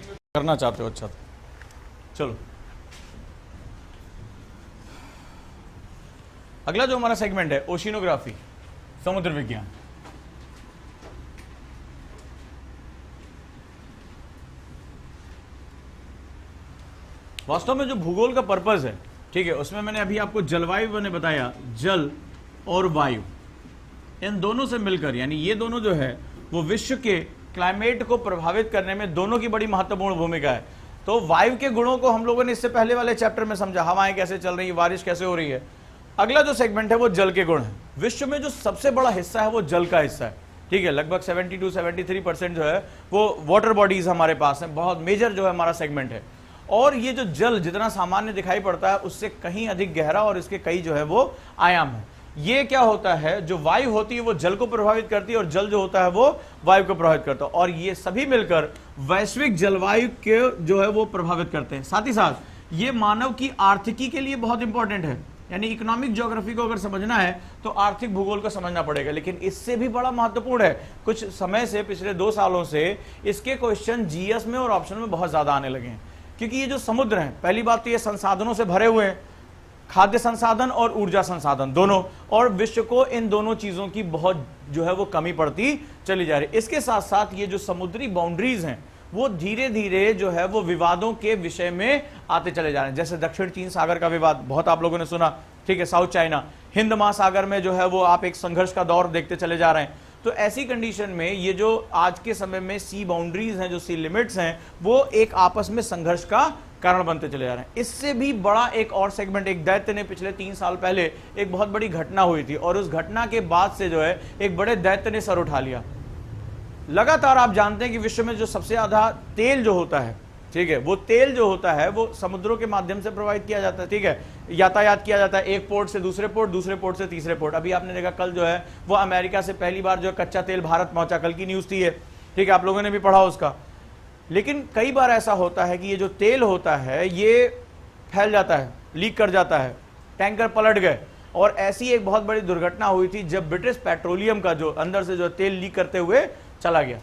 है, करना चाहते हो। अच्छा चलो, अगला जो हमारा सेगमेंट है ओशिनोग्राफी, समुद्र विज्ञान। वास्तव में जो भूगोल का पर्पस है, ठीक है, उसमें मैंने अभी आपको जलवायु ने बताया, जल और वायु इन दोनों से मिलकर, यानी ये दोनों जो है वो विश्व के क्लाइमेट को प्रभावित करने में दोनों की बड़ी महत्वपूर्ण भूमिका है। तो वायु के गुणों को हम लोगों ने इससे पहले वाले चैप्टर में समझा, हवाएं कैसे चल रही है, बारिश कैसे हो रही है। अगला जो सेगमेंट है वो जल के गुण है। विश्व में जो सबसे बड़ा हिस्सा है वो जल का हिस्सा है, ठीक है, लगभग 72-73% जो है वो वाटर बॉडीज हमारे पास है, बहुत मेजर जो है हमारा सेगमेंट है। और ये जो जल जितना सामान्य दिखाई पड़ता है उससे कहीं अधिक गहरा और इसके कई जो है वो आयाम है। ये क्या होता है, जो वायु होती है वो जल को प्रभावित करती है और जल जो होता है वो वायु को प्रभावित करता है, और ये सभी मिलकर वैश्विक जलवायु के जो है वो प्रभावित करते हैं। साथ ही साथ ये मानव की आर्थिकी के लिए बहुत इंपॉर्टेंट है, यानी इकोनॉमिक ज्योग्राफी को अगर समझना है तो आर्थिक भूगोल को समझना पड़ेगा। लेकिन इससे भी बड़ा महत्वपूर्ण है, कुछ समय से, पिछले 2 सालों से इसके क्वेश्चन जीएस में और ऑप्शन में बहुत ज्यादा आने लगे हैं, क्योंकि ये जो समुद्र हैं, पहली बात तो ये संसाधनों से भरे हुए हैं, खाद्य संसाधन और ऊर्जा संसाधन दोनों, और विश्व को इन दोनों चीजों की बहुत जो है वो कमी पड़ती चली जा रही है। इसके साथ साथ ये जो समुद्री बाउंड्रीज हैं वो धीरे धीरे जो है वो विवादों के विषय में आते चले जा रहे हैं। जैसे दक्षिण चीन सागर का विवाद बहुत आप लोगों ने सुना, ठीक है, साउथ चाइना, हिंद महासागर में जो है वो आप एक संघर्ष का दौर देखते चले जा रहे हैं। तो ऐसी कंडीशन में ये जो आज के समय में सी बाउंड्रीज हैं, जो सी लिमिट्स हैं, वो एक आपस में संघर्ष का कारण बनते चले जा रहे हैं। इससे भी बड़ा एक और सेगमेंट, एक दैत्य ने पिछले 3 साल पहले एक बहुत बड़ी घटना हुई थी, और उस घटना के बाद से जो है एक बड़े दैत्य ने सर उठा लिया। लगातार आप जानते हैं कि विश्व में जो सबसे ज्यादा तेल जो होता है, ठीक है, वो तेल जो होता है वो समुद्रों के माध्यम से प्रवाहित किया जाता है, ठीक है, यातायात किया जाता है एक पोर्ट से दूसरे पोर्ट, दूसरे पोर्ट से तीसरे पोर्ट। अभी आपने देखा कल जो है वो अमेरिका से पहली बार जो कच्चा तेल भारत पहुंचा, कल की न्यूज थी है, ठीक है, आप लोगों ने भी पढ़ा उसका। लेकिन कई बार ऐसा होता है कि ये जो तेल होता है ये फैल जाता है, लीक कर जाता है, टैंकर पलट गए, और ऐसी एक बहुत बड़ी दुर्घटना हुई थी जब ब्रिटिश पेट्रोलियम का जो अंदर से जो तेल लीक करते हुए चला गया।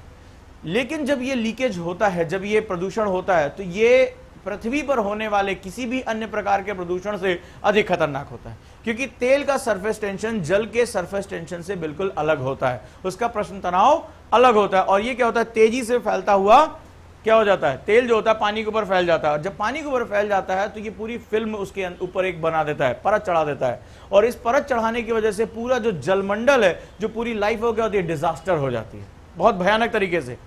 लेकिन जब ये लीकेज होता है, जब ये प्रदूषण होता है, तो ये पृथ्वी पर होने वाले किसी भी अन्य प्रकार के प्रदूषण से अधिक खतरनाक होता है, क्योंकि तेल का सरफेस टेंशन जल के सरफेस टेंशन से बिल्कुल अलग होता है, उसका प्रश्न तनाव अलग होता है। और ये क्या होता है, तेजी से फैलता हुआ क्या हो जाता है, तेल जो होता है पानी के ऊपर फैल जाता है। जब पानी के ऊपर फैल जाता है तो ये पूरी फिल्म उसके ऊपर एक बना देता है, परत चढ़ा देता है, और इस परत चढ़ाने की वजह से पूरा जो जलमंडल है, जो पूरी लाइफ हो गया, डिजास्टर हो जाती है बहुत भयानक तरीके से।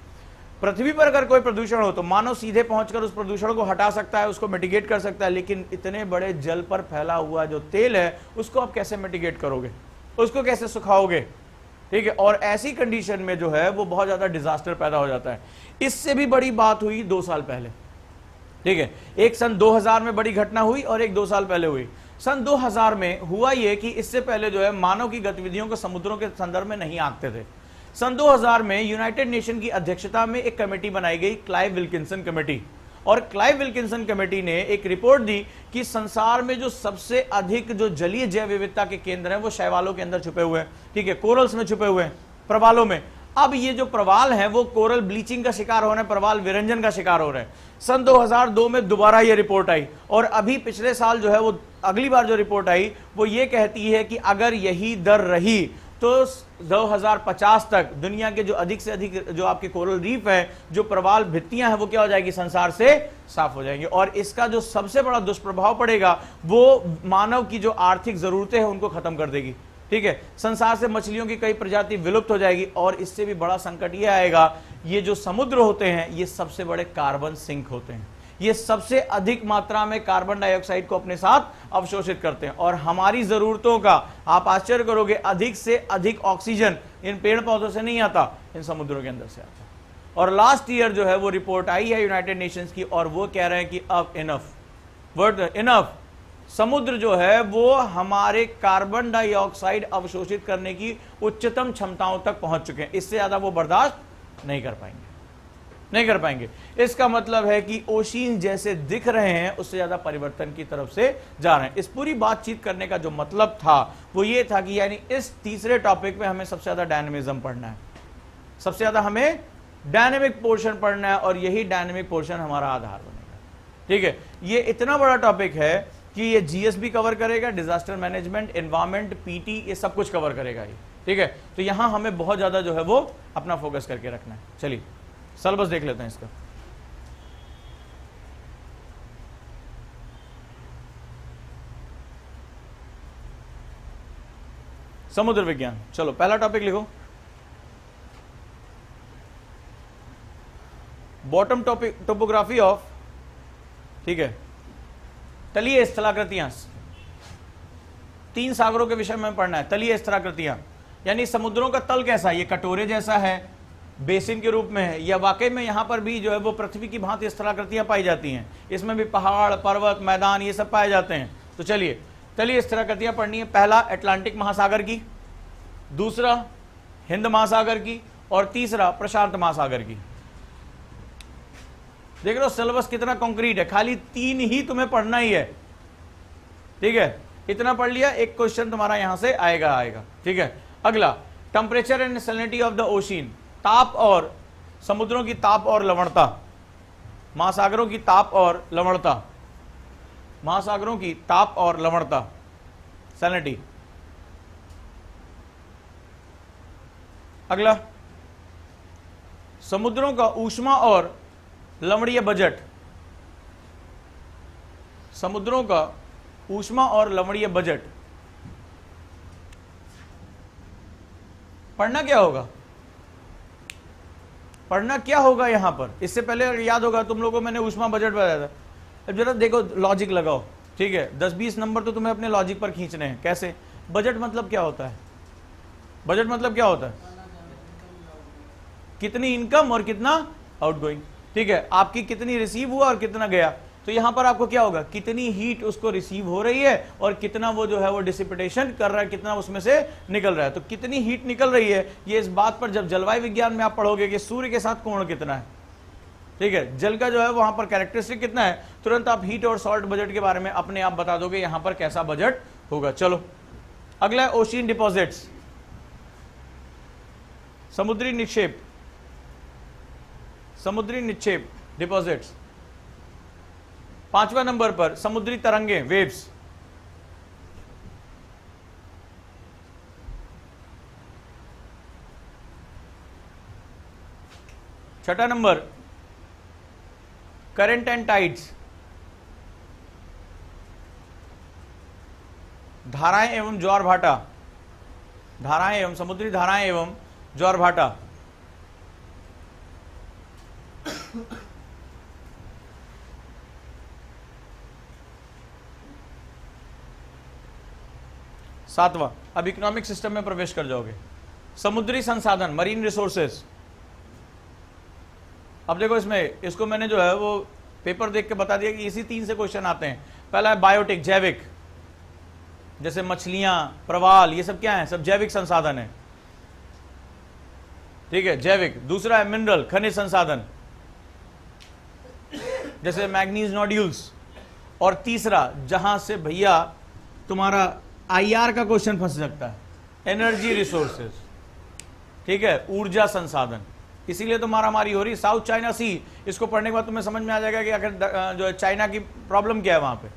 पृथ्वी पर अगर कोई प्रदूषण हो तो मानव सीधे पहुंचकर उस प्रदूषण को हटा सकता है, उसको मिटिगेट कर सकता है, लेकिन इतने बड़े जल पर फैला हुआ जो तेल है उसको आप कैसे मिटिगेट करोगे, उसको कैसे सुखाओगे, ठीक है। और ऐसी कंडीशन में जो है वो बहुत ज्यादा डिजास्टर पैदा हो जाता है। इससे भी बड़ी बात हुई 2 साल पहले, ठीक है, एक सन 2000 में बड़ी घटना हुई और एक 2 साल पहले हुई। सन 2000 में हुआ ये कि इससे पहले जो है मानव की गतिविधियों को समुद्रों के संदर्भ में नहीं आंकते थे। सन 2000 में यूनाइटेड नेशन की अध्यक्षता में एक कमेटी बनाई गई, क्लाइव विल्किंसन कमेटी, और क्लाइव विल्किंसन कमेटी ने एक रिपोर्ट दी कि संसार में जो सबसे अधिक जो जलीय जैव विविधता के केंद्र हैं वो शैवालों के अंदर छुपे हुए हैं, ठीक है, कोरल्स में छुपे हुए हैं, प्रवालों में। अब ये जो प्रवाल है वो कोरल ब्लीचिंग का शिकार हो रहे हैं, प्रवाल विरंजन का शिकार हो रहे हैं। सन 2002 में दोबारा ये रिपोर्ट आई और अभी पिछले साल जो है वो अगली बार जो रिपोर्ट आई वो ये कहती है कि अगर यही दर रही तो 2050 तक दुनिया के जो अधिक से अधिक जो आपके कोरल रीफ है, जो प्रवाल भित्तियां हैं, वो क्या हो जाएगी, संसार से साफ हो जाएंगी। और इसका जो सबसे बड़ा दुष्प्रभाव पड़ेगा वो मानव की जो आर्थिक जरूरतें हैं उनको खत्म कर देगी। ठीक है, संसार से मछलियों की कई प्रजाति विलुप्त हो जाएगी और इससे भी बड़ा संकट ये आएगा, ये जो समुद्र होते हैं ये सबसे बड़े कार्बन सिंक होते हैं, ये सबसे अधिक मात्रा में कार्बन डाइऑक्साइड को अपने साथ अवशोषित करते हैं और हमारी जरूरतों का, आप आश्चर्य करोगे, अधिक से अधिक ऑक्सीजन इन पेड़ पौधों से नहीं आता, इन समुद्रों के अंदर से आता। और लास्ट ईयर जो है वो रिपोर्ट आई है यूनाइटेड नेशंस की और वो कह रहे हैं कि अब इनफ, वर्ड इनफ, समुद्र जो है वो हमारे कार्बन डाइऑक्साइड अवशोषित करने की उच्चतम क्षमताओं तक पहुंच चुके हैं, इससे ज्यादा वो बर्दाश्त नहीं कर पाएंगे, नहीं कर पाएंगे। इसका मतलब है कि ओशियन जैसे दिख रहे हैं उससे ज्यादा परिवर्तन की तरफ से जा रहे हैं। इस पूरी बातचीत करने का जो मतलब था वो ये था कि यानी इस तीसरे टॉपिक में हमें सबसे ज्यादा डायनेमिज्म पढ़ना है, सबसे ज्यादा हमें डायनेमिक पोर्शन पढ़ना है और यही डायनेमिक पोर्शन हमारा आधार बनेगा। ठीक है, ये इतना बड़ा टॉपिक है कि ये जीएस भी कवर करेगा, डिजास्टर मैनेजमेंट, एनवायरमेंट, पीटी, ये सब कुछ कवर करेगा ये। ठीक है, तो यहां हमें बहुत ज्यादा जो है वो अपना फोकस करके रखना है। चलिए सिलेबस देख लेते हैं इसका। समुद्र विज्ञान, चलो पहला टॉपिक लिखो, बॉटम टॉपिक टोपोग्राफी ऑफ, ठीक है, तलीय स्थलाकृतियां, 3 सागरों के विषय में पढ़ना है। तलीय स्थलाकृतियां यानी समुद्रों का तल कैसा, ये कटोरे जैसा है, बेसिन के रूप में है, या वाकई में यहां पर भी जो है वो पृथ्वी की भांति स्थलाकृतियां पाई जाती हैं, इसमें भी पहाड़, पर्वत, मैदान ये सब पाए जाते हैं। तो चलिए तलीय स्थलाकृतियां पढ़नी है। पहला अटलांटिक महासागर की, दूसरा हिंद महासागर की और तीसरा प्रशांत महासागर की। देख रहे हो सिलेबस कितना कॉन्क्रीट है, खाली 3 ही तुम्हें पढ़ना ही है। ठीक है, इतना पढ़ लिया, एक क्वेश्चन तुम्हारा यहां से आएगा। ठीक है, अगला temperature and salinity of the ocean, ताप और समुद्रों की ताप और लवणता, महासागरों की ताप और लवणता, महासागरों की ताप और लवणता, सैलिनिटी। अगला समुद्रों का ऊष्मा और लवणीय बजट, समुद्रों का ऊष्मा और लवणीय बजट। पढ़ना क्या होगा, पढ़ना क्या होगा यहां पर, इससे पहले याद होगा तुम लोगों को मैंने ऊष्मा बजट बताया था। अब जरा देखो, लॉजिक लगाओ। ठीक है, 10-20 नंबर तो तुम्हें अपने लॉजिक पर खींचने हैं। कैसे, बजट मतलब क्या होता है, बजट मतलब क्या होता है, कितनी इनकम और कितना आउटगोइंग। ठीक है, आपकी कितनी रिसीव हुआ और कितना गया। तो यहां पर आपको क्या होगा, कितनी हीट उसको रिसीव हो रही है और कितना वो जो है वो डिसिपिटेशन कर रहा है, कितना उसमें से निकल रहा है। तो कितनी हीट निकल रही है ये इस बात पर, जब जलवायु विज्ञान में आप पढ़ोगे कि सूर्य के साथ कोण कितना है, ठीक है, जल का जो है वहां पर कैरेक्टरिस्टिक कितना है, तुरंत आप हीट और सॉल्ट बजट के बारे में अपने आप बता दोगे यहां पर कैसा बजट होगा। चलो अगला है ओशियन डिपॉजिट्स, समुद्री निक्षेप, समुद्री निक्षेप डिपॉजिट्स। 5वां नंबर पर समुद्री तरंगे, वेव्स। छठा नंबर करंट एंड टाइड्स, धाराएं एवं ज्वार भाटा, धाराएं एवं समुद्री धाराएं एवं ज्वार भाटा। 7वां, अब इकोनॉमिक सिस्टम में प्रवेश कर जाओगे, समुद्री संसाधन, मरीन रिसोर्सेस। अब देखो इसमें, इसको मैंने जो है वो पेपर देख के बता दिया कि इसी 3 से क्वेश्चन आते हैं। पहला है बायोटिक, जैविक, जैसे मछलियां, प्रवाल, ये सब क्या है, सब जैविक संसाधन है। ठीक है, जैविक। दूसरा है मिनरल, खनिज संसाधन, जैसे मैग्नीज नोड्यूल्स। और तीसरा, जहां से भैया तुम्हारा आईआर का क्वेश्चन फंस सकता है, एनर्जी रिसोर्सेज। ठीक है, ऊर्जा संसाधन, इसीलिए तो मारामारी हो रही। साउथ चाइना सी, इसको पढ़ने के बाद तुम्हें समझ में आ जाएगा कि आखिर जो है चाइना की प्रॉब्लम क्या है वहां पे,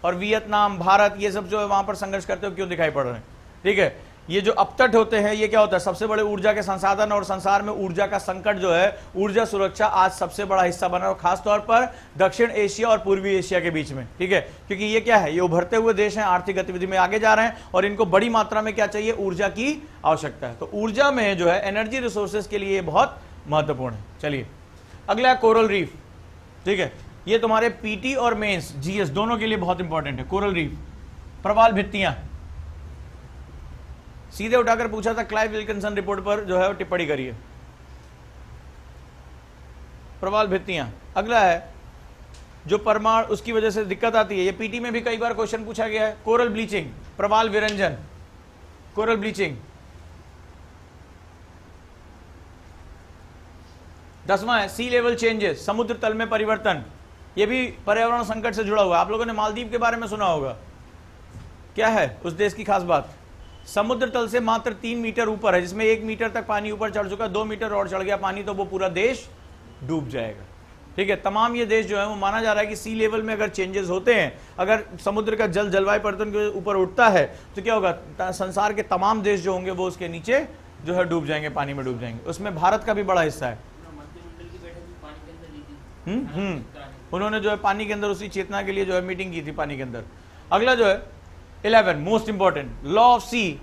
और वियतनाम, भारत, ये सब जो है वहां पर संघर्ष करते हुए क्यों दिखाई पड़ रहे हैं। ठीक है, ये जो अपतट होते हैं, ये क्या होता है, सबसे बड़े ऊर्जा के संसाधन, और संसार में ऊर्जा का संकट जो है, ऊर्जा सुरक्षा आज सबसे बड़ा हिस्सा बना, और खासतौर पर दक्षिण एशिया और पूर्वी एशिया के बीच में। ठीक है, क्योंकि ये क्या है, ये उभरते हुए देश हैं, आर्थिक गतिविधि में आगे जा रहे हैं, और इनको बड़ी मात्रा में क्या चाहिए, ऊर्जा की आवश्यकता है। तो ऊर्जा में जो है एनर्जी रिसोर्सेज के लिए ये बहुत महत्वपूर्ण है। चलिए अगला है कोरल रीफ। ठीक है, ये तुम्हारे पीटी और मेंस जीएस दोनों के लिए बहुत इंपॉर्टेंट है। कोरल रीफ, प्रवाल भित्तियां, सीधे उठाकर पूछा था, क्लाइव विल्किंसन रिपोर्ट पर जो है वो टिप्पणी करिए, प्रवाल भित्तियां। अगला है जो परमाणु, उसकी वजह से दिक्कत आती है, ये पीटी में भी कई बार क्वेश्चन पूछा गया है, कोरल ब्लीचिंग, प्रवाल विरंजन, कोरल ब्लीचिंग। 10वां है सी लेवल चेंजेस, समुद्र तल में परिवर्तन, ये भी पर्यावरण संकट से जुड़ा हुआ है। आप लोगों ने मालदीव के बारे में सुना होगा, क्या है उस देश की खास बात, समुद्र तल से मात्र 3 मीटर ऊपर है, जिसमें 1 मीटर तक पानी ऊपर चढ़ चुका, 2 मीटर और चढ़ गया पानी तो वो पूरा देश डूब जाएगा। ठीक है, तमाम ये देश जो है वो माना जा रहा है कि सी लेवल में अगर चेंजेस होते हैं, अगर समुद्र का जल जलवायु परिवर्तन के ऊपर उठता है, तो क्या होगा, संसार के तमाम देश जो होंगे वो उसके नीचे जो है डूब जाएंगे, पानी में डूब जाएंगे। उसमें भारत का भी बड़ा हिस्सा है। उन्होंने जो है पानी के अंदर उसी चेतना के लिए जो है मीटिंग की थी पानी के अंदर। अगला जो है 11 most important, law of sea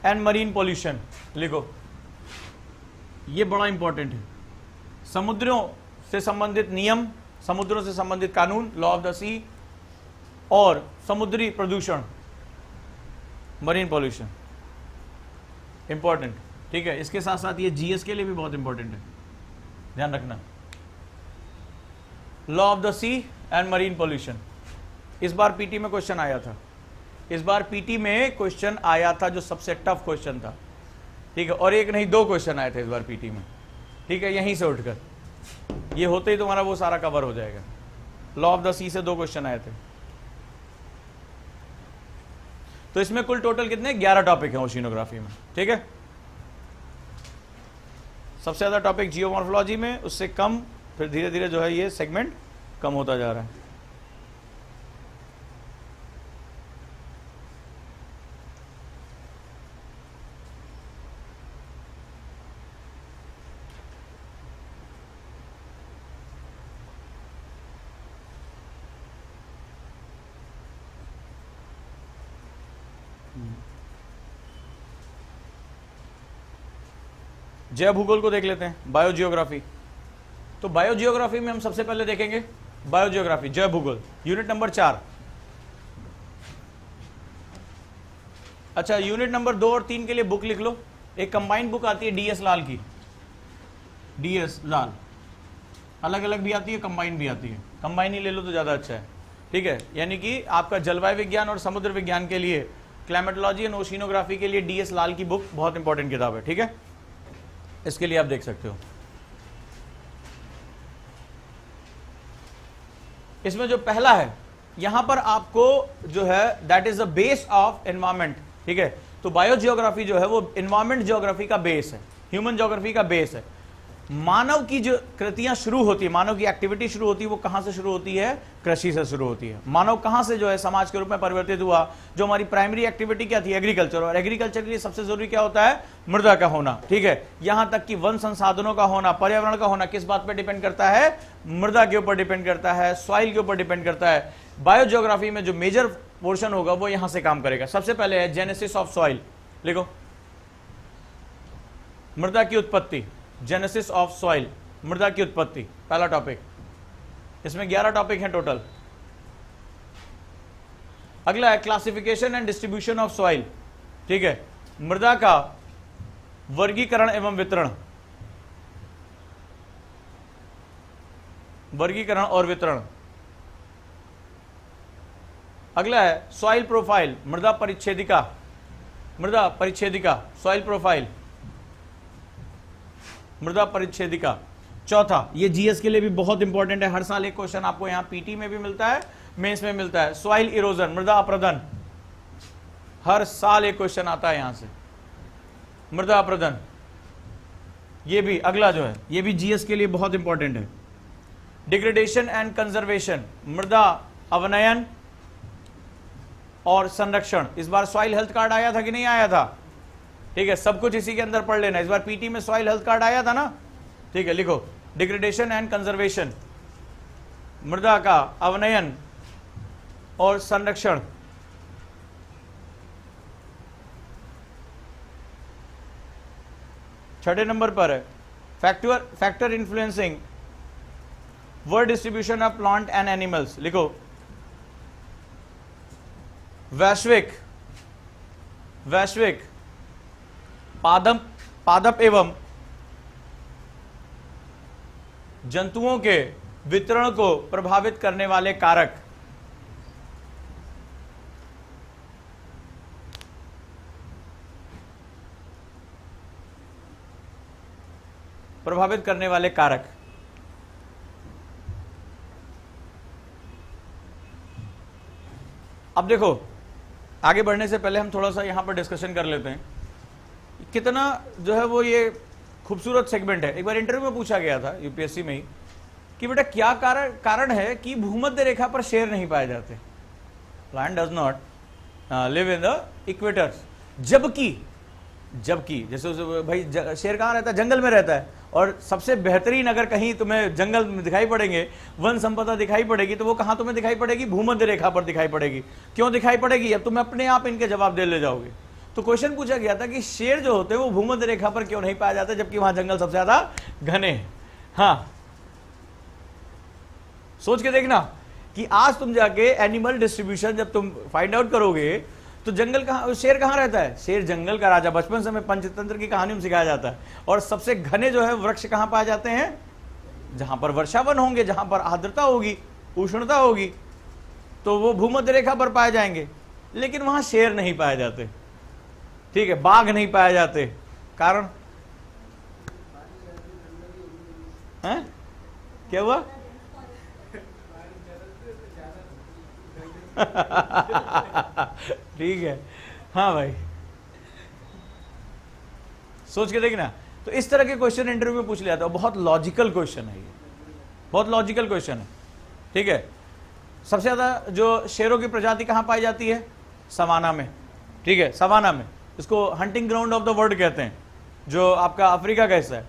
and marine pollution, लिखो, ये बड़ा इंपॉर्टेंट है। समुद्रों से संबंधित नियम, समुद्रों से संबंधित कानून, लॉ ऑफ द सी, और समुद्री प्रदूषण, मरीन पॉल्यूशन, इंपॉर्टेंट। ठीक है, इसके साथ साथ ये जीएस के लिए भी बहुत इंपॉर्टेंट है, ध्यान रखना। Law of the sea and marine pollution, इस बार पीटी में क्वेश्चन आया था, इस बार पीटी में क्वेश्चन आया था जो सबसे टफ क्वेश्चन था। ठीक है, और एक नहीं 2 क्वेश्चन आए थे इस बार पीटी में। ठीक है, यहीं से उठकर ये होते ही तुम्हारा वो सारा कवर हो जाएगा। लॉ ऑफ द सी से 2 क्वेश्चन आए थे। तो इसमें कुल टोटल कितने 11 टॉपिक हैं ओशिनोग्राफी में। ठीक है, सबसे ज्यादा टॉपिक जियोमॉर्फोलॉजी में, उससे कम, फिर धीरे धीरे जो है ये सेगमेंट कम होता जा रहा है। जैव भूगोल को देख लेते हैं, बायोजियोग्राफी। तो बायोजियोग्राफी में हम सबसे पहले देखेंगे बायोजियोग्राफी, जैव भूगोल, यूनिट नंबर 4। अच्छा, यूनिट नंबर 2 और 3 के लिए बुक लिख लो। एक कंबाइंड बुक आती है डीएस लाल की, डीएस लाल, अलग अलग भी आती है, कंबाइंड भी आती है। कंबाइंड ही ले लो तो ज्यादा अच्छा है। ठीक है, यानी कि आपका जलवायु विज्ञान और समुद्र विज्ञान के लिए, क्लाइमेटोलॉजी एंड ओशिनोग्राफी के लिए डीएस लाल की बुक बहुत इंपॉर्टेंट किताब है। ठीक है, इसके लिए आप देख सकते हो। इसमें जो पहला है, यहां पर आपको जो है that is the base of environment. ठीक है, तो बायोजियोग्राफी जो है वो एनवायरमेंट जियोग्राफी का बेस है, ह्यूमन जियोग्राफी का बेस है। मानव की जो कृतियां शुरू होती है, मानव की एक्टिविटी शुरू होती है, वो कहां से शुरू होती है, कृषि से शुरू होती है। मानव कहां से जो है समाज के रूप में परिवर्तित हुआ, जो हमारी प्राइमरी एक्टिविटी क्या थी, एग्रीकल्चर, और एग्रीकल्चर के लिए सबसे जरूरी क्या होता है, मृदा का होना। ठीक है, यहां तक कि वन संसाधनों का होना, पर्यावरण का होना किस बात पर डिपेंड करता है, मृदा के ऊपर डिपेंड करता है, सॉइल के ऊपर डिपेंड करता है। बायोजियोग्राफी में जो मेजर पोर्शन होगा वो यहां से काम करेगा। सबसे पहले है जेनेसिस ऑफ सॉइल, लिखो, मृदा की उत्पत्ति, जेनेसिस ऑफ सॉइल, मृदा की उत्पत्ति, पहला टॉपिक। इसमें 11 टॉपिक हैं टोटल। अगला है classification and distribution of soil. ठीक है, मृदा का वर्गीकरण एवं वितरण, वर्गीकरण और वितरण। अगला है सॉइल प्रोफाइल, मृदा परिच्छेदिका, मृदा परिच्छेदिका, सॉइल प्रोफाइल, मृदा परिच्छेदिका। चौथा, ये जीएस के लिए भी बहुत इंपॉर्टेंट है, हर साल एक क्वेश्चन आपको यहां पीटी में भी मिलता है, मेंस में मिलता है, सॉइल इरोजन, मृदा अप्रदन, हर साल एक क्वेश्चन आता है यहां से, मृदा अप्रदन। ये भी अगला जो है ये भी जीएस के लिए बहुत इंपॉर्टेंट है। डिग्रेडेशन एंड कंजर्वेशन, मृदा अवनयन और संरक्षण। इस बार सॉइल हेल्थ कार्ड आया था कि नहीं आया था? ठीक है, सब कुछ इसी के अंदर पढ़ लेना। इस बार पीटी में सॉइल हेल्थ कार्ड आया था ना? ठीक है, लिखो डिग्रेडेशन एंड कंजर्वेशन, मृदा का अवनयन और संरक्षण। छठे नंबर पर है factor influencing word distribution of plant and animals. लिखो वैश्विक पादप एवं जंतुओं के वितरण को प्रभावित करने वाले कारक। प्रभावित करने वाले कारक। अब देखो, आगे बढ़ने से पहले हम थोड़ा सा यहां पर डिस्कशन कर लेते हैं। कितना जो है वो ये खूबसूरत सेगमेंट है। एक बार इंटरव्यू में पूछा गया था यूपीएससी में ही कि बेटा क्या कारण है कि भूमध्य रेखा पर शेर नहीं पाए जाते? Plant does not live in the equator. जबकि जैसे भाई शेर कहाँ रहता है? जंगल में रहता है। और सबसे बेहतरीन अगर कहीं तुम्हें जंगल में दिखाई पड़ेंगे, वन संपदा दिखाई पड़ेगी, तो वो कहाँ तुम्हें दिखाई पड़ेगी? भूमध्य रेखा पर दिखाई पड़ेगी। क्यों दिखाई पड़ेगी? अब तुम अपने आप इनके जवाब दे ले जाओगे। तो क्वेश्चन पूछा गया था कि शेर जो होते हैं वो भूमध्य रेखा पर क्यों नहीं पाए जाते, जबकि वहां जंगल सबसे ज्यादा घने हैं। हाँ, सोच के देखना कि आज तुम जाके एनिमल डिस्ट्रीब्यूशन जब तुम फाइंड आउट करोगे तो जंगल कहां, शेर कहां रहता है? शेर जंगल का राजा। बचपन से हमें पंचतंत्र की कहानी में सिखाया जाता है। और सबसे घने जो है वृक्ष कहां पाए जाते हैं? जहां पर वर्षावन होंगे, जहां पर आर्द्रता होगी, उष्णता होगी, तो वो भूमध्य रेखा पर पाए जाएंगे। लेकिन वहां शेर नहीं पाए जाते, ठीक है, बाघ नहीं पाए जाते। कारण है क्या हुआ? ठीक है, हाँ भाई, सोच के देखना। तो इस तरह के क्वेश्चन इंटरव्यू में पूछ लिया था। बहुत लॉजिकल क्वेश्चन है ये, बहुत लॉजिकल क्वेश्चन है। ठीक है, सबसे ज्यादा जो शेरों की प्रजाति कहां पाई जाती है? सवाना में। ठीक है, सवाना में। इसको hunting ground of the world कहते हैं, जो आपका अफ्रीका का हिस्सा है।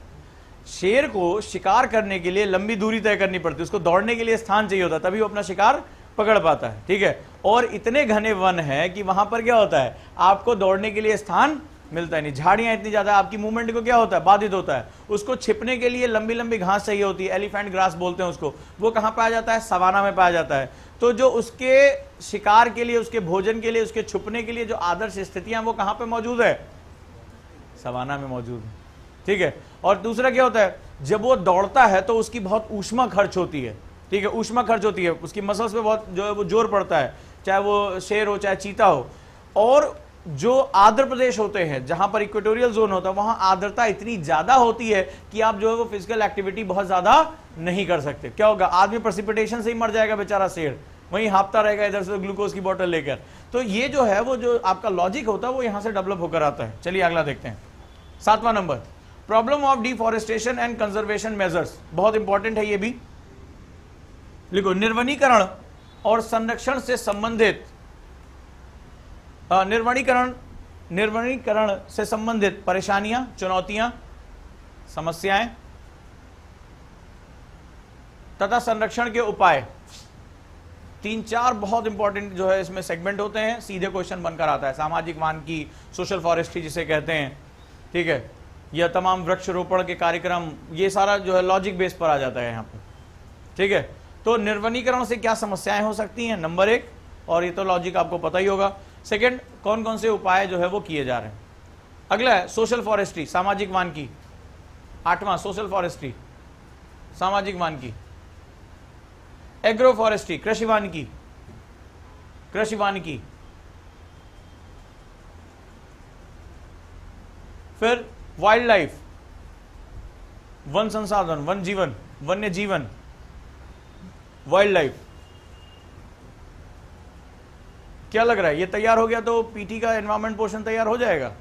शेर को शिकार करने के लिए लंबी दूरी तय करनी पड़ती है, उसको दौड़ने के लिए स्थान चाहिए होता है, तभी वो अपना शिकार पकड़ पाता है। ठीक है, और इतने घने वन है कि वहां पर क्या होता है? आपको दौड़ने के लिए स्थान मिलता है नहीं। झाड़ियां इतनी ज्यादा, आपकी मूवमेंट को क्या होता है? बाधित होता है। उसको छिपने के लिए लंबी लंबी घास चाहिए होती है, एलिफेंट ग्रास बोलते हैं उसको। वो कहां पाया जाता है? सवाना में पाया जाता है। तो जो उसके शिकार के लिए, उसके भोजन के लिए, उसके छुपने के लिए जो आदर्श स्थितियां, वो कहां पे मौजूद है? सवाना में मौजूद है। ठीक है, और दूसरा क्या होता है? जब वो दौड़ता है तो उसकी बहुत ऊष्मा खर्च होती है। ठीक है, ऊष्मा खर्च होती है, उसकी मसल्स पे बहुत जो है वो जोर पड़ता है, चाहे वो शेर हो चाहे चीता हो। और जो आर्द्र प्रदेश होते हैं, जहां पर इक्वेटोरियल जोन होता है, वहां आर्द्रता इतनी ज्यादा होती है कि आप जो है वो फिजिकल एक्टिविटी बहुत ज्यादा नहीं कर सकते। क्या होगा? आदमी प्रेसिपिटेशन से ही मर जाएगा बेचारा शेर, वहीं हाँपता रहेगा इधर से ग्लूकोज की बोतल लेकर। तो ये जो है वो जो आपका लॉजिक होता है वो यहां से डेवलप होकर आता है। चलिए अगला देखते हैं। 7वां number, problem of deforestation and conservation measures. बहुत इंपॉर्टेंट है ये भी, लिखो निर्वनीकरण और संरक्षण से संबंधित निर्वनीकरण से संबंधित परेशानियां, चुनौतियां, समस्याएं तथा संरक्षण के उपाय। 3-4 बहुत इंपॉर्टेंट जो है इसमें सेगमेंट होते हैं, सीधे क्वेश्चन बनकर आता है। सामाजिक वानिकी, सोशल फॉरेस्ट्री जिसे कहते हैं, ठीक है, यह तमाम वृक्षारोपण के कार्यक्रम, ये सारा जो है लॉजिक बेस पर आ जाता है यहाँ पर। ठीक है, तो निर्वनीकरण से क्या समस्याएं हो सकती हैं, नंबर 1, और ये तो लॉजिक आपको पता ही होगा। सेकंड, कौन कौन से उपाय जो है वो किए जा रहे हैं। अगला है सोशल फॉरेस्ट्री, सामाजिक वानिकी। 8वां सोशल फॉरेस्ट्री, सामाजिक वानिकी। एग्रो फॉरेस्ट्री, कृषि वानिकी, कृषि वानिकी। फिर वाइल्ड लाइफ, वन संसाधन, वन जीवन, वन्य जीवन, वाइल्ड लाइफ। क्या लग रहा है? ये तैयार हो गया तो पीटी का एनवायरमेंट पोर्शन तैयार हो जाएगा?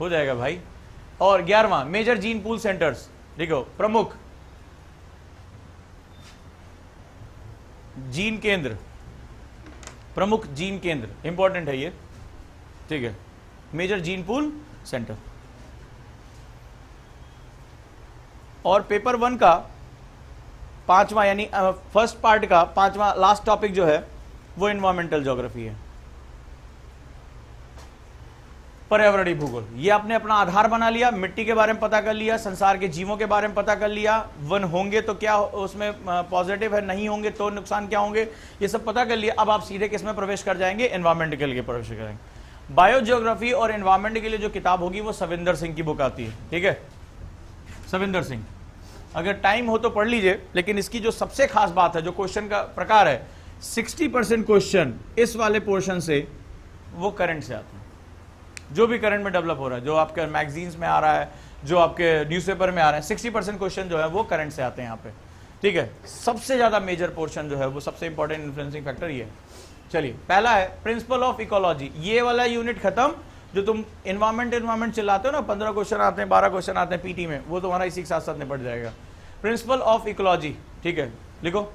हो जाएगा भाई। और 11वां मेजर जीन पूल सेंटर्स, देखो प्रमुख जीन केंद्र, प्रमुख जीन केंद्र, इंपॉर्टेंट है ये, ठीक है, मेजर जीन पूल सेंटर। और पेपर 1 का 5वां यानी फर्स्ट पार्ट का 5वां लास्ट टॉपिक जो है वो एनवायरमेंटल ज्योग्राफी है, पर्यावरणीय भूगोल। ये आपने अपना आधार बना लिया, मिट्टी के बारे में पता कर लिया, संसार के जीवों के बारे में पता कर लिया, वन होंगे तो क्या उसमें पॉजिटिव है, नहीं होंगे तो नुकसान क्या होंगे, ये सब पता कर लिया। अब आप सीधे किस में प्रवेश कर जाएंगे, एनवायरमेंट के लिए प्रवेश करेंगे। बायोजियोग्राफी और एनवायरमेंट के लिए जो किताब होगी वो सविंदर सिंह की बुक आती है, ठीक है, सविंदर सिंह, अगर टाइम हो तो पढ़ लीजिए। लेकिन इसकी जो सबसे खास बात है, जो क्वेश्चन का प्रकार है, 60% क्वेश्चन इस वाले पोर्शन से वो करंट से आते हैं, जो भी करंट में डेवलप हो रहा है, जो आपके मैगजीन्स में आ रहा है, जो आपके न्यूज़पेपर में आ रहे हैं, 60% क्वेश्चन जो है वो करंट से आते हैं यहाँ पे, ठीक है। सबसे ज्यादा मेजर पोर्शन जो है वो सबसे इंपॉर्टेंट इन्फ्लुएंसिंग फैक्टर ये है। चलिए, पहला है प्रिंसिपल ऑफ इकोलॉजी। ये वाला यूनिट खत्म, जो तुम एनवायरमेंट चिल्लाते हो ना, 15 क्वेश्चन आते हैं, 12 क्वेश्चन आते हैं पीटी में, वो तुम्हारा इसी के साथ साथ निपट जाएगा। प्रिंसिपल ऑफ इकोलॉजी, ठीक है, लिखो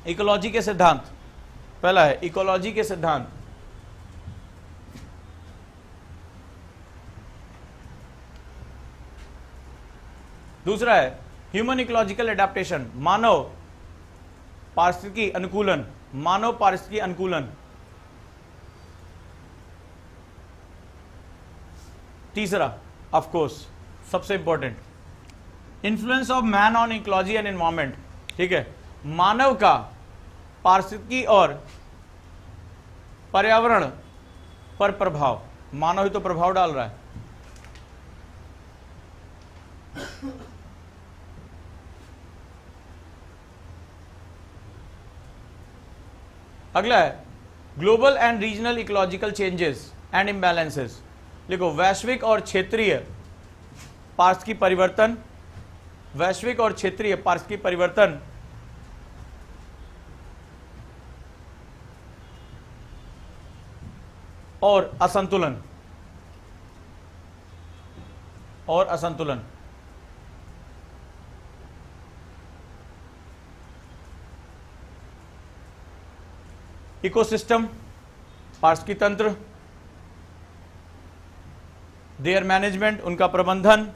इकोलॉजी के सिद्धांत। पहला है इकोलॉजी के सिद्धांत, दूसरा है ह्यूमन इकोलॉजिकल एडेप्टेशन, मानव पारिस्थितिकी अनुकूलन, मानव पारिस्थितिकी अनुकूलन। तीसरा ऑफ कोर्स सबसे important, influence of man on ecology and environment, ठीक है, मानव का पारिस्थितिकी और पर्यावरण पर प्रभाव, मानव ही तो प्रभाव डाल रहा है। अगला है global and regional ecological changes and imbalances, लिखो वैश्विक और क्षेत्रीय पारिस्थितिकी परिवर्तन, वैश्विक और क्षेत्रीय पारिस्थितिकी परिवर्तन और असंतुलन, और असंतुलन। इकोसिस्टम पारिस्थितिकी तंत्र, देयर मैनेजमेंट उनका प्रबंधन,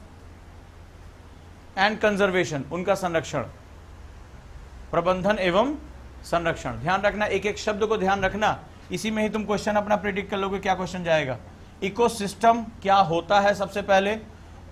एंड कंजर्वेशन उनका संरक्षण, प्रबंधन एवं संरक्षण। ध्यान रखना, एक एक शब्द को ध्यान रखना, इसी में ही तुम क्वेश्चन अपना प्रेडिक्ट कर लोगे क्या क्वेश्चन जाएगा। इकोसिस्टम क्या होता है, सबसे पहले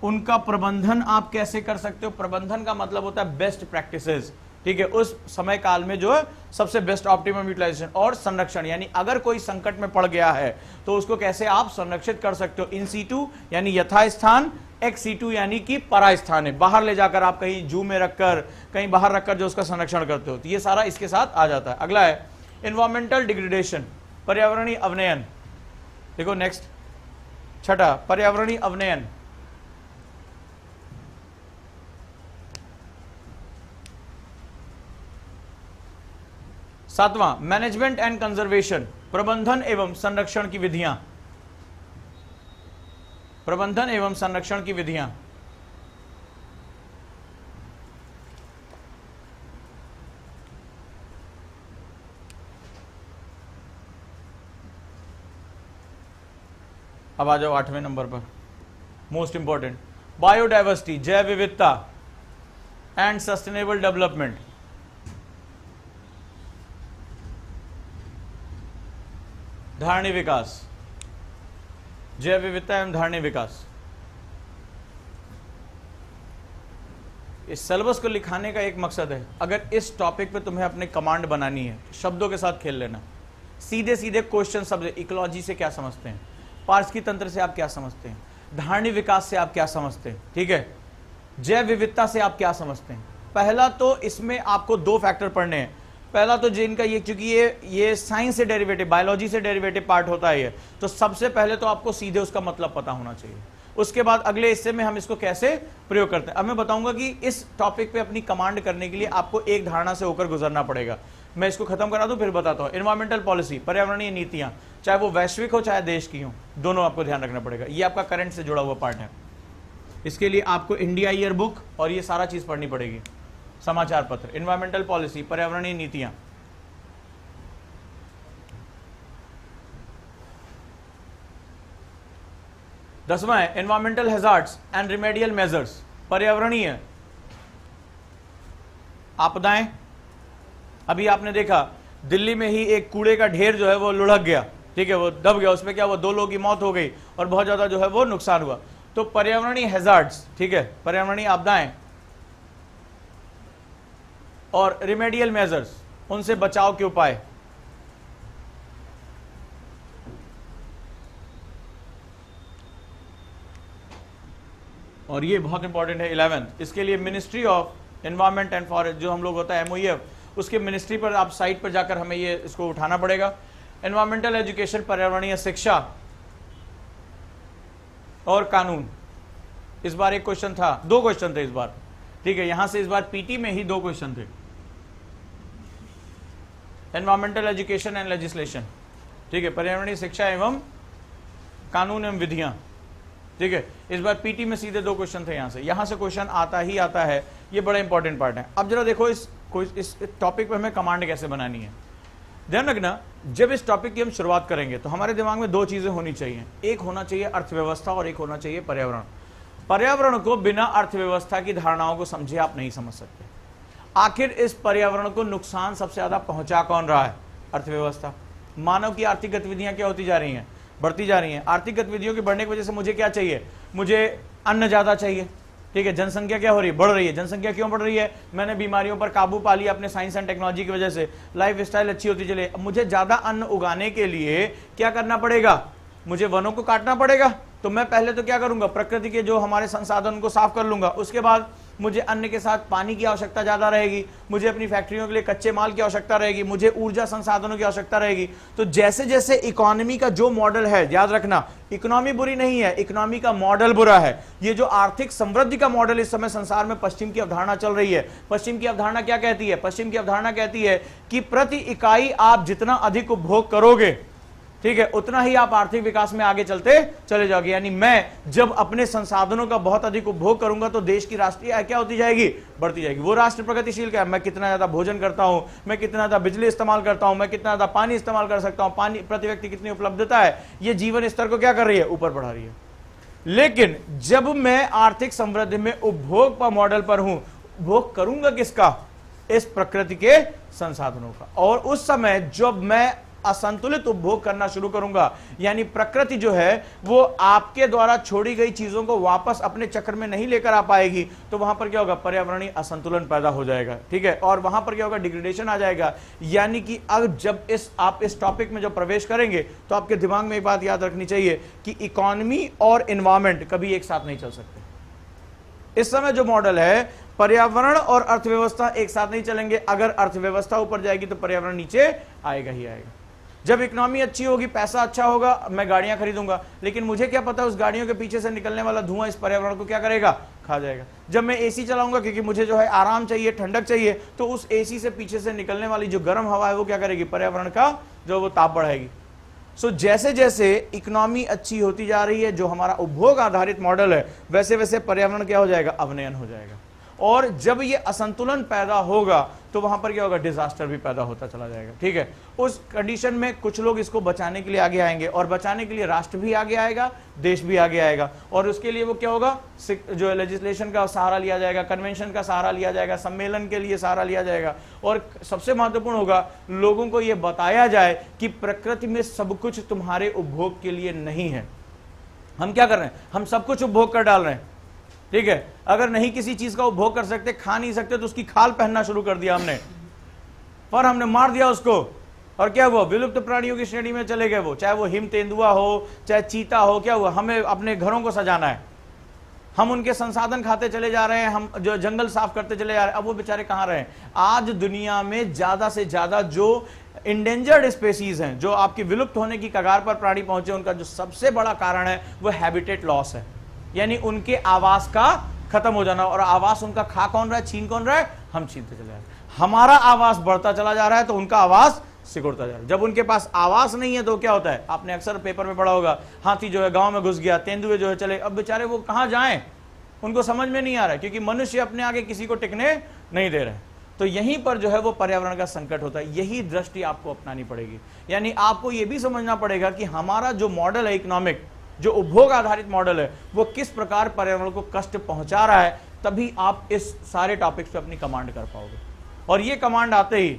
उनका प्रबंधन आप कैसे कर सकते हो। प्रबंधन का मतलब होता है बेस्ट प्रैक्टिसेस, ठीक है, उस समय काल में जो है सबसे बेस्ट ऑप्टिमम यूटिलाइजेशन। और संरक्षण यानी अगर कोई संकट में पड़ गया है तो उसको कैसे आप संरक्षित कर सकते हो। इन सीटू यानी यथास्थान, एक्स सीटू यानी कि परास्थान है, बाहर ले जाकर आप कहीं जू में रखकर, कहीं बाहर रखकर जो उसका संरक्षण करते हो, तो ये सारा इसके साथ आ जाता है। अगला है एनवायरमेंटल डिग्रेडेशन, पर्यावरणीय अवनयन। देखो नेक्स्ट, छठा पर्यावरणीय अवनयन। सातवां मैनेजमेंट एंड कंजर्वेशन, प्रबंधन एवं संरक्षण की विधियां, प्रबंधन एवं संरक्षण की विधियां। अब आ जाओ 8वें नंबर पर, मोस्ट इंपॉर्टेंट, बायोडाइवर्सिटी, जैव विविधता एंड सस्टेनेबल डेवलपमेंट। धारणीय विकास, जैव विविधता एवं धारणीय विकास। इस सिलेबस को लिखाने का एक मकसद है, अगर इस टॉपिक पे तुम्हें अपने कमांड बनानी है, शब्दों के साथ खेल लेना, सीधे सीधे क्वेश्चन शब्द। इकोलॉजी से क्या समझते हैं, पारिस्थितिकी तंत्र से आप क्या समझते हैं, धारणीय विकास से आप क्या समझते हैं, ठीक है, जैव विविधता से आप क्या समझते हैं। पहला तो इसमें आपको दो फैक्टर पढ़ने हैं। पहला तो जिनका ये, क्योंकि ये साइंस से डेरिवेटिव, बायोलॉजी से डेरिवेटिव पार्ट होता है ये, तो सबसे पहले तो आपको सीधे उसका मतलब पता होना चाहिए। उसके बाद अगले हिस्से में हम इसको कैसे प्रयोग करते हैं। अब मैं बताऊंगा कि इस टॉपिक पे अपनी कमांड करने के लिए आपको एक धारणा से होकर गुजरना पड़ेगा। मैं इसको खत्म करा दूं फिर बताता हूं। एनवायरमेंटल पॉलिसी, पर्यावरणीय नीतियां, चाहे वो वैश्विक हो चाहे देश की हो, दोनों आपको ध्यान रखना पड़ेगा। ये आपका करंट से जुड़ा हुआ पार्ट है। इसके लिए आपको इंडिया ईयर बुक और ये सारा चीज पढ़नी पड़ेगी, समाचार पत्र, एनवायरमेंटल पॉलिसी, पर्यावरणीय नीतियां। दसवां है environmental hazards and remedial measures, पर्यावरणीय आपदाएं। अभी आपने देखा दिल्ली में ही एक कूड़े का ढेर जो है वो लुढ़क गया, ठीक है, वो दब गया, उसमें क्या हुआ, 2 लोगों की मौत हो गई और बहुत ज्यादा जो है वो नुकसान हुआ। तो पर्यावरणीय हैजार्ड्स, ठीक है, पर्यावरणीय आपदाएं और रिमेडियल मेजर्स, उनसे बचाव के उपाय। और ये बहुत इंपॉर्टेंट है 11th, इसके लिए ministry of environment and forest जो हम लोग होता है MOEF, उसके मिनिस्ट्री पर आप साइट पर जाकर हमें ये इसको उठाना पड़ेगा। एनवायरमेंटल एजुकेशन, पर्यावरणीय शिक्षा और कानून। इस बार एक क्वेश्चन था, 2 क्वेश्चन थे इस बार, ठीक है, यहां से इस बार पीटी में ही 2 क्वेश्चन थे। एनवायरमेंटल एजुकेशन एंड लेजिस्लेशन, ठीक है, पर्यावरणीय शिक्षा एवं कानून एवं विधियां, ठीक है। इस बार पीटी में सीधे 2 क्वेश्चन थे, यहां से क्वेश्चन आता ही आता है, ये बड़ा इंपॉर्टेंट पार्ट है। अब जरा देखो इस टॉपिक पे हमें कमांड कैसे बनानी है। ध्यान रखना, जब इस टॉपिक की हम शुरुआत करेंगे तो हमारे दिमाग में 2 चीजें होनी चाहिए, एक होना चाहिए अर्थव्यवस्था और एक होना चाहिए पर्यावरण। पर्यावरण को बिना अर्थव्यवस्था की धारणाओं को समझे आप नहीं समझ सकते। आखिर इस पर्यावरण को नुकसान सबसे ज्यादा पहुंचा कौन रहा है? अर्थव्यवस्था। मानव की आर्थिक गतिविधियां क्या होती जा रही हैं? बढ़ती जा रही हैं। आर्थिक गतिविधियों की बढ़ने की वजह से मुझे क्या चाहिए? मुझे अन्न ज्यादा चाहिए, ठीक है। जनसंख्या क्या हो रही है? बढ़ रही है। जनसंख्या क्यों बढ़ रही है? मैंने बीमारियों पर काबू पा लिया अपने साइंस एंड टेक्नोलॉजी की वजह से, लाइफ स्टाइल अच्छी होती चले। अब मुझे ज्यादा अन्न उगाने के लिए क्या करना पड़ेगा? मुझे वनों को काटना पड़ेगा। तो मैं पहले तो क्या करूंगा? प्रकृति के जो हमारे संसाधन को साफ कर लूंगा। उसके बाद मुझे अन्न के साथ पानी की आवश्यकता ज्यादा रहेगी, मुझे अपनी फैक्ट्रियों के लिए कच्चे माल की आवश्यकता रहेगी, मुझे ऊर्जा संसाधनों की आवश्यकता रहेगी। तो जैसे जैसे इकोनॉमी का जो मॉडल है, याद रखना इकोनॉमी बुरी नहीं है, इकोनॉमी का मॉडल बुरा है। ये जो आर्थिक समृद्धि का मॉडल इस समय संसार में पश्चिम की अवधारणा चल रही है। पश्चिम की अवधारणा क्या कहती है? पश्चिम की अवधारणा कहती है कि प्रति इकाई आप जितना अधिक उपभोग करोगे, ठीक है, उतना ही आप आर्थिक विकास में आगे चलते चले जाओगे। यानी मैं जब अपने संसाधनों का बहुत अधिक उपभोग करूंगा तो देश की राष्ट्रीय आय क्या होती जाएगी? बढ़ती जाएगी। वो राष्ट्र प्रगतिशील क्या है? मैं कितना ज्यादा भोजन करता हूं, मैं कितना ज्यादा बिजली इस्तेमाल करता हूं, मैं कितना ज्यादा पानी इस्तेमाल कर सकता हूं, पानी प्रति व्यक्ति कितनी उपलब्धता है, ये जीवन स्तर को क्या कर रही है? ऊपर बढ़ा रही है। लेकिन जब मैं आर्थिक समृद्धि में उपभोग पर मॉडल पर हूं, उपभोग करूंगा किसका? इस प्रकृति के संसाधनों का। और उस समय जब मैं असंतुलित उपभोग करना शुरू करूंगा, यानी प्रकृति जो है वो आपके द्वारा छोड़ी गई चीजों को वापस अपने चक्र में नहीं लेकर आ पाएगी, तो वहां पर क्या होगा? पर्यावरणीय असंतुलन पैदा हो जाएगा, ठीक है। और वहां पर क्या होगा? डिग्रेडेशन आ जाएगा। यानी कि अब जब आप इस टॉपिक में जब प्रवेश करेंगे तो आपके दिमाग में एक बात याद रखनी चाहिए कि इकोनॉमी और एनवायरमेंट कभी एक साथ नहीं चल सकते। इस समय जो मॉडल है, पर्यावरण और अर्थव्यवस्था एक साथ नहीं चलेंगे। अगर अर्थव्यवस्था ऊपर जाएगी तो पर्यावरण नीचे आएगा ही आएगा। जब इकोनॉमी अच्छी होगी, पैसा अच्छा होगा, मैं गाड़ियां खरीदूंगा, लेकिन मुझे क्या पता उस गाड़ियों के पीछे से निकलने वाला धुआं इस पर्यावरण को क्या करेगा? खा जाएगा। जब मैं एसी चलाऊंगा क्योंकि मुझे जो है आराम चाहिए, ठंडक चाहिए, तो उस एसी से पीछे से निकलने वाली जो गर्म हवा है वो क्या करेगी? पर्यावरण का जो वो ताप बढ़ाएगी। सो जैसे जैसे इकोनॉमी अच्छी होती जा रही है, जो हमारा उपभोग आधारित मॉडल है, वैसे वैसे पर्यावरण क्या हो जाएगा? अवनयन हो जाएगा। और जब ये असंतुलन पैदा होगा तो वहां पर क्या होगा? डिजास्टर भी पैदा होता चला जाएगा, ठीक है। उस कंडीशन में कुछ लोग इसको बचाने के लिए आगे आएंगे, और बचाने के लिए राष्ट्र भी आगे आएगा, देश भी आगे आएगा। और उसके लिए वो क्या होगा? जो लेजिस्लेशन का सहारा लिया जाएगा, कन्वेंशन का सहारा लिया जाएगा, सम्मेलन के लिए सहारा लिया जाएगा। और सबसे महत्वपूर्ण होगा, लोगों को यह बताया जाए कि प्रकृति में सब कुछ तुम्हारे उपभोग के लिए नहीं है। हम क्या कर रहे हैं? हम सब कुछ उपभोग कर डाल रहे हैं, ठीक है। अगर नहीं किसी चीज का उपभोग कर सकते, खा नहीं सकते, तो उसकी खाल पहनना शुरू कर दिया हमने, पर हमने मार दिया उसको। और क्या हुआ? विलुप्त प्राणियों की श्रेणी में चले गए वो, चाहे वो हिम तेंदुआ हो, चाहे चीता हो। क्या हुआ? हमें अपने घरों को सजाना है, हम उनके संसाधन खाते चले जा रहे हैं, हम जो जंगल साफ करते चले जा रहे हैं। अब वो बेचारे कहां रहे? आज दुनिया में ज्यादा से ज्यादा जो इंडेंजर्ड स्पेसीज हैं, जो आपकी विलुप्त होने की कगार पर प्राणी पहुंचे, उनका जो सबसे बड़ा कारण है वो हैबिटेट लॉस है, यानी उनके आवास का खत्म हो जाना। और आवास उनका खा कौन रहा है? छीन कौन रहा है? हम छीनते चले जा रहे हैं। हमारा आवास बढ़ता चला जा रहा है तो उनका आवास सिकुड़ता जा रहा है। जब उनके पास आवास नहीं है तो क्या होता है? आपने अक्सर पेपर में पढ़ा होगा, हाथी जो है गांव में घुस गया, तेंदुए जो है चले। अब बेचारे वो कहां जाएं? उनको समझ में नहीं आ रहा है, क्योंकि मनुष्य अपने आगे किसी को टिकने नहीं दे रहे हैं। तो यहीं पर जो है वो पर्यावरण का संकट होता है। यही दृष्टि आपको अपनानी पड़ेगी, यानी आपको यह भी समझना पड़ेगा कि हमारा जो मॉडल है इकोनॉमिक, जो उपभोग आधारित मॉडल है, वो किस प्रकार पर्यावरण को कष्ट पहुंचा रहा है। तभी आप इस सारे टॉपिक्स पे अपनी कमांड कर पाओगे। और ये कमांड आते ही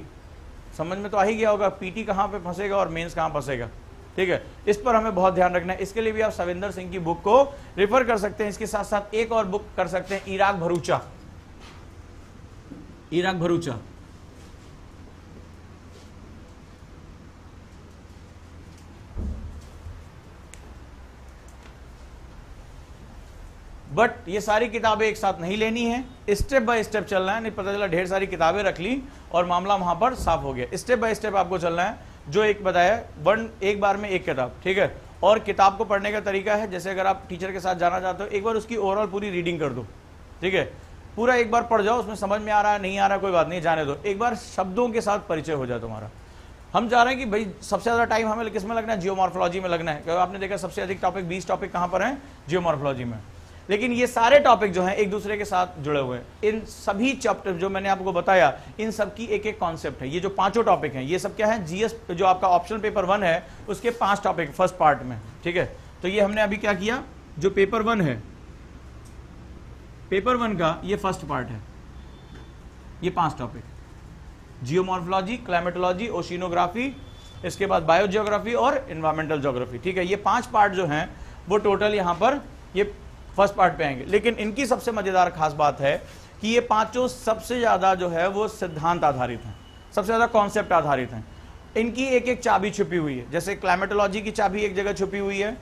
समझ में तो आ ही गया होगा पीटी कहां पे फंसेगा और मेंस कहां फंसेगा। ठीक है, इस पर हमें बहुत ध्यान रखना है। इसके लिए भी आप सविंदर सिंह की बुक को रेफर कर सकते हैं। इसके साथ साथ एक और बुक कर सकते हैं, Iraq Bharucha. Iraq Bharucha but ये सारी किताबें एक साथ नहीं लेनी है, स्टेप बाय स्टेप चलना है। नहीं पता चला ढेर सारी किताबें रख ली और मामला वहां पर साफ हो गया। स्टेप बाय स्टेप आपको चलना है, जो एक बताया एक बार में एक किताब। ठीक है, और किताब को पढ़ने का तरीका है, जैसे अगर आप टीचर के साथ जाना चाहते हो, एक बार उसकी ओवरऑल पूरी रीडिंग कर दो। ठीक है, पूरा एक बार पढ़ जाओ, उसमें समझ में आ रहा है नहीं आ रहा है कोई बात नहीं, जाने दो। एक बार शब्दों के साथ परिचय हो जाए तुम्हारा। हम चाह रहे हैं कि भाई सबसे ज्यादा टाइम हमें किस में लगना है, जियोमॉर्फोलॉजी में लगना है, क्योंकि आपने देखा सबसे अधिक टॉपिक 20 टॉपिक कहां पर हैं, जियोमॉर्फोलॉजी में। लेकिन ये सारे टॉपिक जो हैं एक दूसरे के साथ जुड़े हुए हैं। इन सभी चैप्टर जो मैंने आपको बताया, इन सब की एक एक कॉन्सेप्ट है। ये जो पांचों टॉपिक हैं, ये सब क्या है, जीएस जो आपका ऑप्शनल पेपर 1 है उसके 5 टॉपिक फर्स्ट पार्ट में। ठीक है, तो ये हमने अभी क्या किया, जो पेपर 1 है, पेपर 1 का ये फर्स्ट पार्ट है, ये 5 टॉपिक, जियोमॉर्फोलॉजी, क्लाइमेटोलॉजी, ओशिनोग्राफी, इसके बाद बायोजियोग्राफी और एनवायरमेंटल ज्योग्राफी। ठीक है, ये 5 पार्ट जो हैं वो टोटल यहां पर ये फर्स्ट पार्ट पे आएंगे। लेकिन इनकी सबसे मजेदार खास बात है कि ये पांचों सबसे ज्यादा जो है वो सिद्धांत आधारित हैं, सबसे ज्यादा कॉन्सेप्ट आधारित हैं। इनकी एक एक चाबी छुपी हुई है। जैसे क्लाइमेटोलॉजी की चाबी एक जगह छुपी हुई है,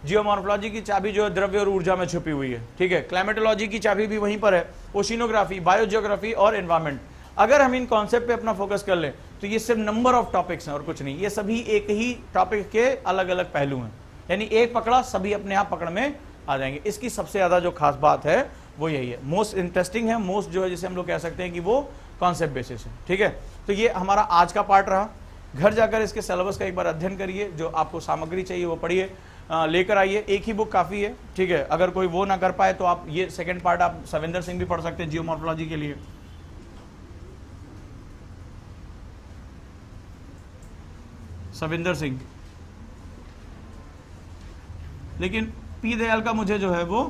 जियोमॉर्फोलॉजी की चाबी जो है द्रव्य और ऊर्जा में छुपी हुई है। ठीक है, क्लाइमेटोलॉजी की चाबी भी वहीं पर है, ओशिनोग्राफी, बायोजियोग्राफी और एनवायरमेंट। अगर हम इन कॉन्सेप्ट पे अपना फोकस कर लें तो ये सिर्फ नंबर ऑफ टॉपिक्स हैं और कुछ नहीं। ये सभी एक ही टॉपिक के अलग अलग पहलू हैं, यानी एक पकड़ा सभी अपने आप पकड़ में आ जाएंगे। इसकी सबसे ज्यादा जो खास बात है वो यही है, मोस्ट इंटरेस्टिंग है, मोस्ट जो है जिसे हम लोग कह सकते हैं कि वो कॉन्सेप्ट बेसिस है। ठीक है, तो ये हमारा आज का पार्ट रहा। घर जाकर इसके सिलेबस का एक बार अध्ययन करिए, जो आपको सामग्री चाहिए वो पढ़िए, लेकर आइए। एक ही बुक काफी है। ठीक है, अगर कोई वो ना कर पाए तो आप ये सेकंड पार्ट आप सविंदर सिंह भी पढ़ सकते हैं जियोमॉर्फोलॉजी के लिए। सविंदर सिंह, लेकिन पी दयाल का मुझे जो है वो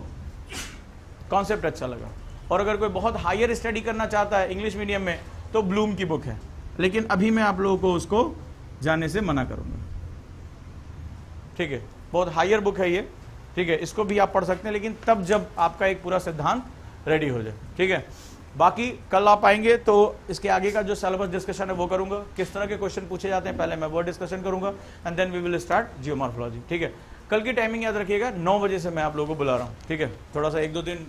कॉन्सेप्ट अच्छा लगा। और अगर कोई बहुत हायर स्टडी करना चाहता है इंग्लिश मीडियम में तो ब्लूम की बुक है, लेकिन अभी मैं आप लोगों को उसको जाने से मना करूंगा। ठीक है, बहुत हायर बुक है ये। ठीक है, इसको भी आप पढ़ सकते हैं, लेकिन तब जब आपका एक पूरा सिद्धांत रेडी हो जाए। ठीक है, बाकी कल आप आएंगे तो इसके आगे का जो सिलेबस डिस्कशन है वो करूंगा, किस तरह के क्वेश्चन पूछे जाते हैं पहले मैं वो डिस्कशन करूंगा, and then we will start geomorphology. ठीक है, कल की टाइमिंग याद रखिएगा, 9 बजे से मैं आप लोगों को बुला रहा हूँ। ठीक है, थोड़ा सा 1-2 दिन